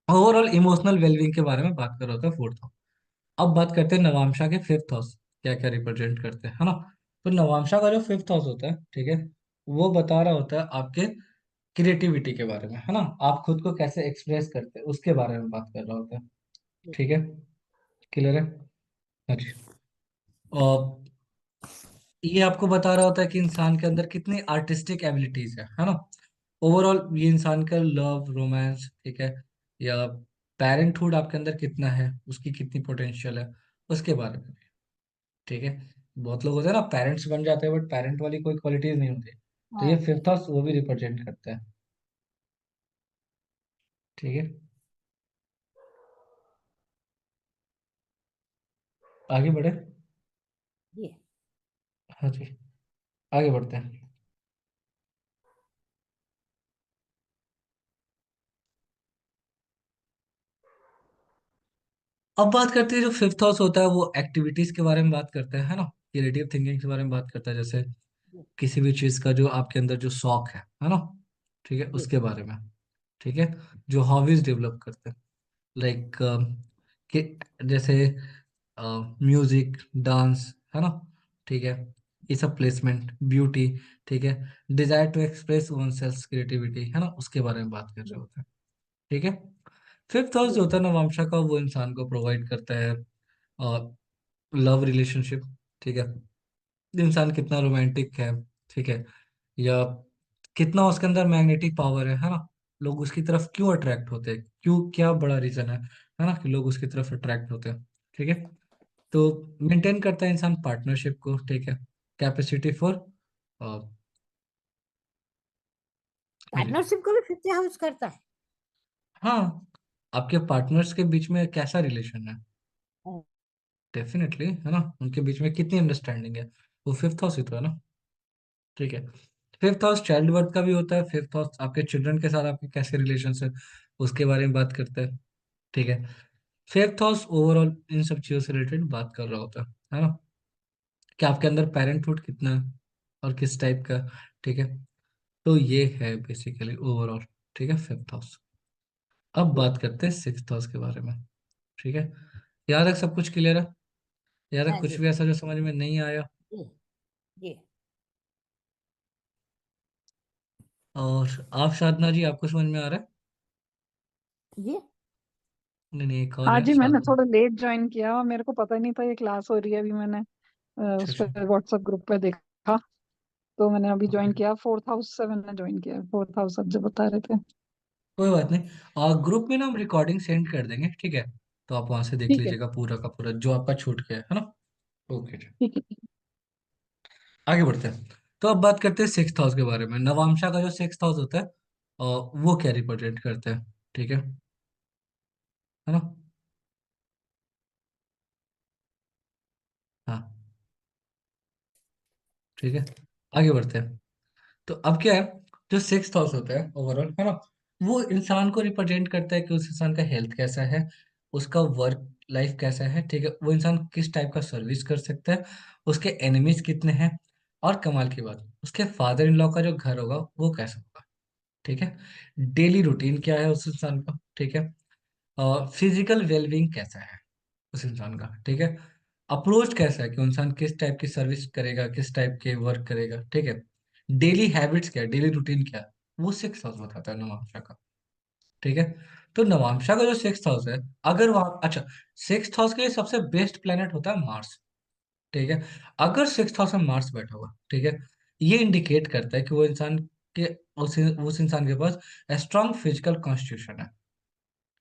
ओवरऑल इमोशनल वेलबींग के बारे में बात कर रहा था फोर्थ हाउस। अब बात करते हैं नवांशा के फिफ्थ हाउस क्या क्या रिप्रेजेंट करते हैं, है ना। तो नवांशा का जो फिफ्थ हाउस होता है, ठीक है, वो बता रहा होता है आपके क्रिएटिविटी के बारे में, है ना। आप खुद को कैसे एक्सप्रेस करते हैं उसके बारे में बात कर रहा होता है। ठीक है, क्लियर है। हाँ जी। और ये आपको बता रहा होता है कि इंसान के अंदर कितनी आर्टिस्टिक एबिलिटीज है ना। ओवरऑल ये इंसान का लव रोमांस, ठीक है, या पेरेंटहुड आपके अंदर कितना है, उसकी कितनी पोटेंशियल है, उसके बारे में। ठीक है, बहुत लोग होते हैं ना पेरेंट्स बन जाते हैं बट पेरेंट वाली कोई क्वालिटीज नहीं होती। तो ये हाँ जी। फिफ्थ हाउस वो भी रिप्रेजेंट करता है। ठीक है, आगे बढ़े। जी। हाँ जी, आगे बढ़ते हैं। अब बात करते हैं जो फिफ्थ हाउस होता है वो एक्टिविटीज के बारे में बात करता है ना। क्रिएटिव थिंकिंग के बारे में बात करता है, जैसे जी। किसी भी चीज का जो आपके अंदर जो शौक है ना, ठीक है, जी। उसके बारे में। ठीक है, जो हॉबीज डेवलप करते हैं, लाइक कि जैसे म्यूजिक, डांस, है ना, ठीक है, ये सब प्लेसमेंट, ब्यूटी, ठीक है, desire to express oneself, creativity, है ना, उसके बारे में बात कर रहे जी। होते हैं। ठीक है, फिफ्थ हाउस जो जी। होता है ना वंशा का, वो इंसान को प्रोवाइड करता है लव रिलेशनशिप। ठीक है, इंसान कितना रोमांटिक है, ठीक है, या कितना उसके अंदर मैग्नेटिक पावर है ना। लोग उसकी तरफ क्यों अट्रैक्ट होते हैं, क्यों, क्या बड़ा रीजन है ना कि लोग उसकी तरफ अट्रैक्ट होते हैं। ठीक है, तो मेंटेन करता है इंसान पार्टनरशिप को, ठीक है, कैपेसिटी फॉर। हाँ जी। पार्टनरशिप को भी फिफ्थ हाउस करता है। हाँ, आपके पार्टनर्स के बीच में कैसा रिलेशन है, हाँ। डेफिनेटली, है ना, उनके बीच में कितनी अंडरस्टैंडिंग है, वो फिफ्थ हाउस ही तो है ना। ठीक है, फिफ्थ हाउस चाइल्ड बर्थ का भी होता है। फिफ्थ हाउस आपके चिल्ड्रन के साथ आपके कैसे रिलेशन है उसके बारे में बात करता है। ठीक है, फिफ्थ हाउस ओवरऑल इन सब चीजों से रिलेटेड बात कर रहा होता है ना, कि आपके अंदर पेरेंटहुड कितना है और किस टाइप का। ठीक है, तो ये है बेसिकली ओवरऑल। ठीक है, फिफ्थ हाउस। अब जी। बात करते हैं सिक्स्थ हाउस के बारे में। ठीक है, यहाँ तक सब कुछ क्लियर है। यहाँ तक हाँ कुछ जी। भी ऐसा जो समझ में नहीं आया। जी। जी। और आप साधना जी, आपको समझ में आ रहा है। जी। नहीं नहीं, एक और हाँ है जी, मैंने साधना। थोड़ा लेट ज्वाइन किया और मेरे को पता ही नहीं था ये क्लास हो रही है। अभी मैंने अच्छा उस अच्छा, पर व्हाट्सएप ग्रुप पे देखा, तो मैंने अभी ओके, ज्वाइन किया। फोर्थ हाउस से मैंने ज्वाइन किया, फोर्थ हाउस अब जो बता रहे थे। कोई बात नहीं। और ग्रुप में ना हम रिकॉर्डिंग सेंड कर देंगे, ठीक है, तो आप वहां से देख ठीक है, लीजिएगा पूरा का पूरा जो आपका छूट गया है ना। ओके जी, ठीक है। आगे बढ़ते हैं। तो अब बात करते हैं सिक्स्थ हाउस के बारे में। नवांशा का जो सिक्स्थ हाउस होता है वो क्या रिप्रेजेंट करता है, ठीक है ना। हाँ, ठीक है, आगे बढ़ते हैं। तो अब क्या है, जो सिक्स्थ हाउस होता है ओवरऑल, है ना, वो इंसान को रिप्रेजेंट करता है कि उस इंसान का हेल्थ कैसा है, उसका वर्क लाइफ कैसा है, ठीक है, वो इंसान किस टाइप का सर्विस कर सकता है, उसके एनिमीज कितने हैं, और कमाल की बात, उसके फादर इन लॉ का जो घर होगा वो कैसा होगा। ठीक है, डेली रूटीन क्या है उस इंसान का, ठीक है, फिजिकल वेलबींग कैसा है उस इंसान का, ठीक है, अप्रोच कैसा है कि वो इंसान किस टाइप की सर्विस करेगा, किस टाइप के वर्क करेगा, ठीक है, डेली हैबिट्स क्या है, डेली रूटीन क्या है, वो सिक्स हाउस बताता है नवांशा का। ठीक है, तो नवांशा का जो सिक्स हाउस है, अगर वहां, अच्छा, सिक्स हाउस के लिए सबसे बेस्ट प्लेनेट होता है मार्स। ठीक है, अगर सिक्स हाउस में मार्स बैठा हुआ, ठीक है, ये इंडिकेट करता है कि वो इंसान के, उस इंसान के पास स्ट्रांग फिजिकल कॉन्स्टिट्यूशन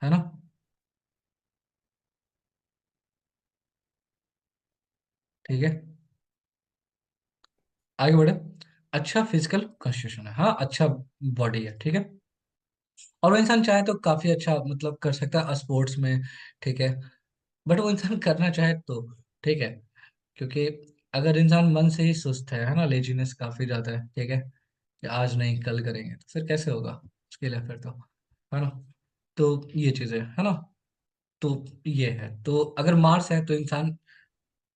है ना। ठीक है, आगे बढ़े। अच्छा फिजिकल कॉन्स्टिट्यूशन है, हाँ, अच्छा बॉडी है, ठीक है, और वो इंसान चाहे तो काफी अच्छा मतलब कर सकता है स्पोर्ट्स में। ठीक है, बट वो इंसान करना चाहे तो, ठीक है, क्योंकि अगर इंसान मन से ही सुस्त है ना, लेजीनेस काफी ज्यादा है, ठीक है, कि आज नहीं कल करेंगे, तो फिर कैसे होगा उसके लिए, फिर तो, है ना। तो ये चीजें है ना। तो ये है, तो अगर मार्स है तो इंसान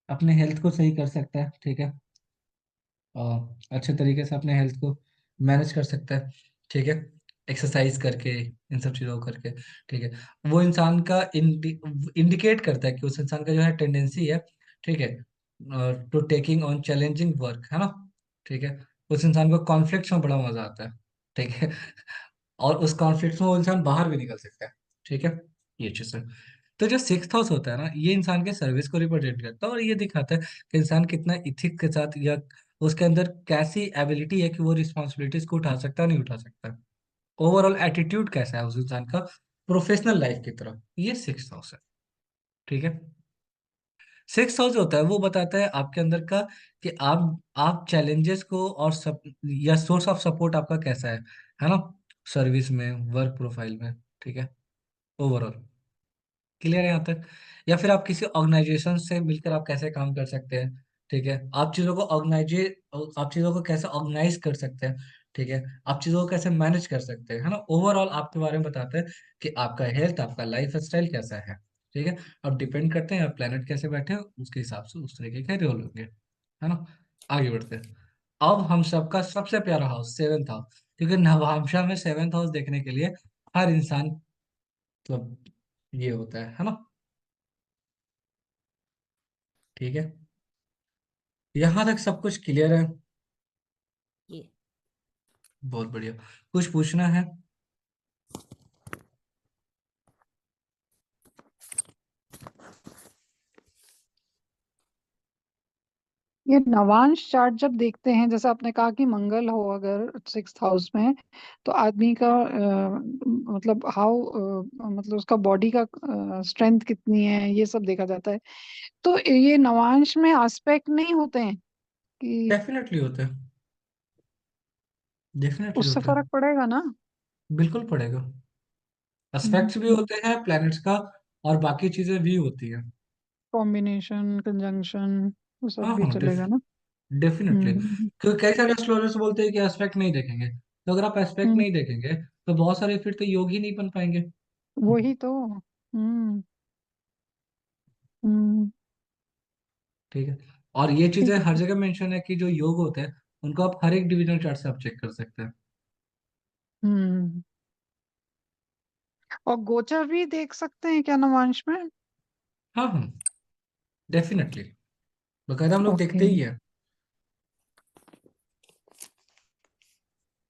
अपने हेल्थ को सही कर सकता है, ठीक है, अच्छे तरीके से अपने हेल्थ को मैनेज कर सकता है, ठीक है, एक्सरसाइज करके, इन सब चीज़ों को करके, ठीक है। वो इंसान का इंडिकेट करता है कि उस इंसान का जो है टेंडेंसी है, ठीक है, to taking on challenging work, है ना, ठीक है। उस इंसान को कॉन्फ्लिक्ट्स में बड़ा मजा आता है, ठीक है, और उस कॉन्फ्लिक्ट में वो इंसान बाहर भी निकल सकता है, ठीक है, ये चीज़ है। तो जो सिक्स हाउस होता है ना, ये इंसान के सर्विस को रिप्रेजेंट करता है, और ये दिखाता है कि इंसान कितना इथिक्स के साथ, या उसके अंदर कैसी एबिलिटी है कि वो रिस्पॉन्सिबिलिटीज को उठा सकता है, नहीं उठा सकता, ओवरऑल एटीट्यूड कैसा है उस इंसान का प्रोफेशनल लाइफ की तरफ, ये सिक्स हाउस है, ठीक है। सिक्स हाउस होता है वो बताता है आपके अंदर का कि आप चैलेंजेस को और सब, या सोर्स ऑफ सपोर्ट आपका कैसा है ना, सर्विस में, वर्क प्रोफाइल में, ठीक है, ओवरऑल क्लियर है यहाँ तक। या फिर आप किसी ऑर्गेनाइजेशन से मिलकर आप कैसे काम कर सकते हैं, ठीक है, आप चीजों को कैसे ऑर्गेनाइज कर सकते हैं, ठीक है, आप चीजों को कैसे मैनेज कर सकते हैं, है ना, ओवरऑल आपके बारे में बताते हैं कि आपका हेल्थ, आपका लाइफ स्टाइल कैसा है, ठीक है। अब डिपेंड करते हैं आप प्लेनेट कैसे बैठे हैं, उसके हिसाब से उस तरीके के रोल होंगे, है ना। आगे बढ़ते हैं। अब हम सबका सबसे प्यारा हाउस, सेवेंथ हाउस, क्योंकि नवांशा में सेवेंथ हाउस देखने के लिए हर इंसान, मतलब ये होता है ना, ठीक है। यहाँ तक सब कुछ क्लियर है? ये बहुत बढ़िया। कुछ पूछना है? ये नवांश चार्ट जब देखते हैं, जैसे आपने कहा कि मंगल हो अगर सिक्स हाउस में, तो आदमी का मतलब मतलब उसका बॉडी का स्ट्रेंथ कितनी है, ये सब देखा जाता है। तो ये नवांश में एस्पेक्ट नहीं होते हैं कि डेफिनेटली होता है, डेफिनेटली उससे होता फर्क है, पड़ेगा ना? बिल्कुल पड़ेगा। एस्पेक्ट्स भी हम्म। होते हैं प्लैनेट्स का, और बाकी चीजें भी होती हैं। कॉम्बिनेशन, कंजंक्शन, वो सब हाँ भी हाँ, चलेगा ना? डेफिनेटली। हम्म। क्योंकि कई सारे एस्ट्रोलजर्स बोलते हैं कि एस्पेक्ट नहीं देखेंगे, तो अगर आप एस्पेक्ट हम्म, नहीं देखेंगे तो बहुत सारे फिर तो योग ही नहीं बन पाएंगे। वही तो। हम्म। हम्म। ठीक है। और ये चीजें ठीक हर है। जगह मेंशन है कि जो योग होते हैं उनको आप हर एक डिविजनल चार्ट से आप चेक कर सकते हैं। हम्म। और गोचर भी देख सकते हैं क्या नवांश में? हाँ हाँ, डेफिनेटली, बकायदा हम लोग ओके। देखते ही है।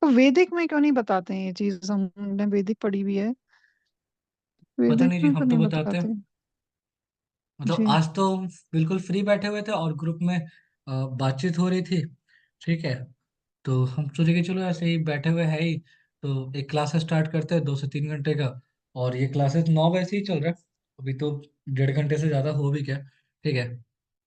तो वैदिक में क्यों नहीं बताते हैं ये चीज? हमने वैदिक पढ़ी भी है, पता वैदिक नहीं जी, में हम क्यों तो नहीं बताते बताते? हैं, मतलब जी। आज तो बिल्कुल फ्री बैठे हुए थे और ग्रुप में बातचीत हो रही थी, ठीक है। तो हम सोचे कि चलो ऐसे ही बैठे हुए हैं ही, तो एक क्लास स्टार्ट करते हैं 2 से 3 घंटे का। और ये क्लासेस 9 बजे से ही चल रहा है, अभी तो 1.5 घंटे से ज़्यादा हो भी गया, ठीक है।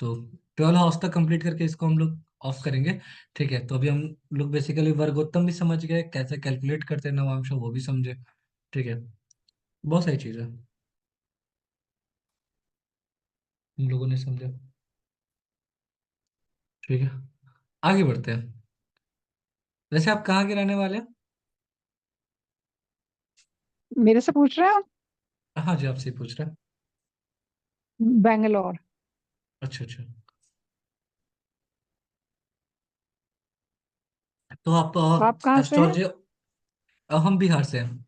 तो 12 हाउस तक कंप्लीट करके इसको हम लोग ऑफ करेंगे, ठीक है। तो अभी हम लोग बेसिकली वर्गोत्तम भी समझ गए, कैसे कैलकुलेट करते हैं नवांश वो भी समझे, ठीक है। बहुत सारी चीज़ें हम लोगों ने समझा, ठीक है। आगे बढ़ते हैं। वैसे आप कहाँ के रहने वाले हैं? मेरे से पूछ रहे हो? हाँ जी, आपसे ही पूछ रहे हैं। बैंगलोर। अच्छा अच्छा। तो आप आप कहाँ से हैं? एस्ट्रोलॉजी, हम बिहार से हैं,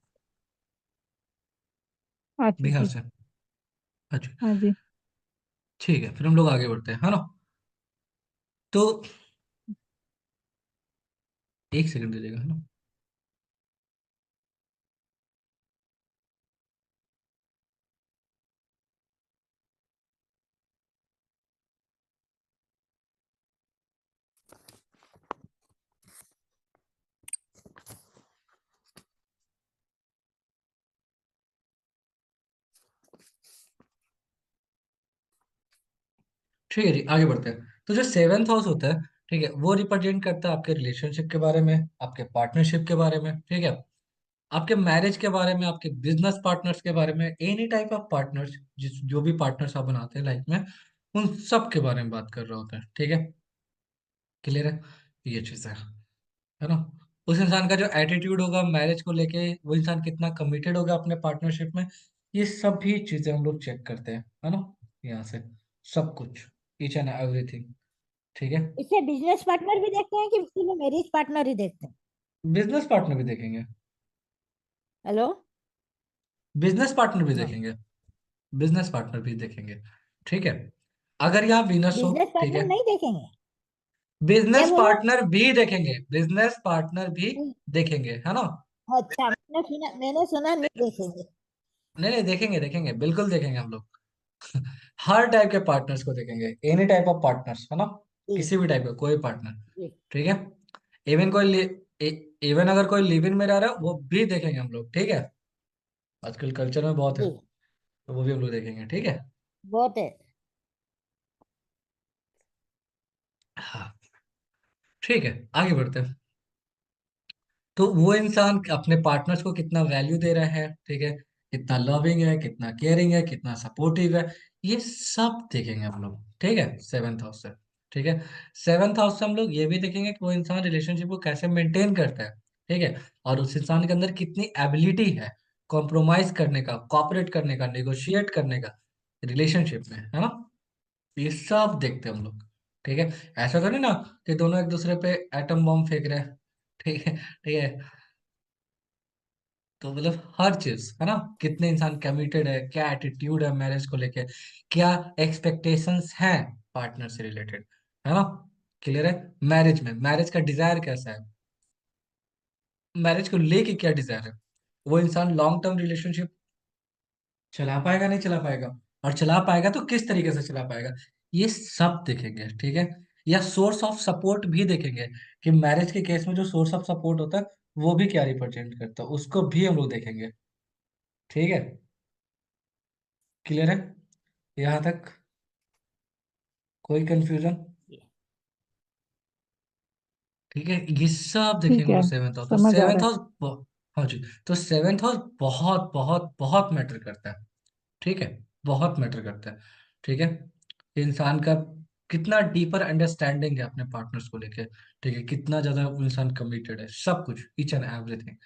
अच्छा बिहार जी। से। अच्छा, हाँ जी। ठीक है, फिर हम लोग आगे बढ़ते हैं, है ना। तो एक सेकंड दीजिएगा, है ना। ठीक है जी, आगे बढ़ते हैं। तो जो सेवेंथ हाउस होता है, ठीक है, वो रिप्रेजेंट करता है आपके रिलेशनशिप के बारे में, आपके पार्टनरशिप के बारे में, ठीक है, आपके मैरिज के बारे में, आपके बिजनेस पार्टनर्स के बारे में, एनी टाइप ऑफ पार्टनर्स, जिस जो भी पार्टनर्स आप बनाते हैं लाइफ में, उन सब के बारे में बात कर रहा होता है, ठीक है, क्लियर है, ये चीज है ना। उस इंसान का जो एटीट्यूड होगा मैरिज को लेके, वो इंसान कितना कमिटेड होगा अपने पार्टनरशिप में, ये सब भी चीजें हम लोग चेक करते हैं, है ना, यहाँ से सब कुछ, ईच एंड एवरीथिंग, ठीक है। इसे बिजनेस पार्टनर भी देखते हैं कि सिर्फ मैरिज पार्टनर ही देखते हैं? बिजनेस पार्टनर भी देखेंगे, हेलो। बिजनेस पार्टनर भी हाँ। देखेंगे, बिजनेस पार्टनर भी देखेंगे। ठीक है। अगर यहाँ वीनस हो, बिजनेस ठीक है, पार्टनर नहीं देखेंगे? क्या बिजनेस बोला? पार्टनर भी देखेंगे, बिजनेस पार्टनर भी नहीं। देखेंगे, है ना। अच्छा, मैंने सुना नहीं देखेंगे। नहीं नहीं, देखेंगे देखेंगे, बिल्कुल देखेंगे हम लोग। हर टाइप के पार्टनर्स को देखेंगे, एनी टाइप ऑफ पार्टनर्स, है ना। जी। किसी भी टाइप का कोई पार्टनर। जी। ठीक है। इवन इवन अगर कोई लिव इन में रह रहा है वो भी देखेंगे हम लोग, ठीक है। आजकल कल्चर में बहुत है, जी। तो वो भी हम लोग देखेंगे, ठीक है। बहुत है। हाँ। ठीक है, आगे बढ़ते हैं। तो वो इंसान अपने पार्टनर्स को कितना वैल्यू दे रहा है, ठीक है, कितना लविंग है, कितना केयरिंग है, कितना सपोर्टिव है, ये सब देखेंगे हम लोग, ठीक है, सेवेंथ हाउस से। ठीक है। सेवेंथ हाउस से हम लोग ये भी देखेंगे कि वो इंसान रिलेशनशिप को कैसे मेंटेन करता है, ठीक है, और उस इंसान के अंदर कितनी एबिलिटी है कॉम्प्रोमाइज करने का, कॉपरेट करने का, नेगोशिएट करने का रिलेशनशिप में, है ना। ये सब देखते हैं हम लोग। ठीक है। ऐसा तो नहीं ना कि दोनों एक दूसरे पे एटम बम फेंक रहे हैं। ठीक है, ठीक है। तो मतलब हर चीज, है ना, कितने इंसान कमिटेड है, क्या एटीट्यूड है मैरिज को लेके, क्या एक्सपेक्टेशंस हैं पार्टनर से रिलेटेड, है ना। क्लियर है। मैरिज में मैरिज का डिजायर कैसा है, मैरिज को लेके क्या डिजायर है, वो इंसान लॉन्ग टर्म रिलेशनशिप चला पाएगा नहीं चला पाएगा, और चला पाएगा तो किस तरीके से चला पाएगा, ये सब देखेंगे, ठीक है। या सोर्स ऑफ सपोर्ट भी देखेंगे कि मैरिज के केस में जो सोर्स ऑफ सपोर्ट होता है वो भी क्या रिप्रेजेंट करता है, उसको भी हम लोग देखेंगे। ठीक है। क्लियर है यहाँ तक, कोई कंफ्यूजन। जी। ठीक है, ये सब देखेंगे ठीक हम है, लोग सेवेंथ हाउस। तो समझ आ सेवेंथ रहा है। हाउस, हाँ जी, तो सेवेंथ हाउस बहुत बहुत बहुत मैटर करता है। ठीक है, बहुत मैटर करता है। ठीक है। इंसान का कितना डीपर अंडरस्टैंडिंग है अपने पार्टनर्स को लेके, ठीक है, कितना ज्यादा वो इंसान कमिटेड है, सब कुछ, each and everything.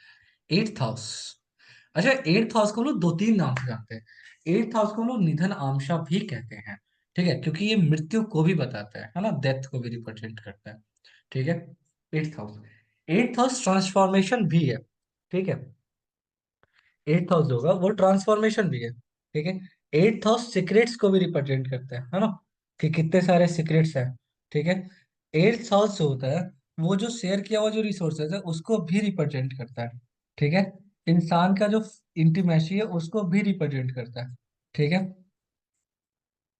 Eighth house. अच्छा, एट्थ हाउस को हम लोग दो तीन नाम से जानते हैं। एट्थ हाउस को हम लोग निधन आमशा भी कहते हैं, ठीक है, क्योंकि ये मृत्यु को भी बताता है ना, डेथ को भी रिप्रेजेंट करता है। ठीक है। Eighth house, eighth house transformation भी है, ठीक है। एट्थ हाउस होगा वो ट्रांसफॉर्मेशन भी है, ठीक है। एट्थ हाउस सीक्रेट्स को भी रिप्रेजेंट करता है ना, कि कितने सारे सीक्रेट्स हैं। ठीक है। एट्थ हाउस जो होता है वो जो शेयर किया हुआ जो रिसोर्सेज है उसको भी रिप्रेजेंट करता है, ठीक है। इंसान का जो इंटीमेसी है उसको भी रिप्रेजेंट करता है, ठीक है।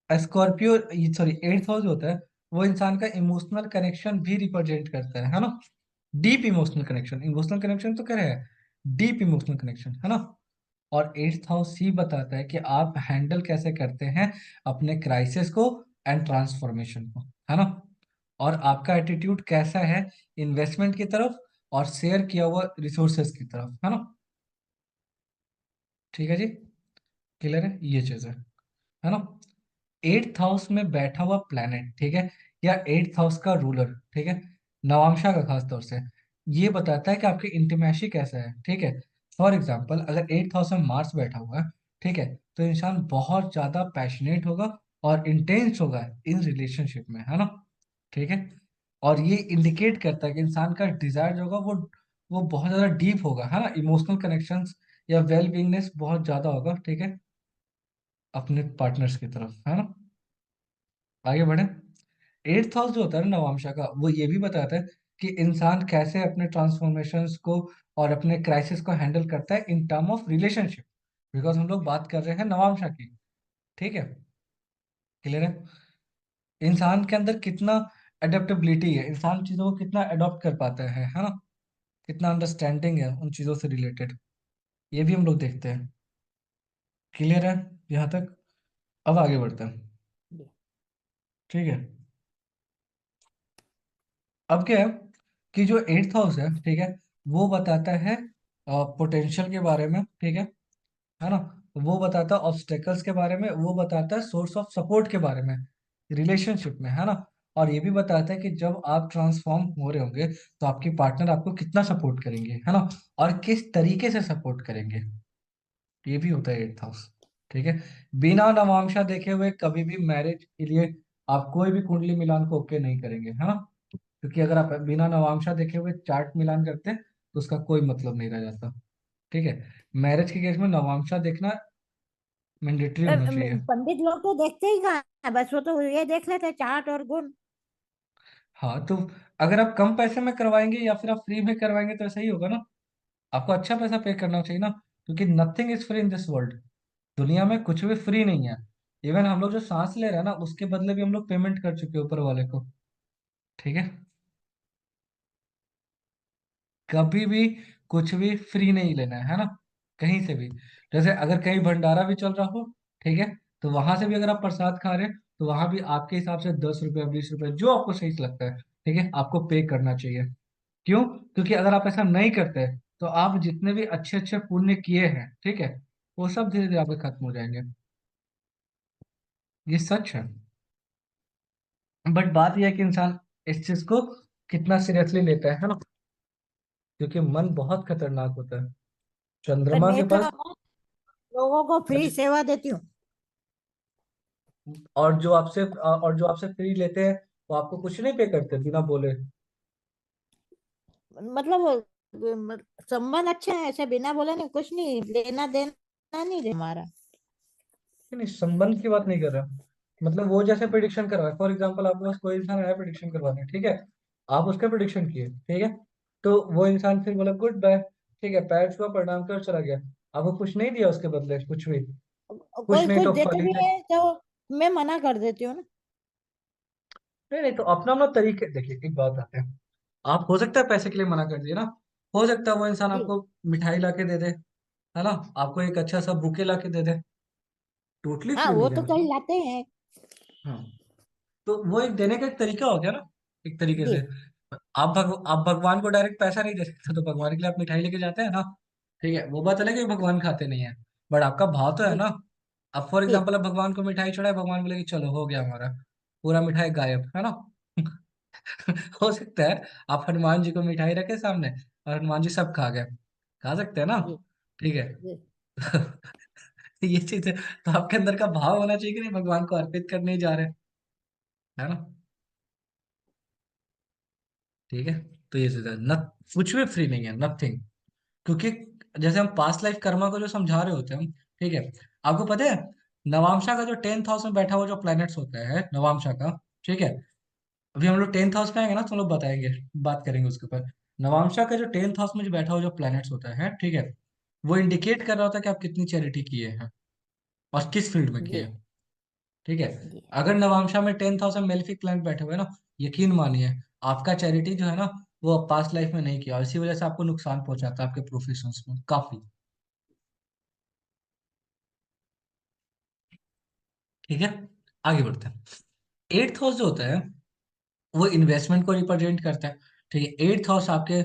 स्कॉर्पियो, सॉरी, एट्थ हाउस होता है वो इंसान का इमोशनल कनेक्शन भी रिप्रेजेंट करता है ना। Deep emotional connection, emotional connection तो कह रहे हैं, डीप इमोशनल कनेक्शन, है ना। और एट्थ हाउस ही बताता है कि आप हैंडल कैसे करते हैं अपने क्राइसिस को एंड ट्रांसफॉर्मेशन को, है ना। और आपका एटीट्यूड कैसा है इन्वेस्टमेंट की तरफ और शेयर किया हुआ रिसोर्सेज की तरफ, है ना। ठीक है जी, क्लियर है ये चीज है ना। एट्थ हाउस में बैठा हुआ प्लैनेट, ठीक है, या एट्थ हाउस का रूलर, ठीक है, नवांशा का खास तौर से, ये बताता है कि आपकी इंटीमेसी कैसा है, ठीक है। फॉर एग्जाम्पल अगर एट्थ हाउस में मार्स बैठा हुआ है, ठीक है, तो इंसान बहुत ज्यादा पैशनेट होगा और इंटेंस होगा इन रिलेशनशिप में, है ना। ठीक है। और ये इंडिकेट करता है कि इंसान का डिजायर जो होगा वो बहुत ज्यादा डीप होगा, है ना, इमोशनल कनेक्शंस या वेल बींगनेस बहुत ज्यादा होगा, ठीक है, अपने पार्टनर्स की तरफ, है ना। आगे बढ़े। एट्थ हाउस जो होता है ना नवांशा का, वो ये भी बताता है कि इंसान कैसे अपने ट्रांसफॉर्मेशंस को और अपने क्राइसिस को हैंडल करता है in term of relationship, because हम लोग बात कर रहे हैं नवांशा की। ठीक है, क्लियर है। इंसान के अंदर कितना अडेप्टेबिलिटी है, इंसान चीजों को कितना अडॉप्ट कर पाता है ना, कितना अंडरस्टैंडिंग है उन चीजों से रिलेटेड, ये भी हम लोग देखते हैं। क्लियर है यहाँ तक। अब आगे बढ़ते हैं। जी। ठीक है। अब क्या है कि जो एट्थ हाउस है, ठीक है, वो बताता है पोटेंशियल के बारे में, ठीक है ना। वो बताता है ऑब्स्टेकल्स के बारे में, वो बताता है सोर्स ऑफ सपोर्ट के बारे में रिलेशनशिप में, है ना। और ये भी बताता है कि जब आप ट्रांसफॉर्म हो रहे होंगे तो आपकी पार्टनर आपको कितना सपोर्ट करेंगे, है ना, और किस तरीके से सपोर्ट करेंगे, ये भी होता है एट्थ हाउस। ठीक है। बिना नवांशा देखे हुए कभी भी मैरिज के लिए आप कोई भी कुंडली मिलान को ओके नहीं करेंगे, है ना। क्योंकि अगर आप बिना नवांशा देखे हुए चार्ट मिलान करते हैं तो उसका कोई मतलब नहीं रह जाता। ठीक है, मैरिज के केस में नवांशा देखना मैंडेटरी होना चाहिए। पंडित लोग तो देखते ही कहाँ है, बस वो तो ये देख लेते हैं चार्ट और गुण। हाँ तो अगर आप कम पैसे में करवाएंगे या फिर आप फ्री में करवाएंगे तो ऐसा ही होगा ना। आपको अच्छा पैसा पे करना चाहिए ना, क्योंकि nothing is free in this world. दुनिया में कुछ भी फ्री नहीं है। इवन हम लोग जो सांस ले रहे हैं ना, उसके बदले भी हम लोग पेमेंट कर चुके हैं ऊपर वाले को। ठीक है, कभी भी कुछ भी फ्री नहीं लेना है ना, कहीं से भी। जैसे अगर कहीं भंडारा भी चल रहा हो, ठीक है, तो वहां से भी अगर आप प्रसाद खा रहे हैं तो वहां भी आपके हिसाब से 10 रुपया 20 रुपया जो आपको सही लगता है, ठीक है, आपको पे करना चाहिए। क्यों? क्योंकि अगर आप ऐसा नहीं करते तो आप जितने भी अच्छे अच्छे पुण्य किए हैं, ठीक है, वो सब धीरे धीरे आपके खत्म हो जाएंगे। ये सच है। बट बात यह है कि इंसान इस चीज को कितना सीरियसली लेता है ना, क्योंकि मन बहुत खतरनाक होता है। पर चंद्रमा के मैं तो पास लोगों को फ्री सेवा देती हूँ। और जो आपसे फ्री लेते हैं वो आपको कुछ नहीं पे करते बिना बोले। मतलब संबंध अच्छे हैं, ऐसे बिना बोले नहीं, कुछ नहीं लेना देना नहीं दे हमारा। नहीं, संबंध की बात नहीं कर रहा। मतलब वो जैसे प्रिडिक्शन करवाए, फॉर एग्जांपल आपके पास कोई इंसान आया प्रिडिक्शन करवाने, ठीक है, आप उसका प्रिडिक्शन किए, ठीक है, तो वो इंसान फिर बोला गुड बाय, ठीक है, पैर छुआ प्रणाम कर चला गया। आपको कुछ नहीं दिया उसके बदले, कुछ भी। कुछ कोई नहीं कुछ तो देते फल ही भी दे। है तो मैं मना कर देती हूँ ना। नहीं नहीं, तो अपना अपना तरीके देखिए, एक बात आते हैं। आप हो सकता है पैसे के लिए मना कर दिए ना, हो सकता है वो इंसान जी। आपको मिठाई ला के दे दे, है ना, आपको एक अच्छा सा बुके ला के दे दे। टोटली हाँ फ्री वो नहीं है तो कहीं मतलब। लाते हैं। हाँ, तो वो एक देने का एक तरीका हो गया ना, एक तरीके जी। से। आप भगवान को डायरेक्ट पैसा नहीं दे सकते, तो भगवान के लिए आप मिठाई लेके जाते हैं ना। ठीक है, वो बात अलग है कि भगवान खाते नहीं है, बट आपका भाव तो है जी। ना। अब फॉर जी। एग्जाम्पल अब भगवान को मिठाई चढ़ाए, भगवान बोले कि चलो हो गया हमारा, पूरा मिठाई गायब, है ना। हो सकता है आप हनुमान जी को मिठाई रखे सामने और हनुमान जी सब खा गए, खा सकते हैं ना। जी। ठीक है। जी। ये चीज है, तो आपके अंदर का भाव होना चाहिए कि नहीं, भगवान को अर्पित करने ही जा रहे हैं, है ना। ठीक है, तो ये चीज है न, कुछ भी फ्री नहीं है, नथिंग। क्योंकि जैसे हम पास्ट लाइफ कर्मा को जो समझा रहे होते हैं हम, ठीक है, आपको पता है नवामशा का जो 10th हाउस में बैठा हुआ जो प्लैनेट्स होता है नवामशा का, ठीक है, अभी हम लोग 10th हाउस में आएंगे ना तो हम लोग बताएंगे, बात करेंगे उसके ऊपर। नवामशा का जो 10th हाउस में जो बैठा हुआ जो प्लैनेट्स होता है, ठीक है, वो इंडिकेट कर रहा होता है कि आप कितनी चैरिटी किए हैं और किस फील्ड में किए जी। हैं। ठीक है, जी। अगर नवांशा में 10th हाउस में मेलेफिक प्लैनेट बैठे हुए हैं ना, यकीन मानिए आपका चैरिटी जो है ना, वो पास्ट लाइफ में नहीं किया और इसी वजह से आपको नुकसान पहुंचाता है आपके प्रोफेशंस में काफी। ठीक है, आगे बढ़ते हैं। 8th हाउस जो होता है वो इन्वेस्टमेंट को रिप्रेजेंट करता है। ठीक है, 8th हाउस आपके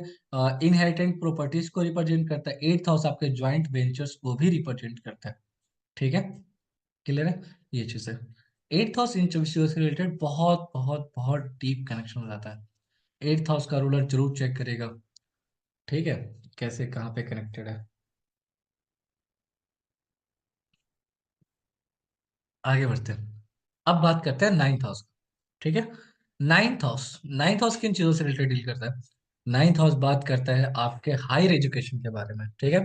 इनहेरिटेंट प्रॉपर्टीज को रिप्रेजेंट करता है, 8th हाउस आपके ज्वाइंट वेंचर्स को भी रिप्रेजेंट करता है। ठीक है, क्लियर है, ये चीज है। 8th हाउस इन चीजों से रिलेटेड बहुत बहुत बहुत डीप कनेक्शन हो जाता है। 8th हाउस का रूलर जरूर चेक करेगा। ठीक है, कैसे कहाँ पे कनेक्टेड है। आगे बढ़ते हैं, अब बात करते हैं 9th हाउस। ठीक है, 9th हाउस, 9th हाउस किन चीजों से रिलेटेड डील करता है। 9th हाउस बात करता है आपके हायर एजुकेशन के बारे में। ठीक है,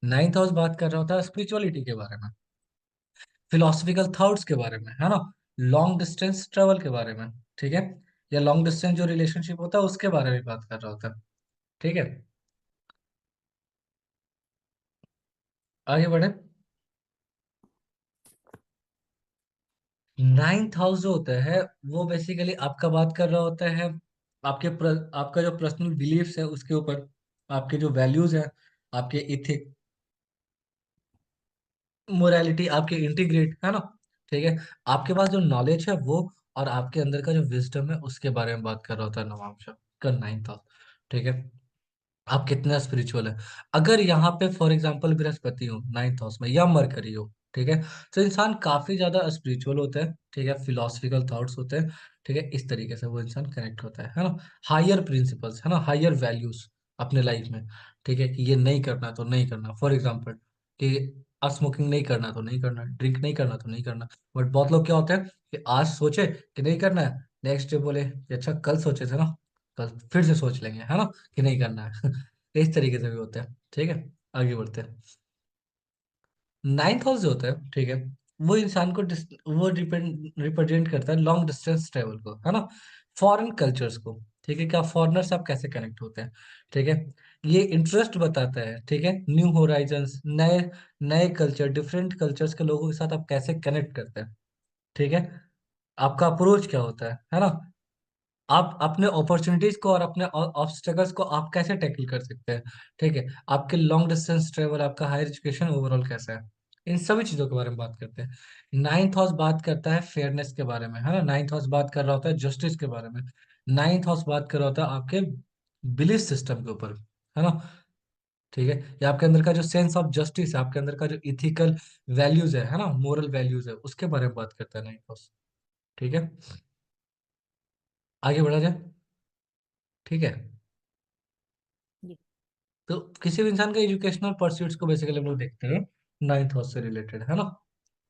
9th हाउस बात कर रहा होता है स्पिरिचुअलिटी के बारे में, फिलोसफिकल थॉट्स के बारे में, है ना, लॉन्ग डिस्टेंस ट्रेवल के बारे में। ठीक है, या लॉन्ग डिस्टेंस जो रिलेशनशिप होता है उसके बारे में बात कर रहा होता है। ठीक है, आगे बढ़े। 9th हाउस जो होता है वो बेसिकली आपका बात कर रहा होता है आपका जो पर्सनल बिलीफ्स है उसके ऊपर, आपके जो वैल्यूज है, आपके इथिक, मोरालिटी, आपके इंटीग्रेट, है ना। ठीक है, आपके पास जो नॉलेज है वो, और आपके अंदर का जो विजडम है उसके बारे में बात कर रहा होता है नवांश का 9th हाउस। ठीक है, आप कितना स्पिरिचुअल है। अगर यहाँ पे फॉर एग्जाम्पल बृहस्पति हो 9th हाउस में या मरकरी हो, ठीक है, तो इंसान काफी ज्यादा स्पिरिचुअल होता है। ठीक है, फिलोसफिकल थॉट्स होते हैं। ठीक है, इस तरीके से वो इंसान कनेक्ट होता है ना, हायर प्रिंसिपल्स, है ना, हायर वैल्यूज अपने लाइफ में। ठीक है, कि ये नहीं करना तो नहीं करना, फॉर एग्जाम्पल कि आज स्मोकिंग नहीं करना तो नहीं करना, ड्रिंक नहीं करना तो नहीं करना। बट बहुत लोग क्या होते हैं कि आज सोचे कि नहीं करना है, नेक्स्ट डे बोले कि अच्छा कल सोचे थे ना, कल फिर से सोच लेंगे, है ना, कि नहीं करना है। इस तरीके से भी होता है। ठीक है, आगे बढ़ते हैं। नाइन्थ हाउस जो होता है, ठीक है, वो इंसान को वो रिप्रेजेंट करता है लॉन्ग डिस्टेंस ट्रेवल को, है ना, फॉरेन कल्चर्स को। ठीक है, क्या फॉरेनर से आप कैसे कनेक्ट होते हैं। ठीक है, ये इंटरेस्ट बताता है। ठीक है, न्यू होराइजन्स, नए नए कल्चर, डिफरेंट कल्चर्स के लोगों के साथ आप कैसे कनेक्ट करते हैं। ठीक है, आपका अप्रोच क्या होता है ना, आप अपने अपॉर्चुनिटीज को और अपने ऑब्स्टेकल्स को आप कैसे टैकल कर सकते हैं। ठीक है, आपके लॉन्ग डिस्टेंस ट्रेवल, आपका हायर एजुकेशन ओवरऑल कैसा है, इन सभी चीजों के बारे में बात करते हैं। नाइन्थ हाउस बात करता है फेयरनेस के बारे में, है ना, नाइन्थ हाउस बात कर रहा होता है जस्टिस के बारे में, नाइन्थ हाउस बात कर रहा होता है आपके बिलीफ सिस्टम के ऊपर, है ना। ठीक है, या आपके अंदर का जो सेंस ऑफ जस्टिस है, आपके अंदर का जो इथिकल वैल्यूज है ना, मोरल वैल्यूज है, उसके बारे में बात करता है नाइन्थ हाउस। ठीक है, आगे बढ़ा जाए। ठीक है, जी। तो किसी भी इंसान के एजुकेशनल परस्यूट्स को बेसिकली हम लोग देखते हैं नाइन्थ हाउस से रिलेटेड, है ना।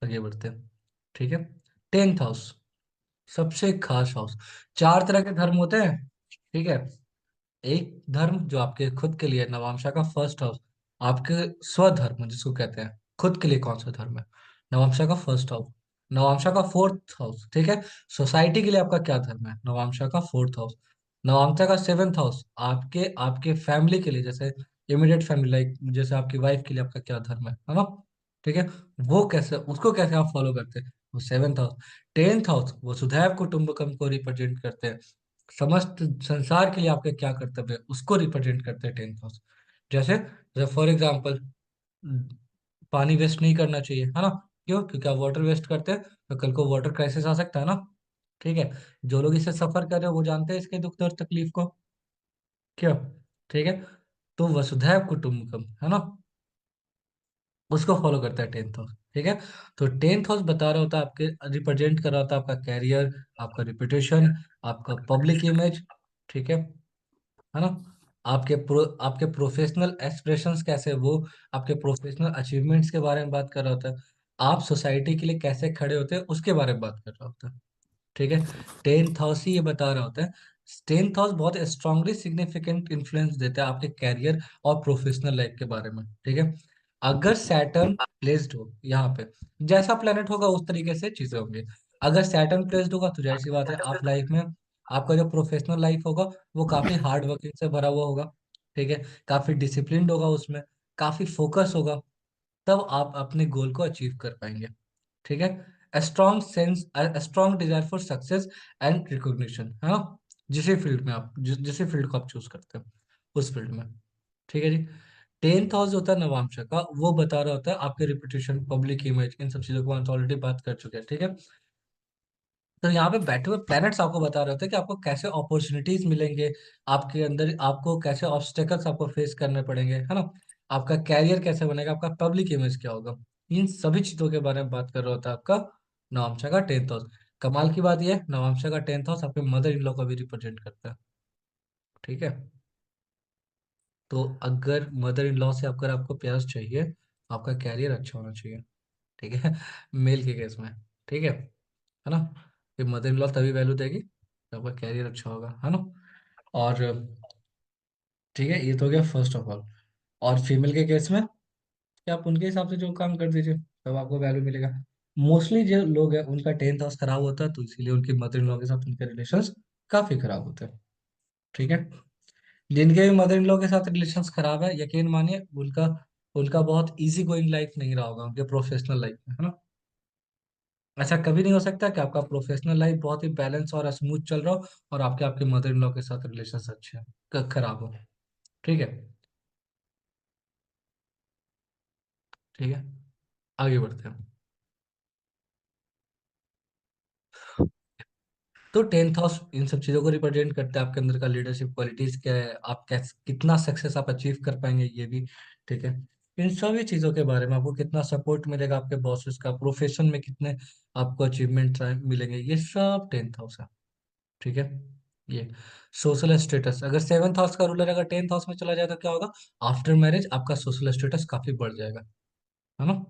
आगे बढ़ते हैं। ठीक है, टेंथ हाउस, सबसे खास हाउस। चार तरह के धर्म होते हैं। ठीक है, एक धर्म जो आपके खुद के लिए, नवांशा का फर्स्ट हाउस, आपके स्वधर्म जिसको कहते हैं, खुद के लिए कौन सा धर्म है, नवांशा का फर्स्ट हाउस। नवांशा का फोर्थ हाउस, ठीक है, सोसाइटी के लिए आपका क्या धर्म है, नवांशा का फोर्थ हाउस। नवांशा का सेवेंथ हाउस, आपके आपके फैमिली के लिए, जैसे इमीडिएट फैमिली, लाइक जैसे आपकी वाइफ के लिए आपका क्या धर्म है ना। ठीक है, वो कैसे, उसको कैसे आप फॉलो करते हैं, वो सेवेंथ हाउस। टेंथ हाउस वसुधैव कुटुंबकम को रिप्रेजेंट करते हैं, समस्त संसार के लिए आपके क्या कर्तव्य है उसको रिप्रेजेंट करते हैं टेंथ हाउस। जैसे जैसे फॉर एग्जाम्पल, पानी वेस्ट नहीं करना चाहिए, है ना। क्यों, क्योंकि आप वाटर वेस्ट करते हैं तो कल को वाटर क्राइसिस आ सकता है ना। ठीक है, जो लोग इससे सफर कर रहे हैं वो जानते हैं इसके दुख और तकलीफ को। क्यों, ठीक है, तो वसुधैव कुटुंबकम, है ना, उसको फॉलो करता है टेंथ हाउस। ठीक है, तो टेंथ हाउस बता रहा होता है आपके, रिप्रेजेंट कर रहा होता है आपका कैरियर, आपका रिपुटेशन, आपका पब्लिक इमेज। ठीक है ना, आपके प्रोफेशनल एक्सप्रेशंस कैसे, वो आपके प्रोफेशनल अचीवमेंट्स के बारे में बात कर रहा होता है, आप सोसाइटी के लिए कैसे खड़े होते हैं उसके बारे में बात कर रहा होता है। ठीक है, टेंथ हाउस ही ये बता रहा होता है। टेंथ हाउस बहुत स्ट्रांगली सिग्निफिकेंट इन्फ्लुएंस देता है आपके कैरियर और प्रोफेशनल लाइफ के बारे में। ठीक है, अगर सैटर्न प्लेस्ड हो यहाँ पे, जैसा प्लेनेट होगा उस तरीके से चीजें होंगी। अगर सैटर्न प्लेस्ड होगा तो जाहिर सी बात है आप लाइफ में, आपका जो प्रोफेशनल लाइफ होगा वो काफी हार्ड वर्किंग से भरा हुआ होगा। ठीक है, काफी डिसिप्लिन्ड होगा, उसमें काफी फोकस होगा, तब आप अपने गोल को अचीव कर पाएंगे। ठीक है, strong desire for success and recognition, है ना, जिस फील्ड को आप चूज करते हैं उस फील्ड में। ठीक है जी, टेंथ हाउस होता है नवांश का, वो बता रहा होता है आपके रिपुटेशन, पब्लिक इमेज, इन सब चीजों को हम ऑलरेडी बात कर चुके हैं। ठीक है, तो यहाँ पे बैठे हुए प्लैनेट्स आपको बता रहे होते हैं कि आपको कैसे अपॉर्चुनिटीज मिलेंगे, आपके अंदर आपको कैसे ऑब्स्टेकल्स आपको फेस करने पड़ेंगे, है ना, आपका कैरियर कैसे बनेगा, आपका पब्लिक इमेज क्या होगा, इन सभी चीजों के बारे में बात कर रहा होता है आपका नवांशा का टेंथ हाउस। कमाल की बात यह है, नवांशा का टेंथ हाउस आपके मदर इन लॉ को भी रिप्रेजेंट करता है। ठीक है, तो अगर मदर इन लॉ से अगर आपको प्यार चाहिए, आपका कैरियर अच्छा होना चाहिए। ठीक है, मेल के केस में। ठीक है ना, कि मदर इन लॉ तभी वैल्यू देगी जब आपका कैरियर अच्छा होगा, है ना। और ठीक है, ये तो हो गया फर्स्ट ऑफ ऑल। और फीमेल के केस में कि आप उनके हिसाब से जो काम कर दीजिए तब आपको वैल्यू मिलेगा। मोस्टली जो लोग हैं उनका टेंथ हाउस खराब होता है, तो इसीलिए उनकी मदर इन लॉ के साथ उनके रिलेशंस काफी खराब होते हैं। ठीक है, जिनके भी मदर इन लॉ के साथ रिलेशंस खराब है, यकीन मानिए उनका उनका बहुत इजी गोइंग लाइफ नहीं रहा होगा उनके प्रोफेशनल लाइफ में, है ना। ऐसा कभी नहीं हो सकता कि आपका प्रोफेशनल लाइफ बहुत ही बैलेंस और स्मूथ चल रहा हो और आपके आपके मदर इन लॉ के साथ रिलेशन अच्छे हैं, खराब हो। ठीक है, ठीक है, आगे बढ़ते हैं। तो टेंथ हाउस इन सब चीजों को रिप्रेजेंट करता है, आपके अंदर का लीडरशिप क्वालिटीज क्या है, आप कैसे कितना सक्सेस आप अचीव कर पाएंगे, ये भी। ठीक है, इन सभी चीजों के बारे में, आपको कितना सपोर्ट मिलेगा आपके बॉसेस का, प्रोफेशन में कितने आपको अचीवमेंट मिलेंगे, ये सब टेंथ हाउस है। ठीक है, ये सोशल स्टेटस, अगर सेवंथ हाउस का रूलर अगर टेंथ हाउस में चला जाए तो क्या होगा, आफ्टर मैरिज आपका सोशल स्टेटस काफी बढ़ जाएगा, है ना।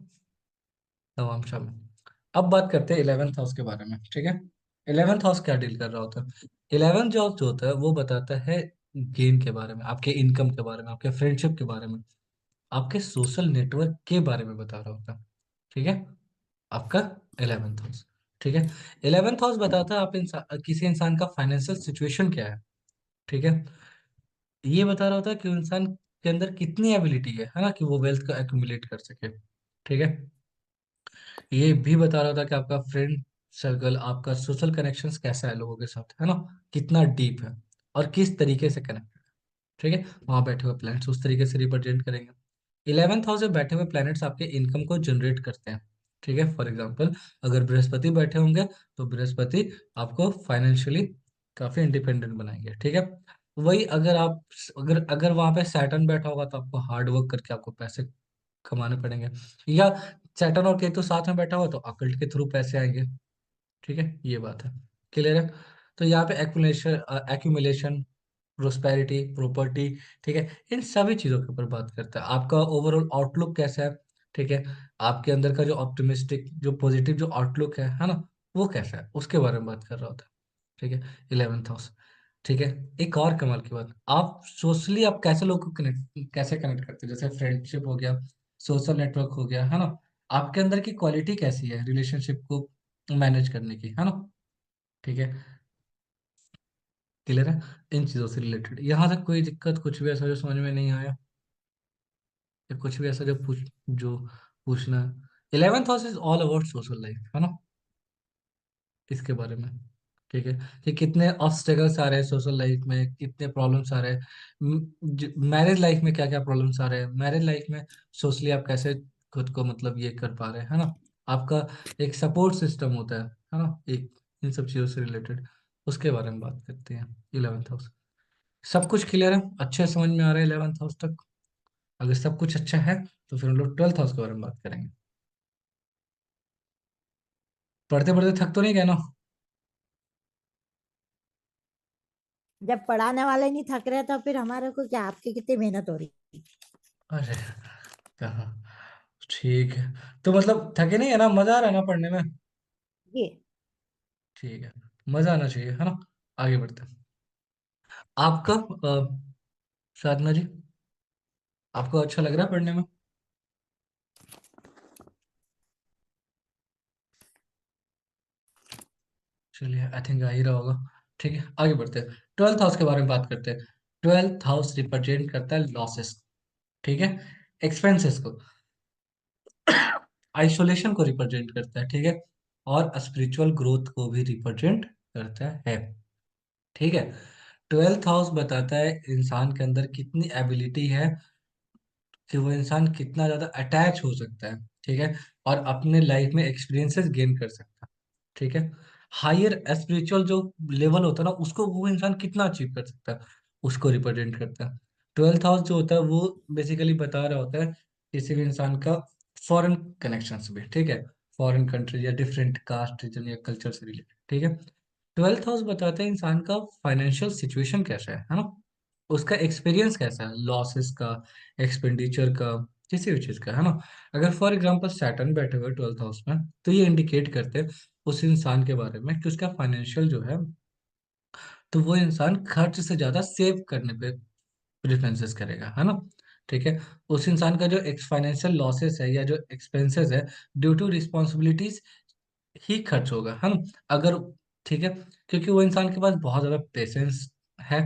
नवांशा में। अब बात करते हैं 11th हाउस के बारे में, ठीक है। 11th हाउस क्या डील कर रहा होता है? 11th हाउस जो होता है वो बताता है गेन के बारे में, आपके इनकम के बारे में, आपके फ्रेंडशिप के बारे में, आपके सोशल नेटवर्क के बारे में बता रहा होता है, ठीक है। आपका 11th हाउस, ठीक है। 11th हाउस बताता है आप इंसान, किसी इंसान का फाइनेंशियल सिचुएशन क्या है, ठीक है। ये बता रहा होता है कि इंसान के अंदर कितनी एबिलिटी है ना, कि वो वेल्थ का एक्यूमुलेट कर सके, ठीक है। ये भी बता रहा था कि आपका फ्रेंड सर्कल, आपका सोशल कनेक्शंस कैसा है लोगों के साथ, है ना, कितना डीप है और किस तरीके से कनेक्टेड है, ठीक है। वहां बैठे हुए प्लैनेट्स उस तरीके से रिप्रेजेंट करेंगे। 11th हाउस में बैठे हुए प्लैनेट्स आपके इनकम को जनरेट करते हैं, ठीक है। फॉर एग्जाम्पल, अगर बृहस्पति बैठे होंगे तो बृहस्पति आपको फाइनेंशियली काफी इंडिपेंडेंट बनाएंगे, ठीक है। वही अगर आप, अगर अगर वहां पे सैटर्न बैठा होगा तो आपको हार्ड वर्क करके आपको पैसे कमाने पड़ेंगे, या सैटर्न और केतु साथ में बैठा हुआ तो अकल्ट के थ्रू पैसे आएंगे, ठीक है। ये बात है, क्लियर है। तो यहाँ पे एक्यूमुलेशन, एक्यूमुलेशन, प्रोस्पेरिटी, प्रॉपर्टी, ठीक है, इन सभी चीजों के ऊपर बात करता है। आपका ओवरऑल आउटलुक कैसा है, ठीक है। आपके अंदर का जो ऑप्टिमिस्टिक, जो पॉजिटिव जो आउटलुक है ना, वो कैसा है, उसके बारे में बात कर रहा होता है, ठीक है। 11th हाउस, ठीक है। एक और कमाल की बात, आप सोशली आप कैसे लोग को कनेक्ट, कैसे कनेक्ट करते हैं, जैसे फ्रेंडशिप हो गया, सोशल नेटवर्क हो गया, है ना। आपके अंदर की क्वालिटी कैसी है रिलेशनशिप को मैनेज करने की, है ना, ठीक है, क्लियर है। इन चीजों से रिलेटेड यहाँ तक कोई दिक्कत, कुछ भी ऐसा जो समझ में नहीं आया, या कुछ भी ऐसा जो पूछना है? 11th house is all about social life, है ना, इसके बारे में, ठीक है। कि कितने ऑब्स्टेकल्स आ रहे हैं सोशल लाइफ में, कितने प्रॉब्लम्स आ रहे हैं, मैरिज लाइफ में क्या क्या प्रॉब्लम्स आ रहे हैं, मैरिज लाइफ में सोशली आप कैसे खुद को मतलब ये कर पा रहे हैं, है ना। आपका एक सपोर्ट सिस्टम होता है ना, एक इन सब चीज़ों से रिलेटेड, उसके बारे में बात करते हैं। 11th हाउस, सब कुछ क्लियर है, अच्छे समझ में आ रहा है 11th हाउस तक? अगर सब कुछ अच्छा है तो फिर हम लोग 12th हाउस के बारे में बात करेंगे। पढ़ते पढ़ते थक तो नहीं गए ना? जब पढ़ाने वाले नहीं थक रहे तो फिर हमारे को क्या, आपकी कितनी मेहनत हो रही है। अरे कहाँ, ठीक है। तो मतलब थके नहीं है ना, मजा आ रहा है ना पढ़ने में? जी। ठीक है, मजा आना चाहिए, है ना। आगे बढ़ते हैं। आपका साधना जी, आपको अच्छा लग रहा है पढ़ने में? चलिए, आई थिंक आ ही रहा होगा, ठीक है। आगे बढ़ते हैं, 12th हाउस के बारे में बात करते हैं। 12th हाउस रिप्रेजेंट करता है लॉसेस, ठीक है, एक्सपेंसेस को, आइसोलेशन को रिप्रेजेंट करता है, ठीक है, और स्पिरिचुअल ग्रोथ को भी रिप्रेजेंट करता है, ठीक है। 12th हाउस बताता है इंसान के अंदर कितनी एबिलिटी है, कि वो इंसान कितना ज्यादा अटैच हो सकता है, ठीक है, और अपने लाइफ में एक्सपीरियंसेस गेन कर सकता है, ठीक है। हायर स्पिरिचुअल जो लेवल होता है ना, उसको वो इंसान कितना अचीव कर सकता है, उसको रिप्रेजेंट करता है। 12th हाउस जो होता है वो बेसिकली बता रहा होता है किसी भी इंसान का फॉरेन कनेक्शंस भी, ठीक है, फॉरेन कंट्री या डिफरेंट कास्ट रीजन या कल्चर से रिलेटेड, ठीक है। 12th हाउस बताता है इंसान का फाइनेंशियल सिचुएशन कैसा है ना, उसका एक्सपीरियंस कैसा है, लॉसेस का, एक्सपेंडिचर का, किसी भी चीज का, है ना। अगर फॉर एग्जांपल सैटर्न बैठे हुए 12th हाउस में, तो ये इंडिकेट करते हैं उस इंसान के बारे में कि उसका फाइनेंशियल जो है, तो वो इंसान खर्च से ज्यादा सेव करने पे प्रेफरेंसेस करेगा, है ना, ठीक है। उस इंसान का जो फाइनेंशियल लॉसेस है या जो एक्सपेंसेस है, ड्यू टू रिस्पॉन्सिबिलिटीज ही खर्च होगा, है ना। अगर, ठीक है, क्योंकि वो इंसान के पास बहुत ज्यादा पेशेंस है,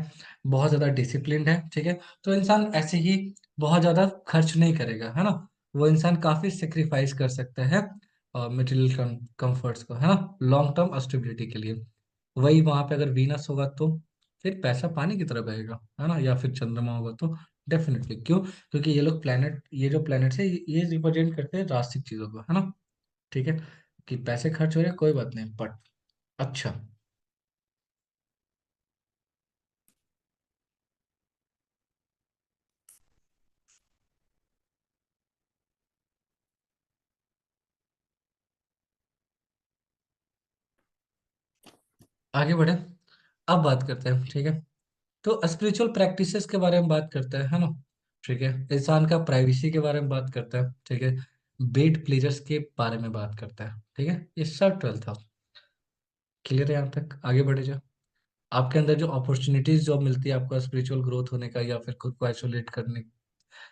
बहुत ज्यादा डिसिप्लिन है, ठीक है, तो इंसान ऐसे ही बहुत ज्यादा खर्च नहीं करेगा, है ना। वो इंसान काफी सेक्रीफाइस कर सकता है मटेरियल कंफर्ट्स को, है ना, लॉन्ग टर्म स्टेबिलिटी के लिए। वही वहां पे अगर वीनस होगा तो फिर पैसा पानी की तरह बहेगा, है ना, या फिर चंद्रमा होगा तो डेफिनेटली, क्यों? क्योंकि ये लोग प्लेनेट, ये जो प्लेनेट्स है ये रिप्रेजेंट करते हैं रास्तिक चीजों को, है ना, ठीक है, कि पैसे खर्च हो रहे हैं कोई बात नहीं, बट अच्छा, आगे बढ़े। अब बात करते हैं, ठीक है। तो स्पिरिचुअल प्रैक्टिसेस के बारे में बात करते हैं, है ना, ठीक है। इंसान का प्राइवेसी के बारे में बात करता है, ठीक है। बेड प्लेजर्स के बारे में बात करता है, ठीक है। ये सब 12th हाउस। क्लियर है यहाँ तक? आगे बढ़े जाओ। आपके अंदर जो अपॉर्चुनिटीज जो मिलती है आपको स्पिरिचुअल ग्रोथ होने का या फिर खुद को आइसोलेट करने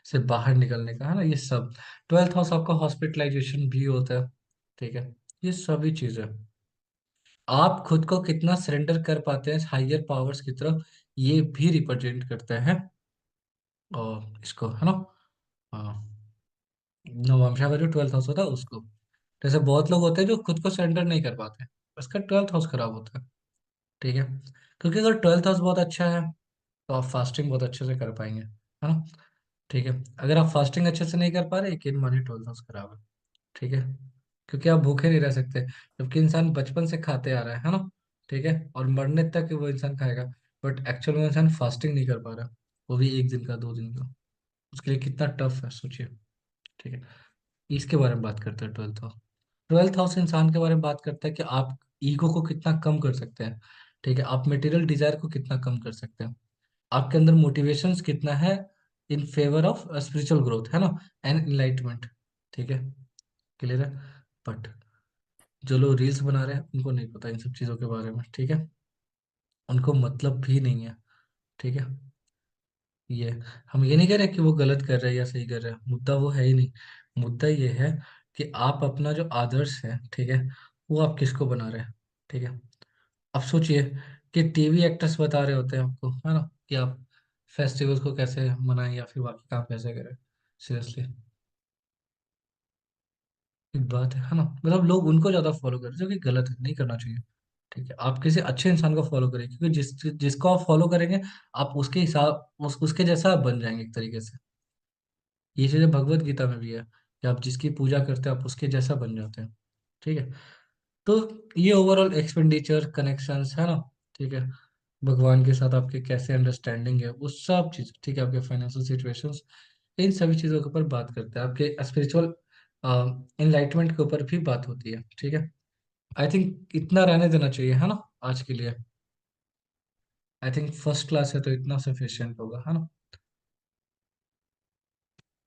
से बाहर निकलने का, है ना, ये सब 12th हाउस आपका हॉस्पिटलाइजेशन भी होता है, ठीक है। ये सभी चीजें आप खुद को कितना सरेंडर कर पाते हैं हायर पावर्स की तरफ, ये भी रिप्रेजेंट करता है और इसको, है ना, नवंशा का जो 12th हाउस होता है उसको। जैसे बहुत लोग होते हैं जो खुद को सरेंडर नहीं कर पाते, उसका 12th हाउस खराब होता है, ठीक है। क्योंकि अगर 12th हाउस बहुत अच्छा है तो आप फास्टिंग बहुत अच्छे से कर पाएंगे, है ना, ठीक है। अगर आप फास्टिंग अच्छे से नहीं कर पा रहे, यकीन मानिए 12th हाउस खराब है, ठीक है। क्योंकि आप भूखे नहीं रह सकते, जबकि इंसान बचपन से खाते आ रहा है ना, ठीक है, और मरने तक वो इंसान खाएगा। बट एक्चुअल में इंसान फास्टिंग नहीं कर पा रहा, वो भी 1 दिन का 2 दिन का, उसके लिए कितना टफ है सोचिए, ठीक है। इसके बारे में बात करते हैं 12th हाउस। 12th हाउस इंसान के बारे में बात करता है कि आप ईगो को कितना कम कर सकते हैं, ठीक है। आप मटेरियल डिजायर को कितना कम कर सकते हैं, आपके अंदर मोटिवेशंस कितना है in favour of spiritual growth, है ना, एंड इनलाइटमेंट, ठीक है। क्लियर है? बट जो लोग रील्स बना रहे हैं उनको नहीं पता इन सब चीजों के बारे में, ठीक है, उनको मतलब भी नहीं है, ठीक है। ये हम ये नहीं कह रहे कि वो गलत कर रहे हैं या सही कर रहे हैं, मुद्दा वो है ही नहीं। मुद्दा ये है कि आप अपना जो आदर्श है, ठीक है, वो आप किसको बना रहे हैं, ठीक है। अब सोचिए कि टीवी एक्टर्स बता रहे होते हैं आपको, है ना, कि आप फेस्टिवल्स को कैसे मनाएं या फिर बाकी काम कैसे करें। सीरियसली एक बात है ना, मतलब लोग उनको ज्यादा फॉलो कर रहे हैं, जो कि गलत है, नहीं करना चाहिए, ठीक है। आप किसी अच्छे इंसान को फॉलो करें, क्योंकि जिसको आप फॉलो करेंगे आप उसके हिसाब उसके जैसा आप बन जाएंगे एक तरीके से। ये चीजें भगवत गीता में भी है कि आप जिसकी पूजा करते हैं आप उसके जैसा बन जाते हैं, ठीक है। तो ये ओवरऑल एक्सपेंडिचर कनेक्शंस है ना, ठीक है, भगवान के साथ आपके कैसे अंडरस्टैंडिंग है, वो सब चीज, ठीक है, आपके फाइनेंशियल सिचुएशंस, इन सभी चीजों के ऊपर बात करते हैं, आपके स्पिरिचुअल इनलाइटमेंट के ऊपर भी बात होती है, ठीक है। आई थिंक इतना रहने देना चाहिए, है ना, आज के लिए। आई थिंक फर्स्ट क्लास है तो इतना सफिशिएंट होगा, है ना।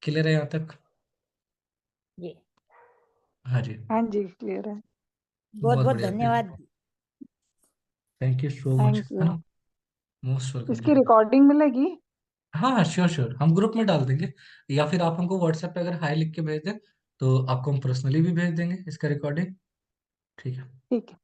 क्लियर है यहाँ तक? जी, हाँ जी। हाँ जी, क्लियर है। बहुत बहुत बहुत बढ़िया फिर, धन्यवाद। Thank you so much, thank है यू। ना, मोस्ट वेलकम इसकी जी। रिकॉर्डिंग मिलेगी? हाँ हाँ, श्योर श्योर, हम ग्रुप में डाल देंगे, या फिर आप हमको व्हाट्सएप पे अगर हाई लिख के भेज दें तो आपको हम पर्सनली भी भेज देंगे इसका रिकॉर्डिंग, ठीक है। ठीक है।